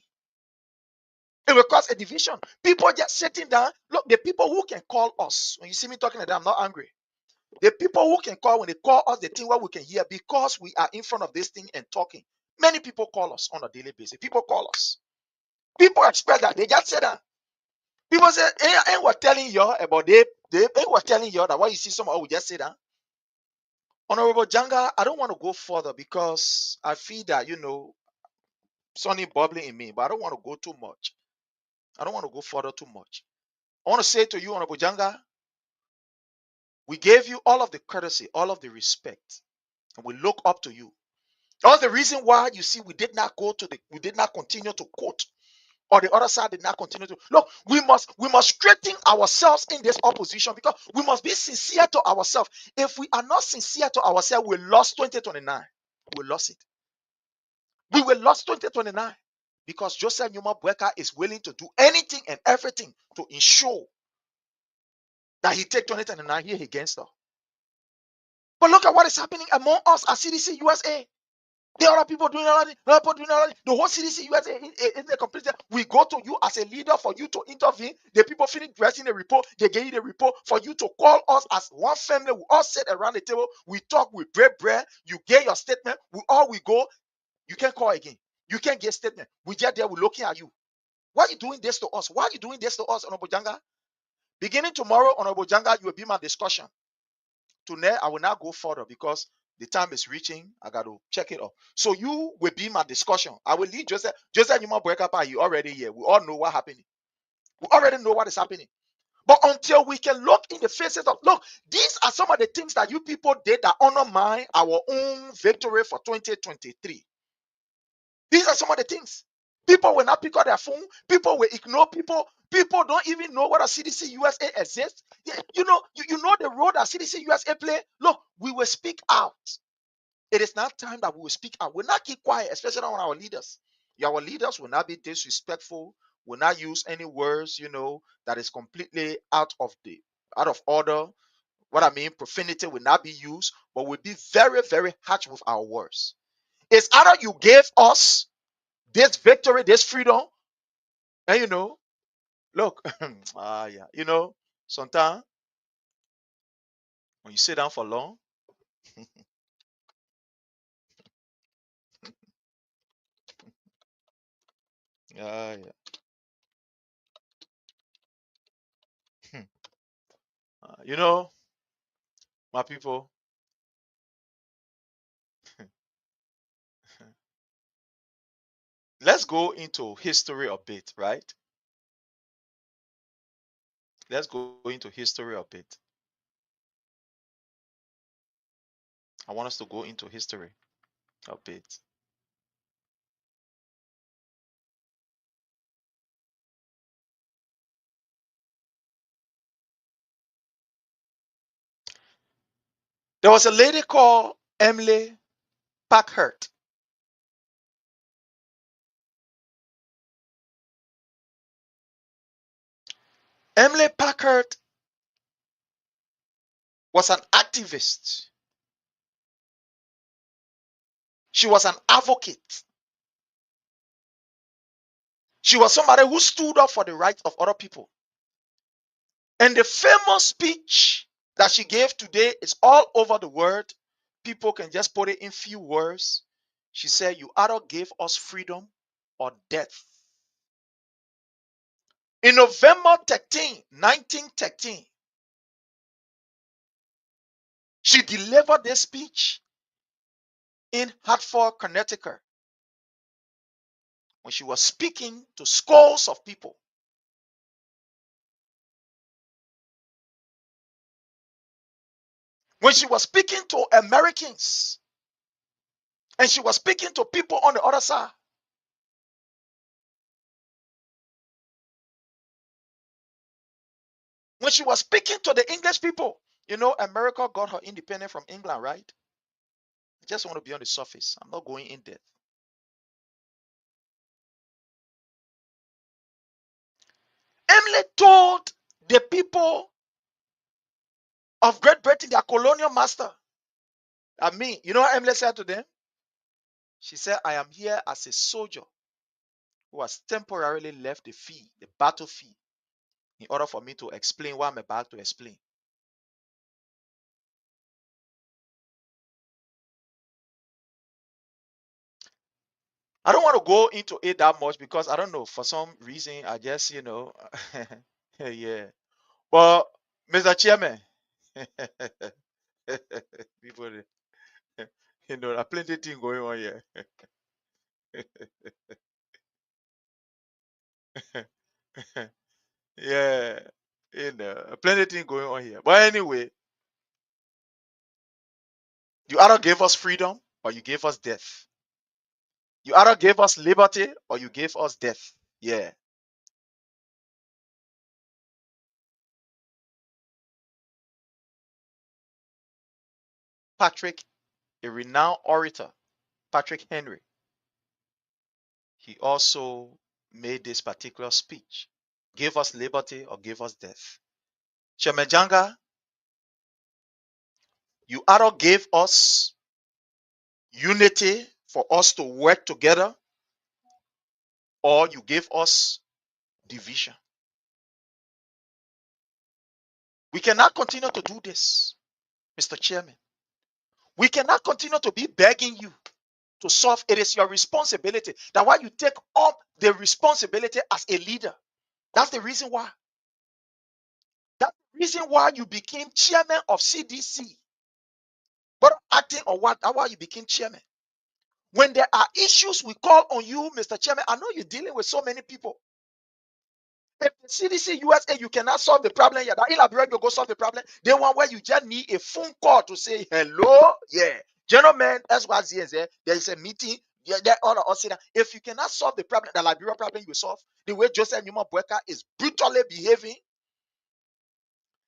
It will cause a division. People just sitting down. Look, the people who can call us, when you see me talking to them, I'm not angry. The people who can call, when they call us, they think what we can hear because we are in front of this thing and talking. Many people call us on a daily basis. People call us. People expect that. They just say that. People say, ain't what telling you about they ain't what telling you that why you see someone who just say that. Honorable Janga, I don't want to go further because I feel that, something bubbling in me, but I don't want to go too much. I don't want to go further too much. I want to say to you, Honorable Janga, we gave you all of the courtesy, all of the respect, and we look up to you. That's the reason why you see we did not continue to quote, or the other side did not continue to look. We must straighten ourselves in this opposition because we must be sincere to ourselves. If we are not sincere to ourselves, we lost 2029. We lost it. We will lost 2029 because Joseph Numa Boakai is willing to do anything and everything to ensure that he take 2029 here against us. But look at what is happening among us at CDC USA. There are people doing all that. The whole CDC USA is a complete. We go to you as a leader for you to intervene. The people finish dressing the report. They give you the report for you to call us as one family. We all sit around the table. We talk. We break bread. You get your statement. We go. You can't call again. You can't get statement. We just there. We're looking at you. Why are you doing this to us? Why are you doing this to us, Honorable Janga? Beginning tomorrow, Honorable Janga, you will be my discussion. Today, I will not go further because the time is reaching. I got to check it off. So you will be my discussion. I will lead Joseph Numa Boakai. You already here. We all know what happening. We already know what is happening. But until we can look in the faces of, look, these are some of the things that you people did that undermine our own victory for 2023. These are some of the things. People will not pick up their phone. People will ignore people. People don't even know what a CDC USA exists. Yeah, you know the role that CDC USA play. Look, we will speak out. It is not time that we will speak out. We'll not keep quiet, especially on our leaders. Our leaders will not be disrespectful. Will not use any words, that is completely out of order. What I mean, profanity will not be used, but we'll be very, very harsh with our words. It's either you gave us this victory, this freedom, and look, sometimes when you sit down for long, Yeah. You know, my people, let's go into history a bit, right? Let's go into history a bit. I want us to go into history a bit. There was a lady called Emily Packard. Emily Packard was an activist. She was an advocate. She was somebody who stood up for the rights of other people. And the famous speech that she gave today is all over the world. People can just put it in few words. She said, "You either give us freedom or death." In November 13, 1913, she delivered this speech in Hartford, Connecticut, when she was speaking to scores of people. When she was speaking to Americans, and she was speaking to people on the other side. When she was speaking to the English people, you know, America got her independence from England, right? I just want to be on the surface. I'm not going in depth. Emily told the people of Great Britain, their colonial master, you know what Emily said to them? She said, "I am here as a soldier who has temporarily left the field, the battlefield, in order for me to explain what I'm about to explain." I don't want to go into it that much because I don't know, for some reason, I just, yeah. But, Mr. Chairman, people, there are plenty of things going on here. Yeah, plenty of things going on here. But anyway, you either gave us freedom or you gave us death. You either gave us liberty or you gave us death. Yeah. Patrick, a renowned orator, Patrick Henry, he also made this particular speech. Give us liberty or give us death. Chemejanga, you either gave us unity for us to work together or you gave us division. We cannot continue to do this, Mr. Chairman. We cannot continue to be begging you to solve. It is your responsibility. That's why you take up the responsibility as a leader. That's the reason why. That's the reason why you became chairman of CDC. But acting on what? That's why you became chairman. When there are issues, we call on you, Mr. Chairman. I know you're dealing with so many people. If the CDC USA, you cannot solve the problem yet. In Liberia, you go solve the problem. They want where you just need a phone call to say hello. Yeah, gentlemen, SYZ, there is a meeting. Yeah, that all of us. If you cannot solve the problem, the Liberia problem you solve, the way Joseph Newman Boakai is brutally behaving.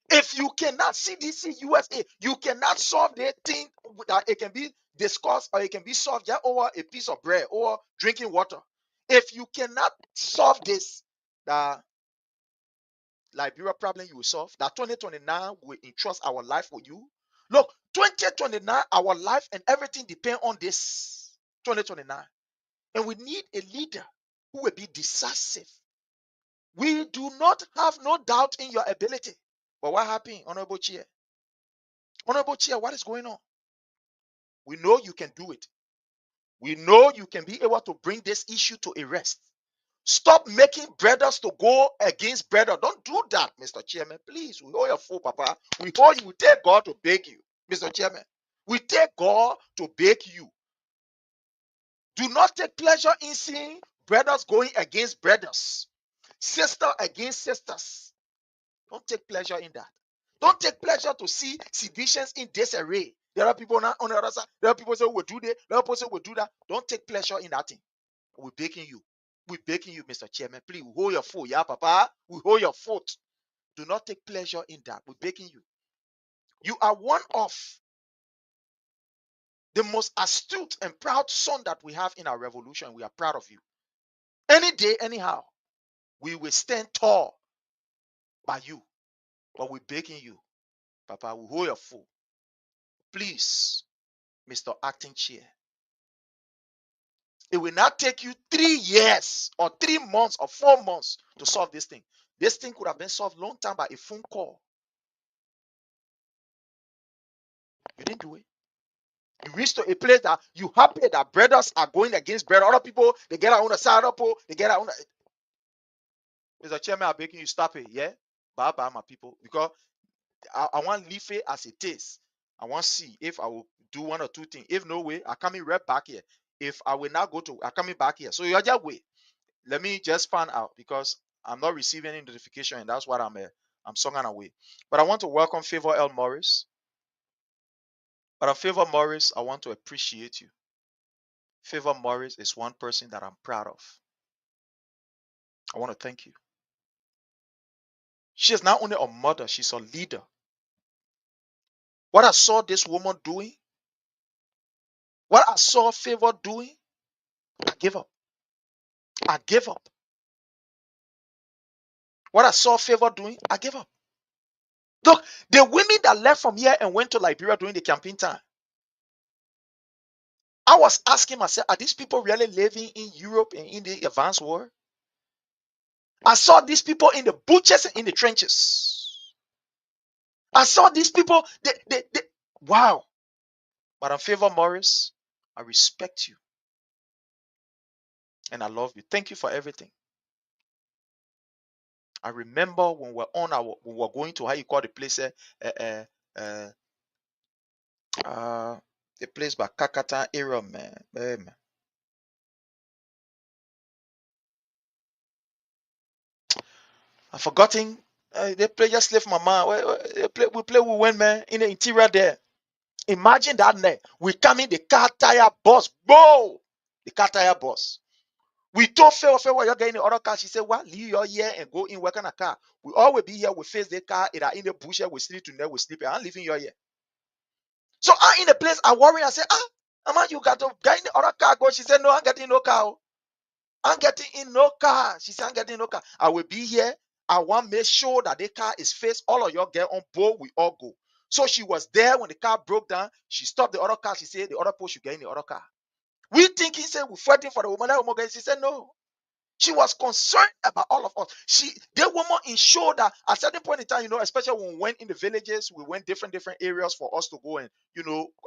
If you cannot CDC USA, you cannot solve the thing that it can be discussed or it can be solved just over a piece of bread or drinking water. If you cannot solve this, the Liberia problem you will solve, that 2029 will entrust our life with you. Look, 2029, our life and everything depend on this 2029. And we need a leader who will be decisive. We do not have no doubt in your ability. But what happened, Honorable Chair? Honorable Chair, what is going on? We know you can do it. We know you can be able to bring this issue to a rest. Stop making brothers to go against brother. Don't do that, Mr. Chairman. Please, we hold your full, Papa. We hold you. We take God to beg you, Mr. Chairman. We take God to beg you. Do not take pleasure in seeing brothers going against brothers, sister against sisters. Don't take pleasure in that. Don't take pleasure to see seditions in disarray. There are people now on the other side. There are people say we'll do that. There are people say we'll do that. Don't take pleasure in that thing. We're begging you. We're begging you, Mr. Chairman. Please hold your foot. Yeah, Papa. We hold your foot. Do not take pleasure in that. We're begging you. You are one of the most astute and proud son that we have in our revolution. We are proud of you. Any day, anyhow, we will stand tall by you. But we're begging you, Papa, we hold your foot. Please, Mr. Acting Chair. It will not take you 3 years or 3 months or 4 months to solve this thing. This thing could have been solved long time by a phone call. You didn't do it. You reach to a place that you happy that brothers are going against brothers. Other people, they get on the side of pole, they get on the... Mr. Chairman, I'm begging you stop it, yeah? Bye bye, my people. Because I want to leave it as it is. I want to see if I will do 1 or 2 things. If no way, I'm coming right back here. If I will not go to, I'm coming back here. So you're just wait. Let me just find out because I'm not receiving any notification, and that's what I'm songing away. But I want to welcome Favor L. Morris. But on Favor Morris, I want to appreciate you. Favor Morris is one person that I'm proud of. I want to thank you. She is not only a mother, she's a leader. What I saw this woman doing, what I saw Favor doing, I give up. I give up. What I saw Favor doing, I give up. Look, the women that left from here and went to Liberia during the campaign time, I was asking myself, are these people really living in Europe and in the advanced world? I saw these people in the butchers and in the trenches. I saw these people, wow. Madam Favor Morris, I respect you and I love you. Thank you for everything. I remember when we were going to, how you call the place, the place by Kakata area, man. I've forgotten. They play just left my mind. We play with one man in the interior there. Imagine that night. We come in the car tire bus. Whoa! The car tire bus. We told Fair, you're getting the other car. She said, what? Leave your here and go in work on a car. We always be here. We face the car. It are in the bush. We sleep tonight. We sleep. I'm leaving your here. So I'm in the place. I worry. I said, Mama, you got to get in the other car. Go. She said, no, I'm getting no car. I'm getting in no car. She said, I'm getting no car. I will be here. I want to make sure that the car is fixed. All of y'all get on board. We all go. So she was there when the car broke down. She stopped the other car. She said, the other person should get in the other car. We thinking, said, we're fighting for the woman. That woman, she said, no. She was concerned about all of us. The woman ensured that at a certain point in time, especially when we went in the villages, we went different areas for us to go and,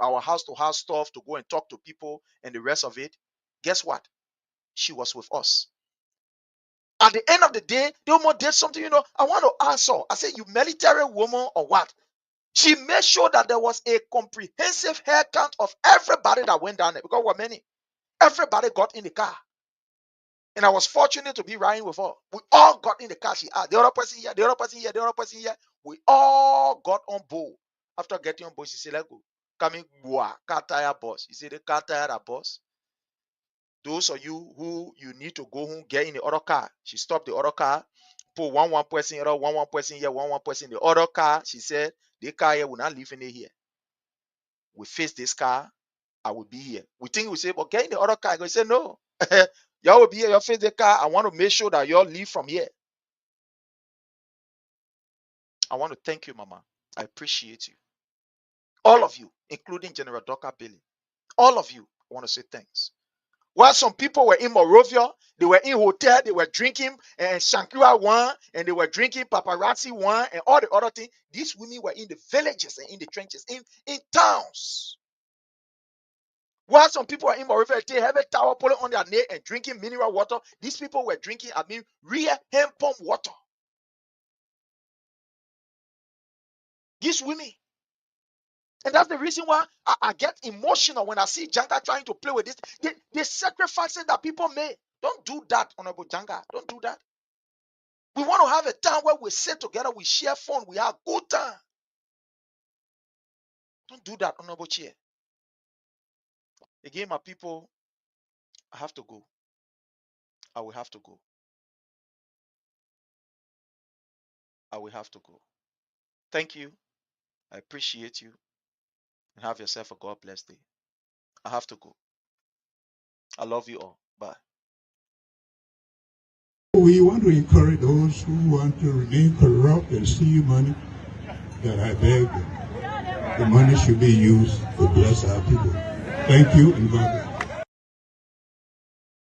our house-to-house stuff, to go and talk to people and the rest of it. Guess what? She was with us. At the end of the day, the woman did something, I want to ask her. I said, you military woman or what? She made sure that there was a comprehensive hair count of everybody that went down there because there were many. Everybody got in the car. And I was fortunate to be riding with her. We all got in the car. She asked, the other person here, the other person here, the other person here. We all got on board. After getting on board, she said, let's go. Coming, car tire boss. She said, the car tire boss. Those of you who you need to go home, get in the other car. She stopped the other car, put one person here, one person here, one person in the other car. She said, the car here will not leave in here. We face this car, I will be here. We think we say, but get in the other car. I say, no. Y'all will be here, y'all face the car. I want to make sure that y'all leave from here. I want to thank you, Mama. I appreciate you. All of you, including General Doka Billy. All of you, I want to say thanks. While some people were in Morovia, they were in hotel, they were drinking and Shankura wine, and they were drinking paparazzi wine and all the other things. These women were in the villages and in the trenches, in towns. While some people are in Morifa, they have a tower pulling on their neck and drinking mineral water. These people were drinking, real hand pump water. These women. And that's the reason why I get emotional when I see Janga trying to play with this. The sacrifices that people made. Don't do that, Honorable Janga. Don't do that. We want to have a time where we sit together, we share fun, we have good time. Don't do that, Honorable Chair. Again, my people, I have to go. I will have to go. I will have to go. Thank you. I appreciate you. And have yourself a God bless day. I have to go. I love you all. Bye. We want to encourage those who want to remain corrupt and steal money, that I beg them. The money should be used to bless our people. Thank you and God bless.